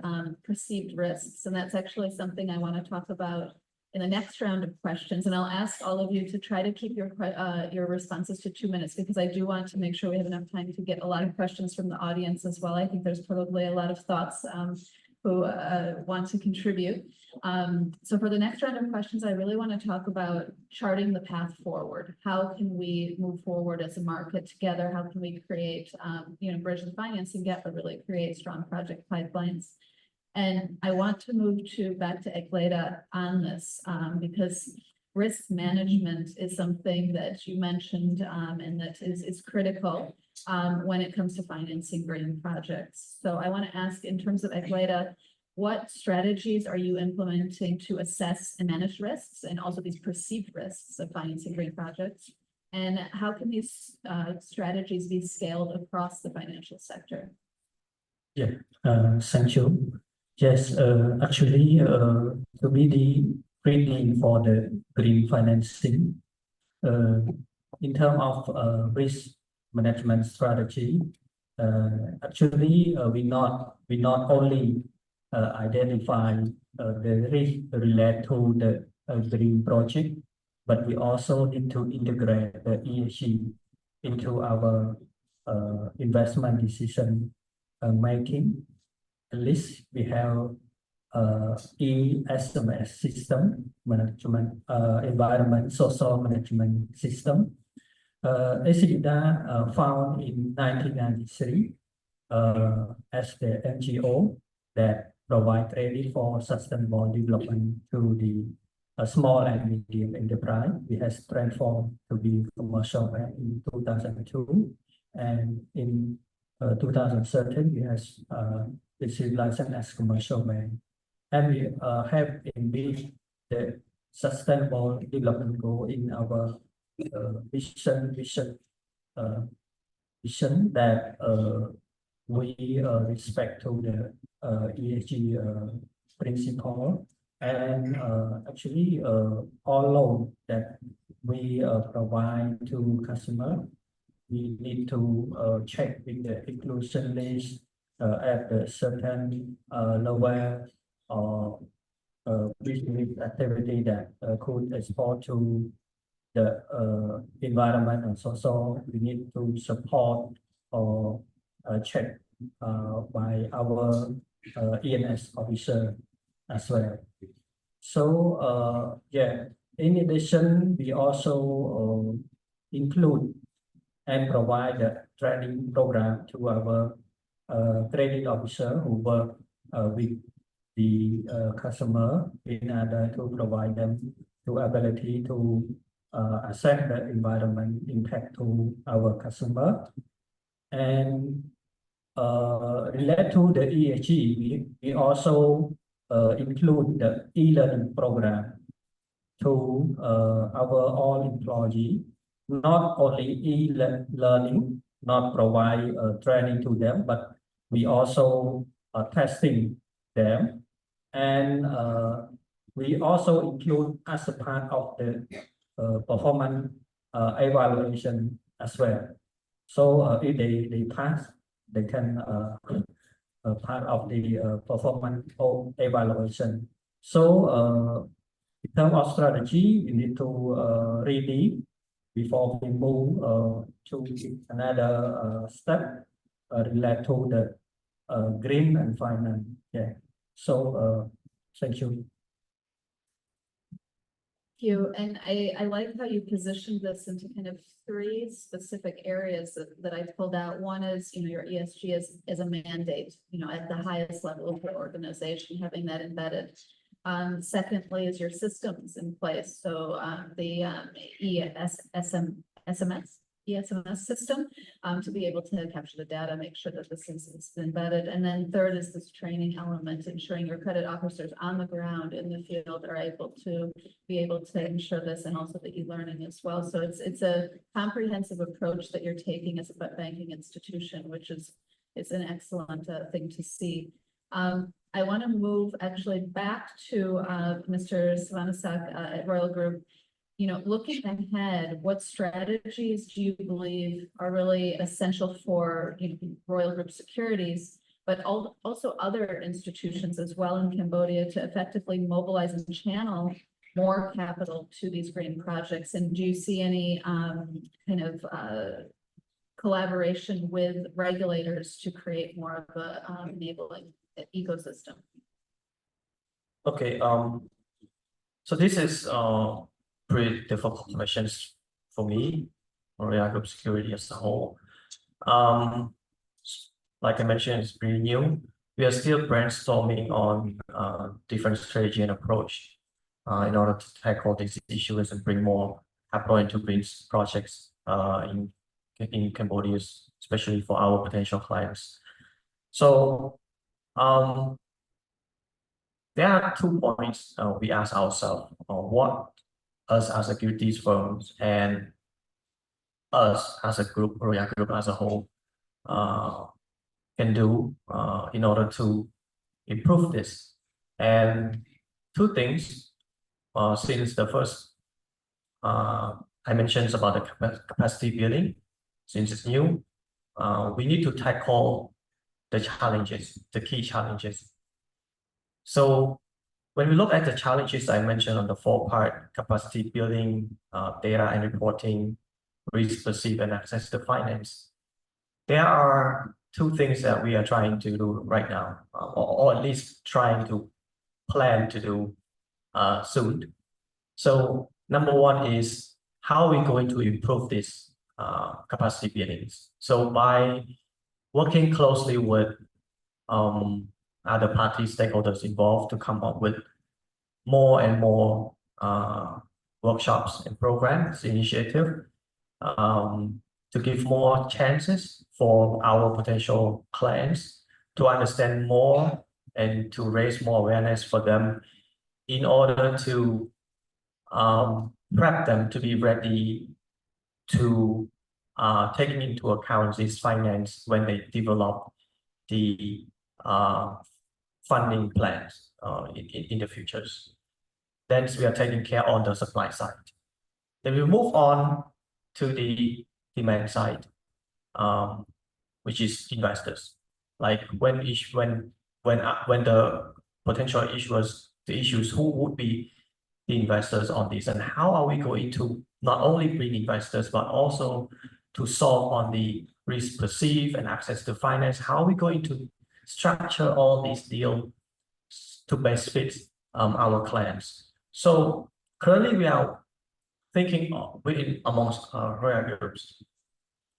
perceived risks, and that's actually something I want to talk about in the next round of questions. And I'll ask all of you to try to keep your responses to 2 minutes, because I do want to make sure we have enough time to get a lot of questions from the audience as well. I think there's probably a lot of thoughts who want to contribute. So for the next round of questions, I really want to talk about charting the path forward. How can we move forward as a market together? How can we create, you know, bridge the financing gap, but really create strong project pipelines? And I want to move back to Egleda on this, because risk management is something that you mentioned, and that is critical when it comes to financing green projects. So I want to ask, in terms of Egleda, what strategies are you implementing to assess and manage risks, and also these perceived risks of financing green projects? And how can these strategies be scaled across the financial sector? Yeah, thank you. Yes, actually, to be the reading for the green financing, in terms of risk management strategy, actually, we not only identify the risk related to the green project, but we also need to integrate the ESG into our investment decision making. At least we have ESCAP system management, environment social management system. ESCAP found in 1993 as the NGO that provide credit for sustainable development to the small and medium enterprise. We has transformed to be commercial bank in 2002, and in 2013 we has received license as commercial bank, and we have indeed the sustainable development goal in our vision that we respect to the ESG principle, and actually all loan that we provide to customer, we need to check with the inclusion list at a certain level, or business activity that could export to the environment and social. We need to support or check by our ENS officer as well. So yeah, in addition, we also include and provide a training program to our credit officer who work with the customer in order to provide them the ability to assess the environment impact to our customer. And related to the ESG, we also include the e-learning program to our all employees. Not only e-learning, not provide training to them, but we also testing them, and we also include as a part of the performance evaluation as well. So if they pass, they can part of the performance evaluation. So in terms of strategy, we need to ready before we move to another step related to the green and finance. Yeah. So thank you. you. And I like how you positioned this into kind of three specific areas that I pulled out. One is, your ESG as a mandate, at the highest level of your organization, having that embedded. Secondly is your systems in place. So the ESMS system to be able to capture the data, make sure that this is embedded. And then third is this training element, ensuring your credit officers on the ground in the field are able to ensure this, and also the e-learning as well. So it's a comprehensive approach that you're taking as a banking institution, which is an excellent thing to see. I want to move actually back to Mr. Svanasak at Royal Group. Looking ahead, what strategies do you believe are really essential for Royal Group Securities, but also other institutions as well in Cambodia, to effectively mobilize and channel more capital to these green projects? And do you see any collaboration with regulators to create more of a enabling ecosystem? Okay, so this is pretty difficult questions for me, or Royal Group Security as a whole. Like I mentioned, it's pretty new. We are still brainstorming on different strategy and approach in order to tackle these issues and bring more capital into green projects in Cambodia, especially for our potential clients. So there are 2 points we ask ourselves: what us as securities firms and us as a group, Royal Group as a whole, can do in order to improve this. And 2 things, since the first I mentioned about the capacity building, since it's new, we need to tackle the challenges, the key challenges. So when we look at the challenges I mentioned on the 4-part: capacity building, data and reporting, risk perceived, and access to finance, there are 2 things that we are trying to do right now, or at least trying to plan to do soon. So number 1 is, how are we going to improve this capacity buildings? So by working closely with other parties, stakeholders involved, to come up with more and more workshops and programs, initiative, to give more chances for our potential clients to understand more and to raise more awareness for them, in order to prep them to be ready to taking into account this finance when they develop the funding plans in the futures. Then we are taking care on the supply side. Then we move on to the demand side, which is investors. Like when the potential issues, who would be the investors on this, and how are we going to not only bring investors but also to solve on the risk perceived and access to finance? How are we going to structure all these deals to best fit our clients? So currently we are thinking amongst Royal Groups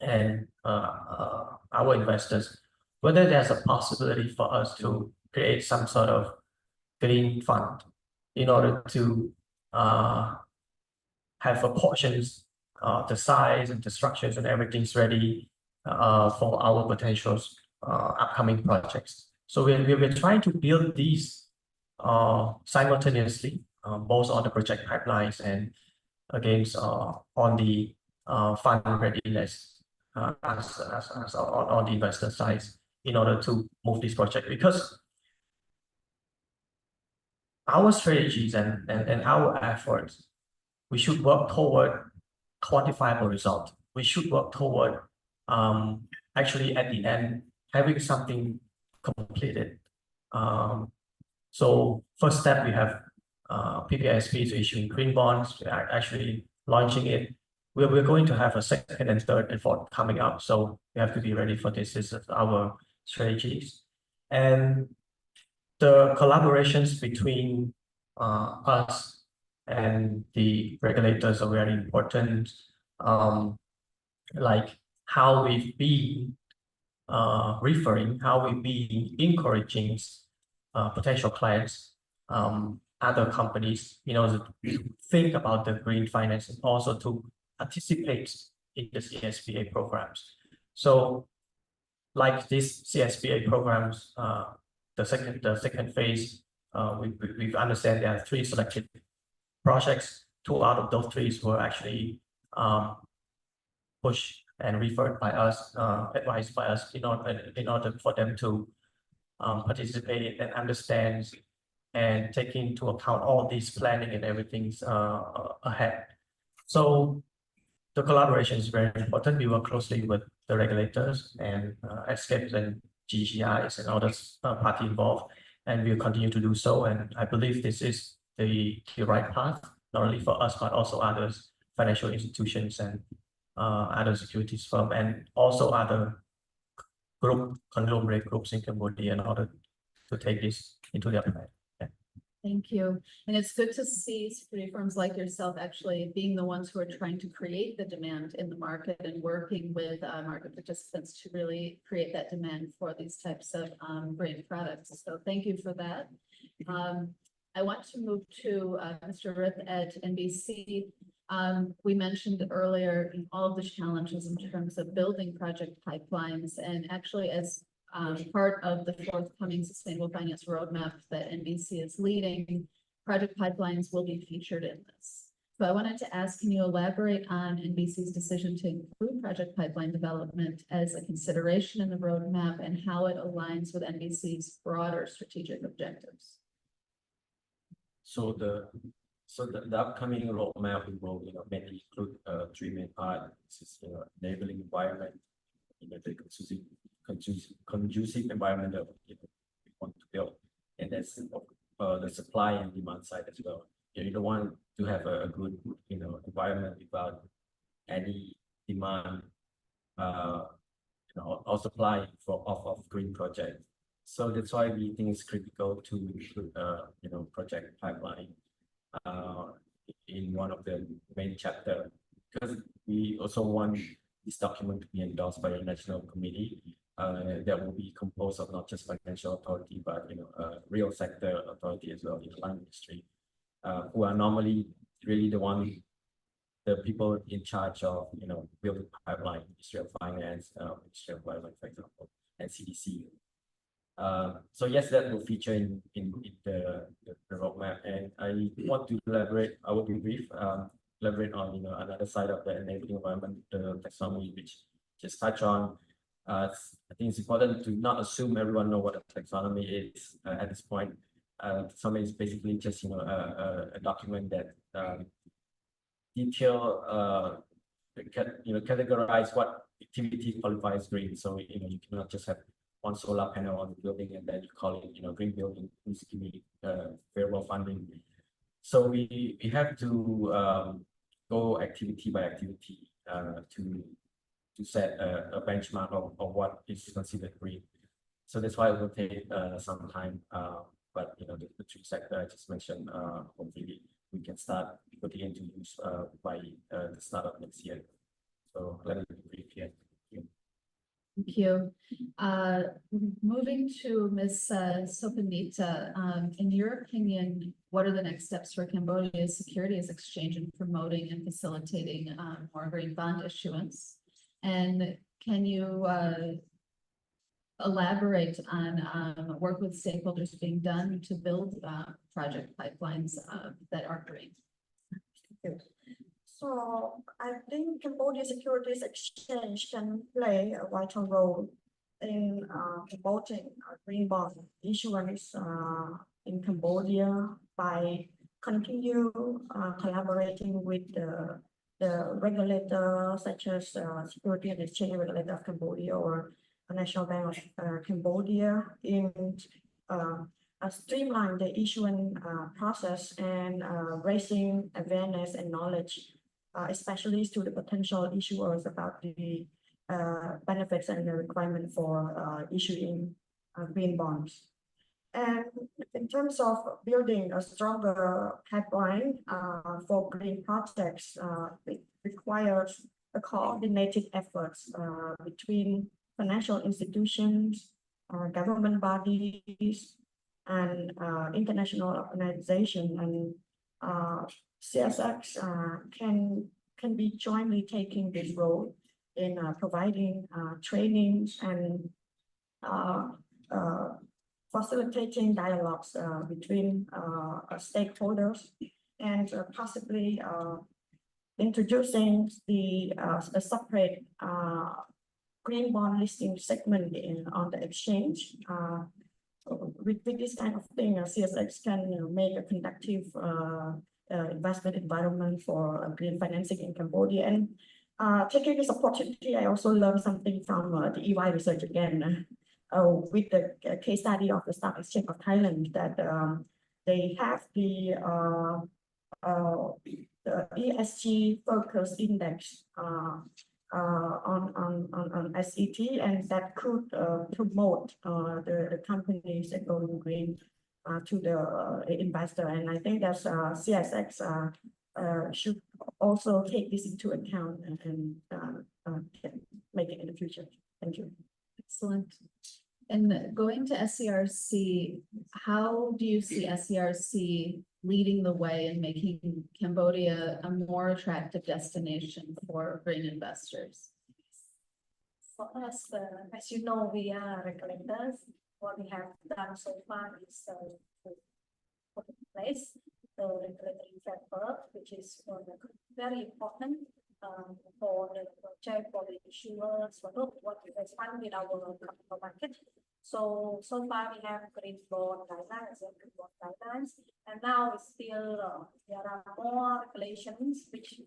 and our investors, whether there's a possibility for us to create some sort of green fund in order to have a portions, the size and the structures and everything's ready for our potential upcoming projects. So we're trying to build these simultaneously, both on the project pipelines and against on the fund readiness as on the investor side, in order to move this project, because our strategies and our efforts, we should work toward quantifiable result. We should work toward actually at the end having something completed. So first step, we have PPSP to issuing green bonds. We are actually launching it. We're going to have a second and third and fourth coming up, so we have to be ready for this. This is our strategies. And the collaborations between us and the regulators are very important. Like how we've been referring, how we've been encouraging potential clients, other companies, to think about the green finance and also to participate in the CSBA programs. So like these CSBA programs, the second phase, we understand there are 3 selected projects. 2 out of those 3 were actually pushed and referred by us, advised by us in order for them to participate and understand and take into account all these planning and everything's ahead. So the collaboration is very important. We work closely with the regulators and ESCAP and GCIs and other party involved, and we'll continue to do so. And I believe this is the right path, not only for us, but also others, financial institutions and other securities firm, and also other conglomerate groups in Cambodia in order to take this into their plan. Thank you. And it's good to see security firms like yourself actually being the ones who are trying to create the demand in the market and working with market participants to really create that demand for these types of green products. So thank you for that. I want to move to Mr. Rith at NBC. We mentioned earlier all of the challenges in terms of building project pipelines, and actually as part of the forthcoming Sustainable Finance Roadmap that NBC is leading, project pipelines will be featured in this. So I wanted to ask, can you elaborate on NBC's decision to include project pipeline development as a consideration in the roadmap and how it aligns with NBC's broader strategic objectives? So the upcoming roadmap will mainly include 3 main parts. This is enabling environment, the conducive environment that we want to build, and that's the supply and demand side as well. You don't want to have a good environment without any demand or supply of green projects. So that's why we think it's critical to include project pipeline in one of the main chapter, because we also want this document to be endorsed by a national committee that will be composed of not just financial authority, but real sector authority as well, in the land industry, who are normally really the people in charge of building pipeline, Ministry of Finance, Ministry of Environment, for example, and CDC. So yes, that will feature in the roadmap, and I want to elaborate. I will be brief. Elaborate on another side of the enabling environment, the taxonomy, which just touch on. I think it's important to not assume everyone know what a taxonomy is at this point. Taxonomy is basically just a document that categorize what activity qualifies green. So you cannot just have one solar panel on the building and then you call it green building. It needs to be favorable funding. So we have to go activity by activity to set a benchmark of what is considered green. So that's why it will take some time. But the 3 sector I just mentioned, hopefully we can start putting into use by the start of next year. So let me be brief here. Thank you. Moving to Ms. Sopanita, in your opinion, what are the next steps for Cambodia's Securities Exchange in promoting and facilitating more green bond issuance? And can you elaborate on work with stakeholders being done to build project pipelines that are green? So I think Cambodia Securities Exchange can play a vital role in promoting green bond issuance in Cambodia by continue collaborating with the regulator, such as Security and Exchange Regulator of Cambodia or National Bank of Cambodia, in streamline the issuance process and raising awareness and knowledge, especially to the potential issuers about the benefits and the requirement for issuing green bonds. And in terms of building a stronger pipeline for green projects, it requires a coordinated efforts between financial institutions, government bodies, and international organizations. And CSX can be jointly taking this role in providing trainings and facilitating dialogues between stakeholders, and possibly introducing a separate green bond listing segment on the exchange. With this kind of thing, CSX can make a conductive investment environment for green financing in Cambodia. And taking this opportunity, I also learned something from the EY research again, with the case study of the Stock Exchange of Thailand, that they have the ESG focus index on SET, and that could promote the companies that go green to the investor. And I think that CSX should also take this into account and make it in the future. Thank you. Excellent. And going to SCRC, how do you see SCRC leading the way in making Cambodia a more attractive destination for green investors? For us, as you know, we are regulators. What we have done so far is to put in place the regulatory framework, which is very important for the project, for the issuers, for what we expand with our capital market. So far we have green bond guidelines and green bond guidelines, and now it's still there are more regulations which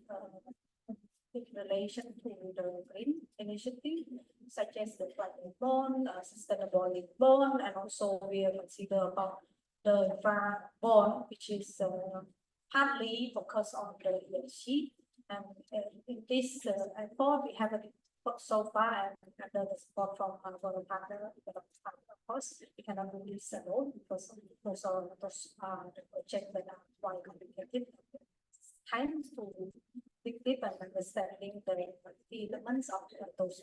in relation to the green initiative, such as the climate bond, sustainable bond, and also we consider about the infra bond, which is partly focused on the ESG. And in this effort, we have so far, and under the support from our partner, of course, we cannot do this alone because those are the projects that are quite complicated. Time to dig deep and understanding the elements of those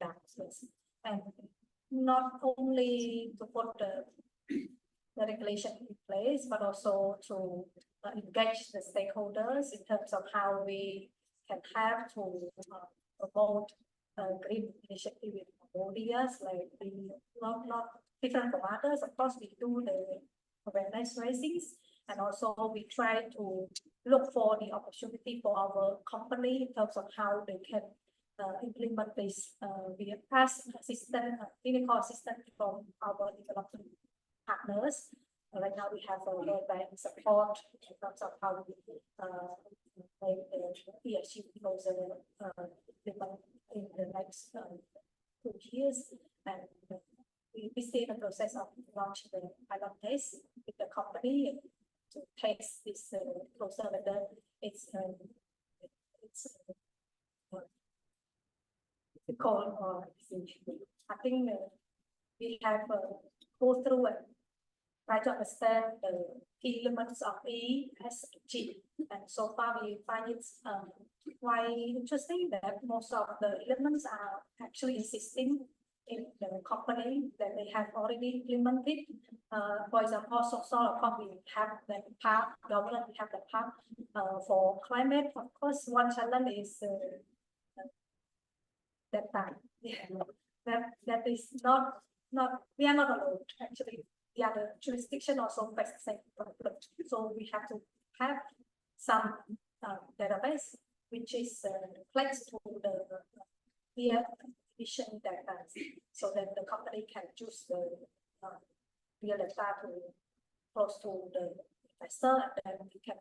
dams, and not only to put the regulation in place, but also to engage the stakeholders in terms of how we can have to promote green initiative in Cambodia. Like we not different from others. Of course, we do the awareness raisings, and also we try to look for the opportunity for our company in terms of how they can implement this. We have past clinical assistance from our development partners. Right now we have a World Bank support in terms of how we make the ESG proposal in the next 2 years, and we stay in the process of launching the pilot test with the company to test this proposal whether it's called or I think we have go through and try to understand the key elements of ESG, and so far we find it quite interesting that most of the elements are actually existing in the company that they have already implemented. For example, social we have the part, government we have the part for climate. Of course, one challenge is that time. Yeah, that is not we are not alone actually. The other jurisdiction also face the same problem. So we have to have some database which is flex to the emission data, so that the company can choose the real data to close to the investor, and then we can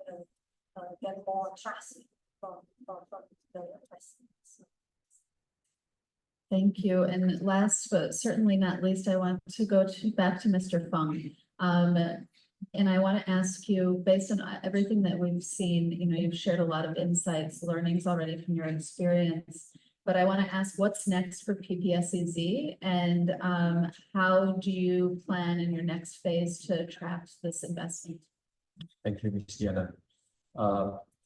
get more trust from the investors. Thank you. And last but certainly not least, I want to go back to Mr. Fung. And I want to ask you, based on everything that we've seen, you know, you've shared a lot of insights, learnings already from your experience. but I want to ask what's next for PPSCZ and how do you plan in your next phase to attract this investment? Thank you, Ms. Diana.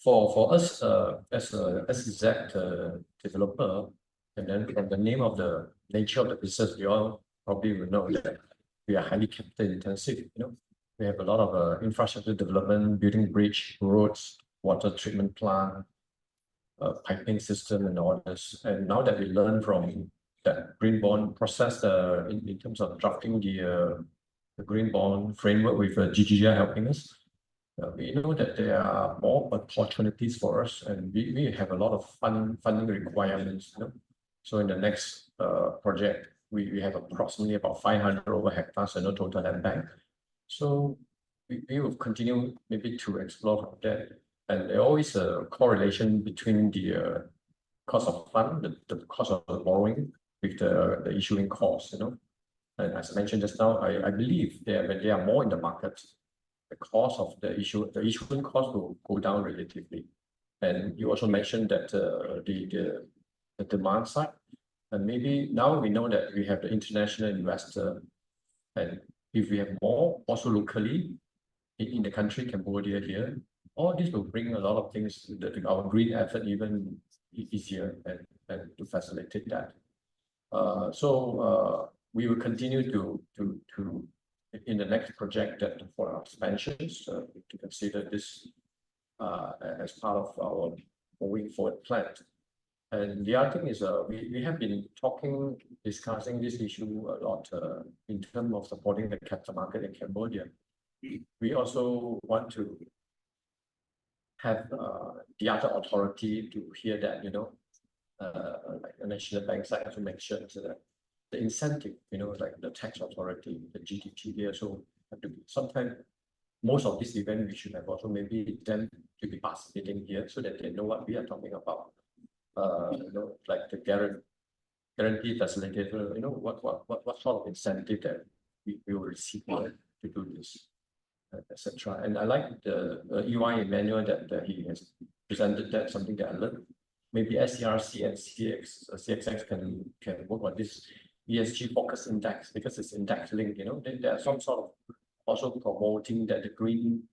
For us, as a SZ developer, and then from the name of the nature of the business, you all probably will know that we are highly capital intensive. We have a lot of infrastructure development, building bridge, roads, water treatment plant, piping system, and all this. And now that we learn from that green bond process, in terms of drafting the green bond framework with GGI helping us, we know that there are more opportunities for us, and we have a lot of funding requirements. So in the next project, we have approximately about 500 over hectares and no total land bank. So we will continue maybe to explore from that. And there always a correlation between the cost of fund, the cost of the borrowing with the issuing cost. And as I mentioned just now, I believe that when there are more in the market, the cost of the issuing cost will go down relatively. And you also mentioned that the demand side, and maybe now we know that we have the international investor, and if we have more also locally in the country, Cambodia here, all this will bring a lot of things that our green effort even easier and to facilitate that. So we will continue to in the next project that for our expansions to consider this as part of our moving forward plan. And the other thing is we have been discussing this issue a lot in terms of supporting the capital market in Cambodia. We also want to have the other authority to hear that, like the National Bank side to make sure that the incentive, like the tax authority, the GDP here, so have to be sometimes most of this event we should have also maybe them to be participating here so that they know what we are talking about. Like the guarantee facilitator, what sort of incentive that we will receive to do this, etc. And I like the EY manual that he has presented. That something that I learned. Maybe SCRC and CXX can work on this ESG focus index because it's index linked. There are some sort of also promoting that the green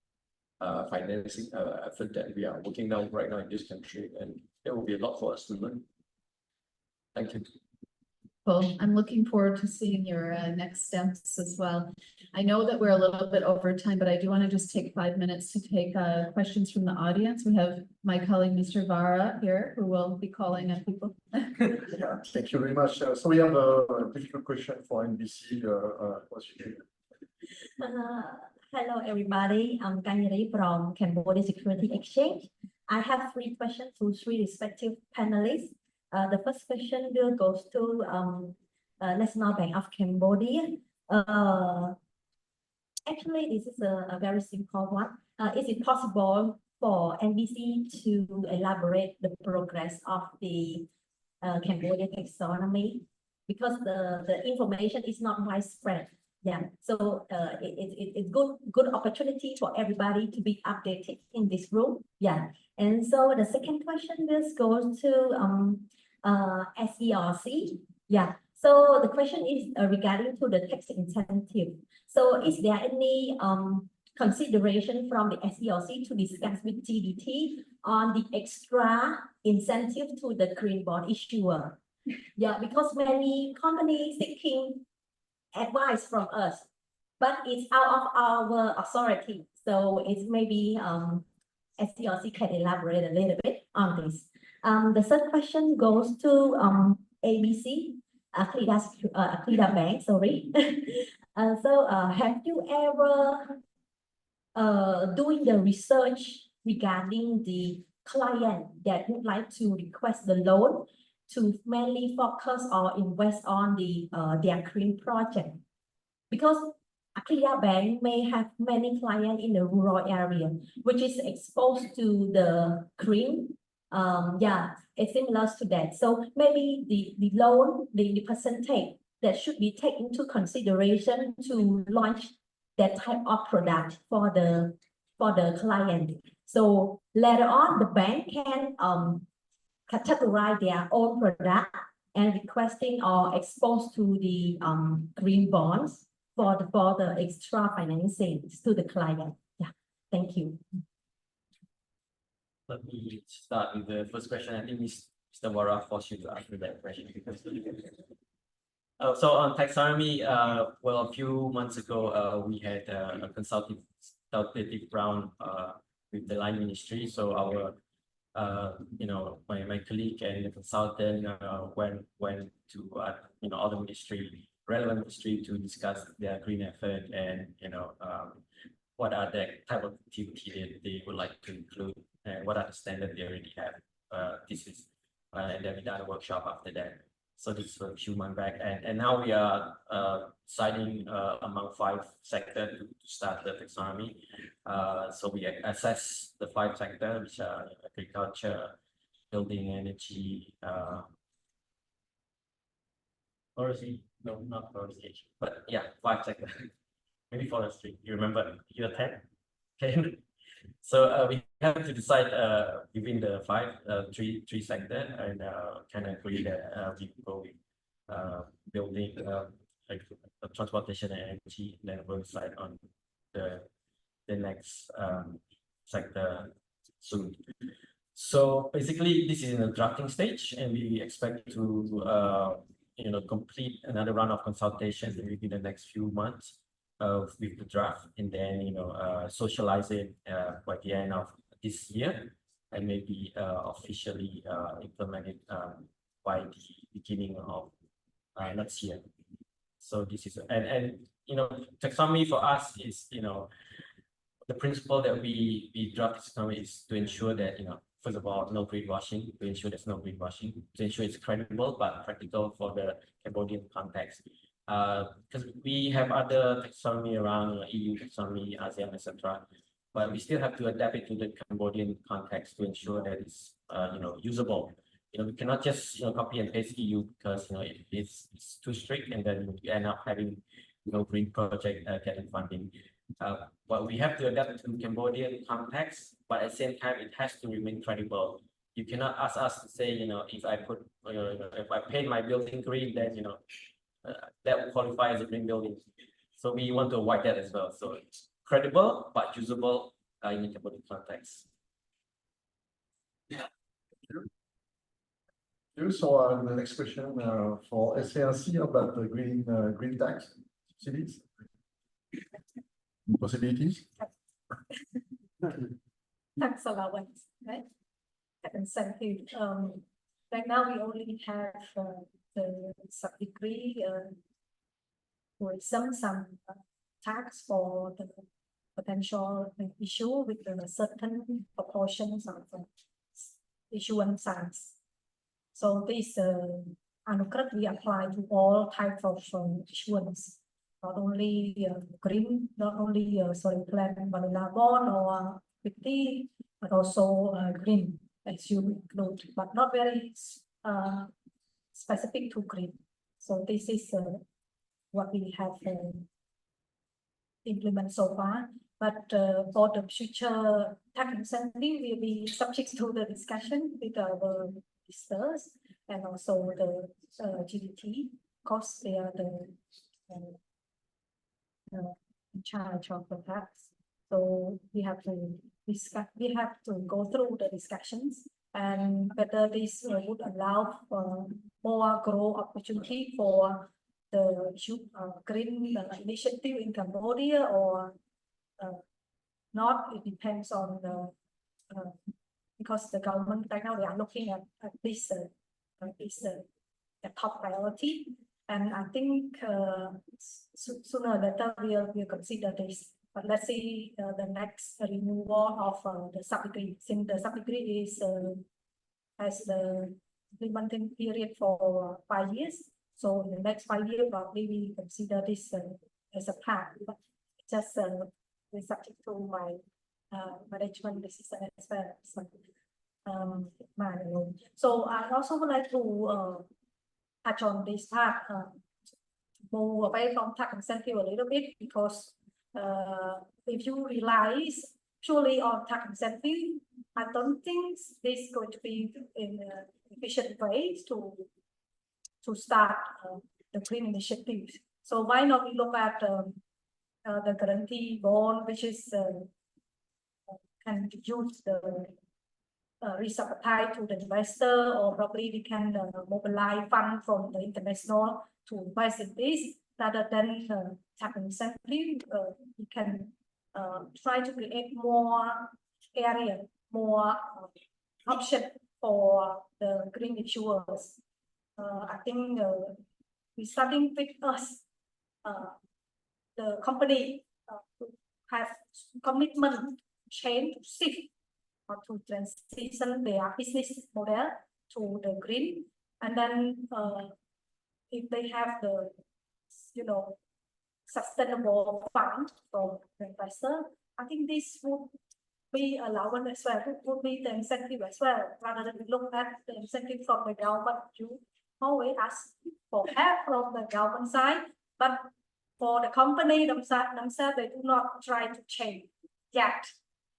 financing effort that we are working on right now in this country, and there will be a lot for us to learn. Thank you. Well, I'm looking forward to seeing your next steps as well. I know that we're a little bit over time, but I do want to just take 5 minutes to take questions from the audience. We have my colleague, Mr. Vara, here, who will be calling on people. Yeah, thank you very much. So we have a difficult question for NBC. Hello, everybody. I'm Kanyari from Cambodia Security Exchange. I have 3 questions to 3 respective panelists. The first question will go to National Bank of Cambodia. Actually, this is a very simple one. Is it possible for NBC to elaborate the progress of the Cambodia taxonomy? Because the information is not widespread. Yeah, so it's good opportunity for everybody to be updated in this room. Yeah, and so the second question will go to SERC. Yeah, so the question is regarding to the tax incentive. So is there any consideration from the SERC to discuss with GDT on the extra incentive to the green bond issuer? Yeah, because many companies seeking advice from us, but it's out of our authority. So it's maybe SERC can elaborate a little bit on this. The third question goes to ABC, Aklida Bank, sorry. So have you ever doing the research regarding the client that would like to request the loan to mainly focus or invest on their green project? Because Aklida Bank may have many clients in the rural area, which is exposed to the green. Yeah, it's similar to that. So maybe the loan, the percentage that should be taken into consideration to launch that type of product for the client. So later on, the bank can categorize their own product and requesting or exposed to the green bonds for the extra financing to the client. Yeah, thank you. Let me start with the first question. I think Mr. Wara forced you to ask me that question because so on taxonomy, well, a few months ago, we had a consultative round with the line ministry. So our my colleague and the consultant went to other relevant ministry to discuss their green effort and what are the type of activity they would like to include and what are the standards they already have. And then we done a workshop after that. So this was a few months back, and now we are deciding among 5 sectors to start the taxonomy. So we assess the 5 sectors, which are agriculture, building, energy, forestry. No, not forestry, but yeah, 5 sectors. Maybe forestry. You remember your 10? Okay. So we have to decide within the 3 sector and kind of agree that we go with building, like transportation and energy. Then we'll decide on the next sector soon. So basically, this is in the drafting stage, and we expect to complete another round of consultations within the next few months with the draft, and then socialize it by the end of this year, and maybe officially implement it by the beginning of next year. So this is and taxonomy for us is the principle that we draft taxonomy is to ensure that first of all, no greenwashing, to ensure there's no greenwashing, to ensure it's credible but practical for the Cambodian context. Because we have other taxonomy around EU taxonomy, ASEAN, etc., but we still have to adapt it to the Cambodian context to ensure that it's usable. We cannot just copy and paste EU because it's too strict, and then you end up having green project getting funding. But we have to adapt to Cambodian context, but at the same time it has to remain credible. You cannot ask us to say if I put if I paint my building green, then that will qualify as a green building. So we want to avoid that as well. So it's credible but usable in the Cambodian context. So the next question for SARC about the green tax subsidies possibilities. Tax allowance, right? Tax incentive. Right now we only have the sub-degree with some tax for the potential issue with a certain proportions of issuance size. So this Anukrat we apply to all types of issuance, not only green, not only plan vanilla bond or 50, but also green as you include, but not very specific to green. So this is what we have implemented so far. But for the future tax incentive will be subject to the discussion with our ministers and also the GDT, because they are the in charge of the tax. So we have to discuss. We have to go through the discussions and whether this would allow for more growth opportunity for the green initiative in Cambodia or not. It depends on the because the government right now they are looking at this the top priority, and I think sooner or later we'll consider this. But let's see the next renewal of the sub-degree, since the sub-degree is has the implementing period for 5 years. So in the next 5 years, probably we consider this as a part, but just subject to my management decision as well. So I also would like to touch on this part, move away from tax incentive a little bit, because if you realize purely on tax incentive, I don't think this is going to be in an efficient way to start the green initiatives. So why not we look at the guarantee bond, which is can use the risk appetite to the investor, or probably we can mobilize fund from the international to invest in this rather than tax incentive. We can try to create more area, more option for the green issuers. I think we starting with us, the company have commitment change to shift or to transition their business model to the green, and then if they have the sustainable fund from the investor, I think this would be allowance as well. It would be the incentive as well, rather than look at the incentive from the government. You always ask for help from the government side, but for the company themselves, they do not try to change yet.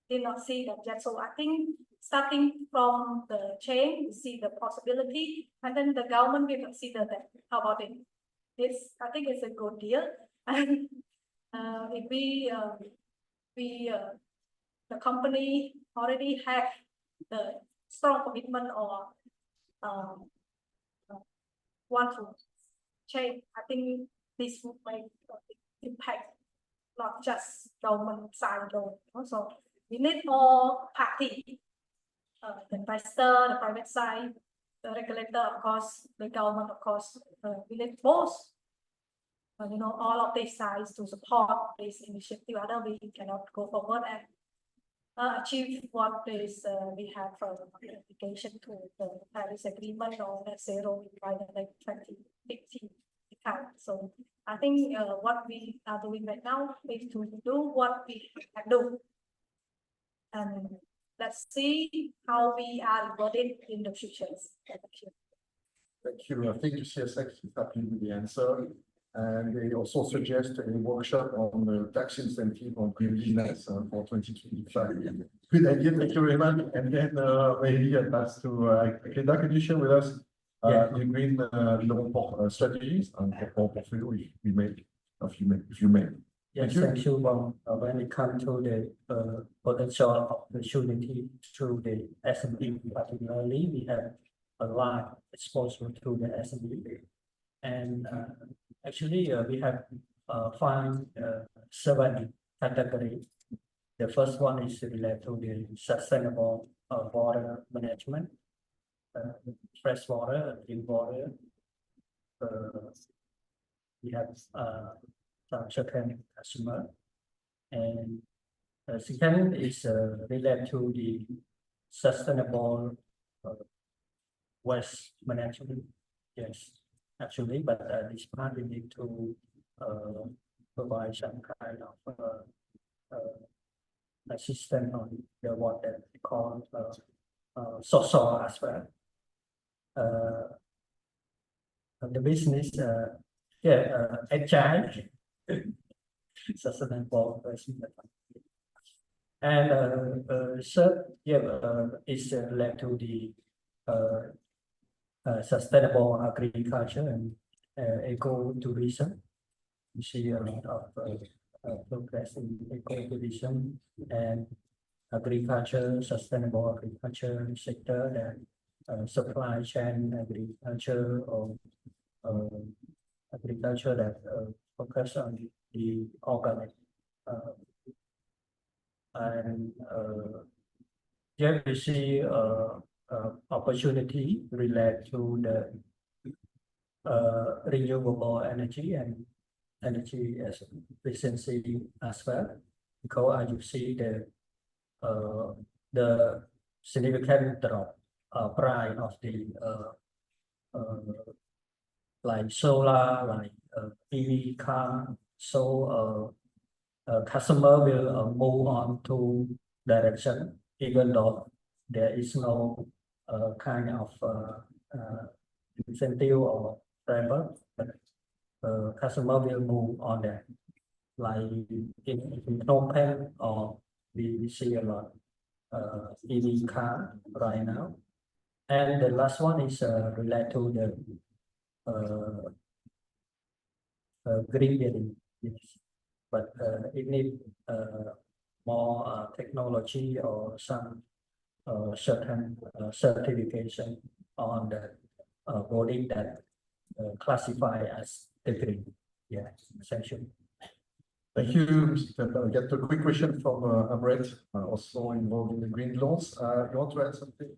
Did not see that yet. So I think starting from the chain, we see the possibility, and then the government will consider that. How about it? I think it's a good deal. And if the company already have the strong commitment or want to change, I think this would make impact, not just government side alone. Also, we need all party, the investor, the private side, the regulator, of course, the government, of course. We need both. All of these sides to support this initiative. Otherwise, we cannot go forward and achieve what is we have application to the Paris Agreement or net zero by the 2050. So I think what we are doing right now is to do what we can do, and let's see how we are rewarded in the future. Thank you. Thank you. I think CSX is happy with the answer. And they also suggest a workshop on the tax incentive on green business for 2025. Good idea, thank you very much. And then maybe I pass to Glenda. Could you share with us the green loan strategies and portfolio if you may? Yes, thank you. When it comes to the potential opportunity through the SME, particularly, we have a large exposure to the SME. And actually, we have 7 categories. The first one is related to the sustainable water management, fresh water, clean water. We have some certain customer, and second is related to the sustainable waste management. Yes. Actually, but this part we need to provide some kind of assistance on the what that we call social as well. The business, agile, sustainable, and third, is related to the sustainable agriculture and ecotourism. You see a lot of progress in ecotourism and agriculture, sustainable agriculture sector, that supply chain agriculture or agriculture that focus on the organic. And here we see opportunity related to the renewable energy and energy efficiency as well, because as you see the significant drop price of the like solar, like EV car, so customer will move on to direction, even though there is no kind of incentive or whatever, but customer will move on that. Like in Phnom Penh or we see a lot EV car right now. And the last one is related to the green building. Yes. But it needs more technology or some certain certification on the body that classify as the green. Yeah, essentially. Thank you, Mr. Temple. I get a quick question from Amrit, also involved in the green loans. You want to add something?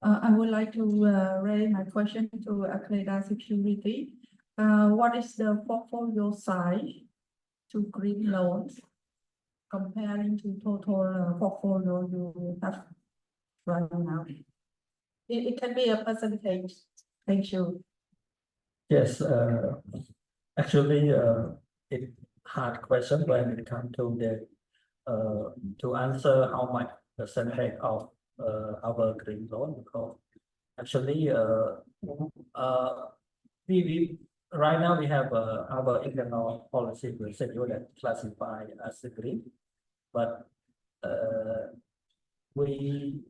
I would like to raise my question to Accredited Security. What is the portfolio size to green loans comparing to total portfolio you have right now? It can be a percentage. Thank you. Yes, actually, it's hard question when it comes to the to answer how much percentage of our green loan, because actually we right now we have our internal policy procedure that classify as the green, but we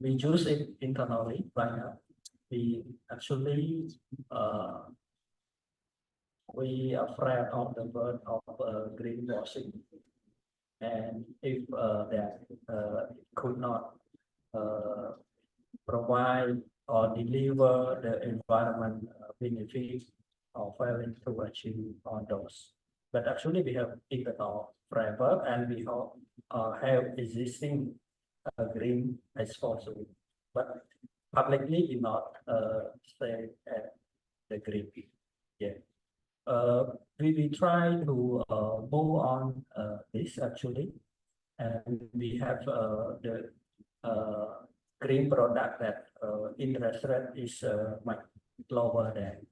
use it internally right now. We actually we are afraid of the word of greenwashing, and if that could not provide or deliver the environment benefit or failing to achieve on those. But actually we have internal framework and we have existing green exposure, but publicly we not say at the green. Yeah. We try to move on this actually, and we have the green product that interest rate is much lower than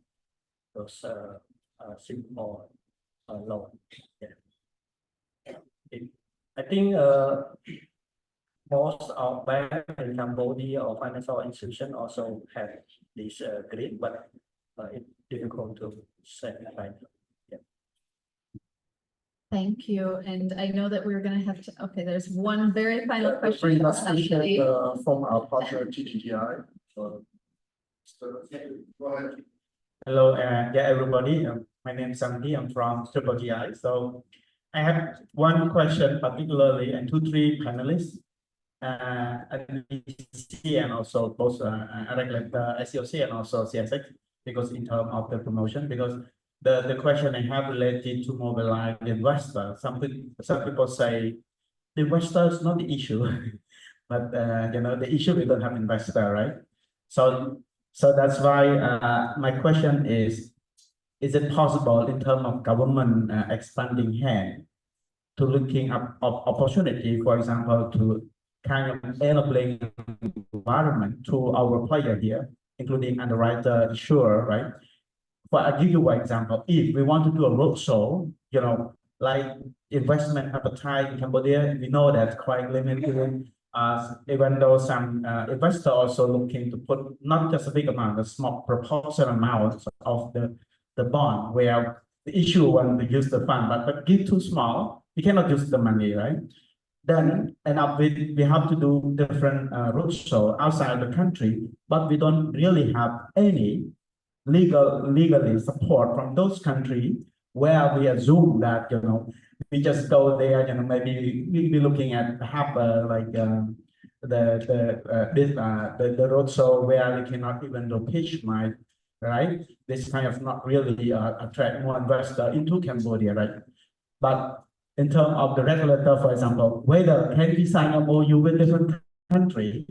those simple loan. Yeah. I think most of banks in Cambodia or financial institution also have this green, but it's difficult to say right now. Yeah. Thank you. And I know that we're gonna have to, okay, there's one very final question. Very last question from our partner TGTI. Go ahead. Hello, yeah, everybody. My name is Santi. I'm from TGTI. So I have one question particularly, and 2-3 panelists. And also both regulator SCOC and also CSX, because in terms of the promotion, because the question I have related to mobilize the investor. Some people say the investor is not the issue, but you know, the issue we don't have investor, right? So that's why my question is it possible in terms of government expanding hand to looking up opportunity, for example, to kind of enabling environment to our player here, including underwriter, insurer, right? But I'll give you one example. If we want to do a roadshow, you know, like investment appetite in Cambodia, we know that's quite limited. Even though some investors also looking to put not just a big amount, a small proportional amount of the bond, where the issue when we use the fund, but give too small, you cannot use the money, right? Then end up with we have to do different roadshow outside the country, but we don't really have any legally support from those countries where we assume that, you know, we just go there, you know, maybe we be looking at have like the roadshow where we cannot even do pitch, right? This kind of not really attract more investor into Cambodia, right? But in terms of the regulator, for example, whether can we sign a MOU with different country,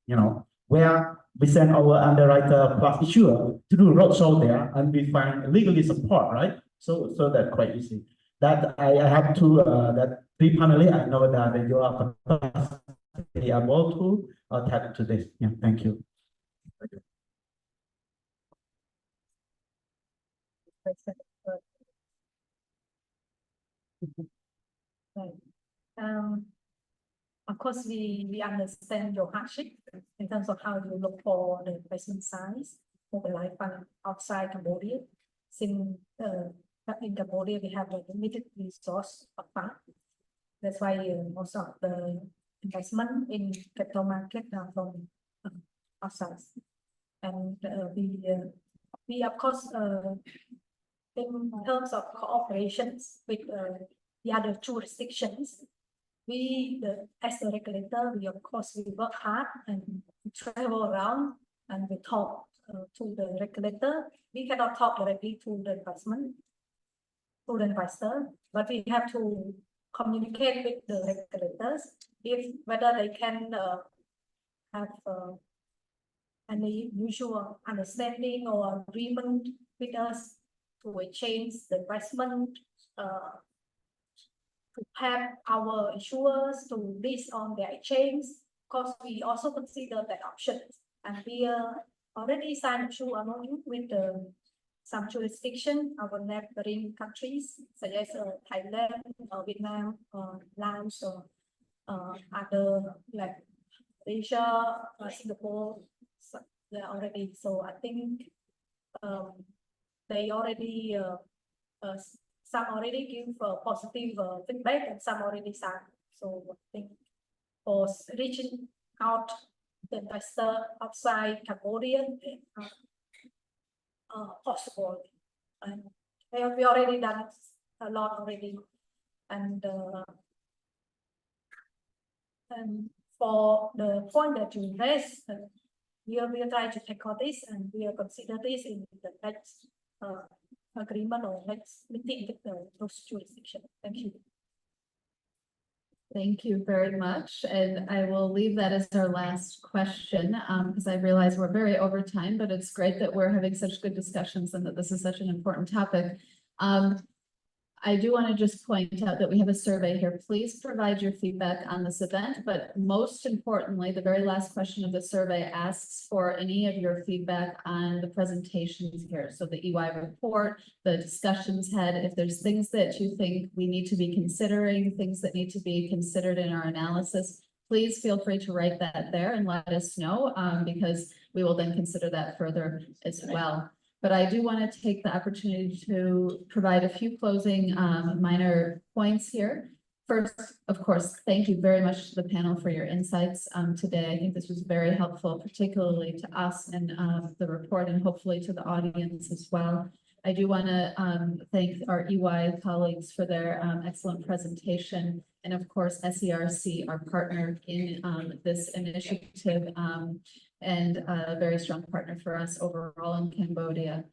you know, where we send our underwriter plus issuer to do roadshow there, and we find legally support, right? So that's quite easy. That I have to that 3 panelists. I know that you are able to tap to this. Yeah, thank you. Right. Of course, we understand your hardship in terms of how you look for the investment size for the life fund outside Cambodia. Since in Cambodia we have a limited resource of fund, That's why most of the investment in capital market are from outside. And we of course in terms of cooperations with the other jurisdictions, as a regulator, we of course we work hard and we travel around and we talk to the regulator. We cannot talk directly to the investor, but we have to communicate with the regulators if whether they can have any mutual understanding or agreement with us to exchange the investment, to have our issuers to list on their exchange. Of course, we also consider that option, and we already signed a MOU with some jurisdiction, our neighboring countries such as Thailand, Vietnam, Laos, or other like Asia, Singapore. So they're already. So I think they already some already give positive feedback and some already signed. So I think for reaching out the investor outside Cambodia possible, and we already done a lot already, and for the point that you raised, we will try to tackle this and we will consider this in the next agreement or next meeting with those jurisdictions. Thank you. Thank you very much. And I will leave that as our last question because I realize we're very over time, but it's great that we're having such good discussions and that this is such an important topic. I do want to just point out that we have a survey here. Please provide your feedback on this event, but most importantly, the very last question of the survey asks for any of your feedback on the presentations here. So the EY report, the discussions had, if there's things that you think we need to be considering, things that need to be considered in our analysis, please feel free to write that there and let us know because we will then consider that further as well. But I do want to take the opportunity to provide a few closing minor points here. First, of course, thank you very much to the panel for your insights today. I think this was very helpful, particularly to us and the report and hopefully to the audience as well. I do want to thank our EY colleagues for their excellent presentation. And of course, SERC, our partner in this initiative and a very strong partner for us overall in Cambodia.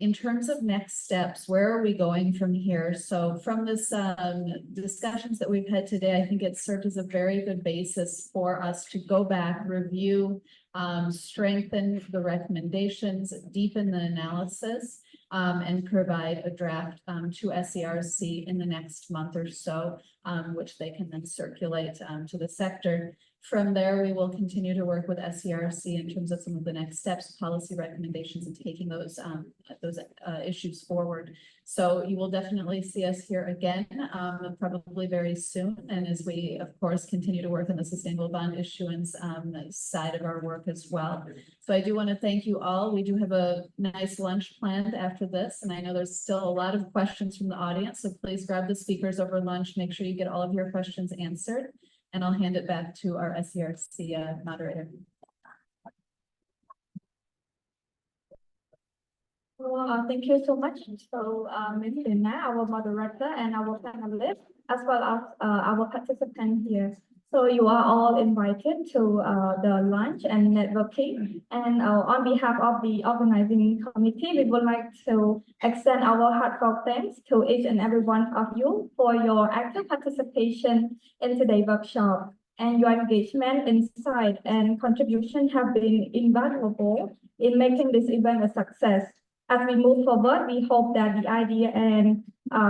In terms of next steps, where are we going from here? So from this discussions that we've had today, I think it served as a very good basis for us to go back, review, strengthen the recommendations, deepen the analysis, and provide a draft to SERC in the next month or so, which they can then circulate to the sector. From there, we will continue to work with SERC in terms of some of the next steps, policy recommendations, and taking those issues forward. So you will definitely see us here again, probably very soon. And as we, of course, continue to work on the sustainable bond issuance side of our work as well. So I do want to thank you all. We do have a nice lunch planned after this. And I know there's still a lot of questions from the audience. So please grab the speakers over lunch. Make sure you get all of your questions answered. And I'll hand it back to our SERC moderator. Well, thank you so much. So, Ms. Lina, our moderator, and our panelists, as well as our participants here. So you are all invited to the lunch and networking. And on behalf of the organizing committee, we would like to extend our heartfelt thanks to each and every one of you for your active participation in today's workshop. And your engagement, insight, and contribution have been invaluable in making this event a success. As we move forward, we hope that the idea and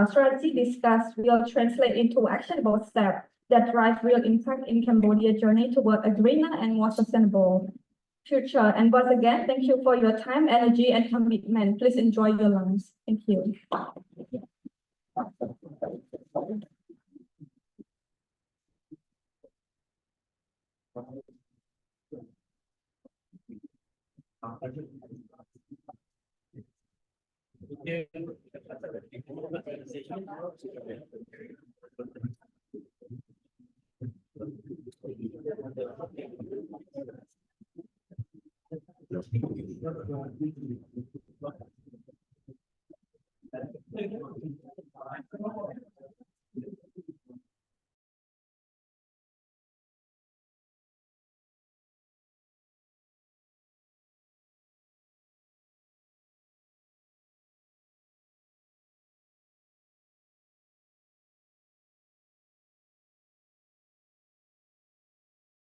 strategy discussed will translate into actionable steps that drive real impact in Cambodia's journey toward a greener and more sustainable future. And once again, thank you for your time, energy, and commitment. Please enjoy your lunch. Thank you. Okay.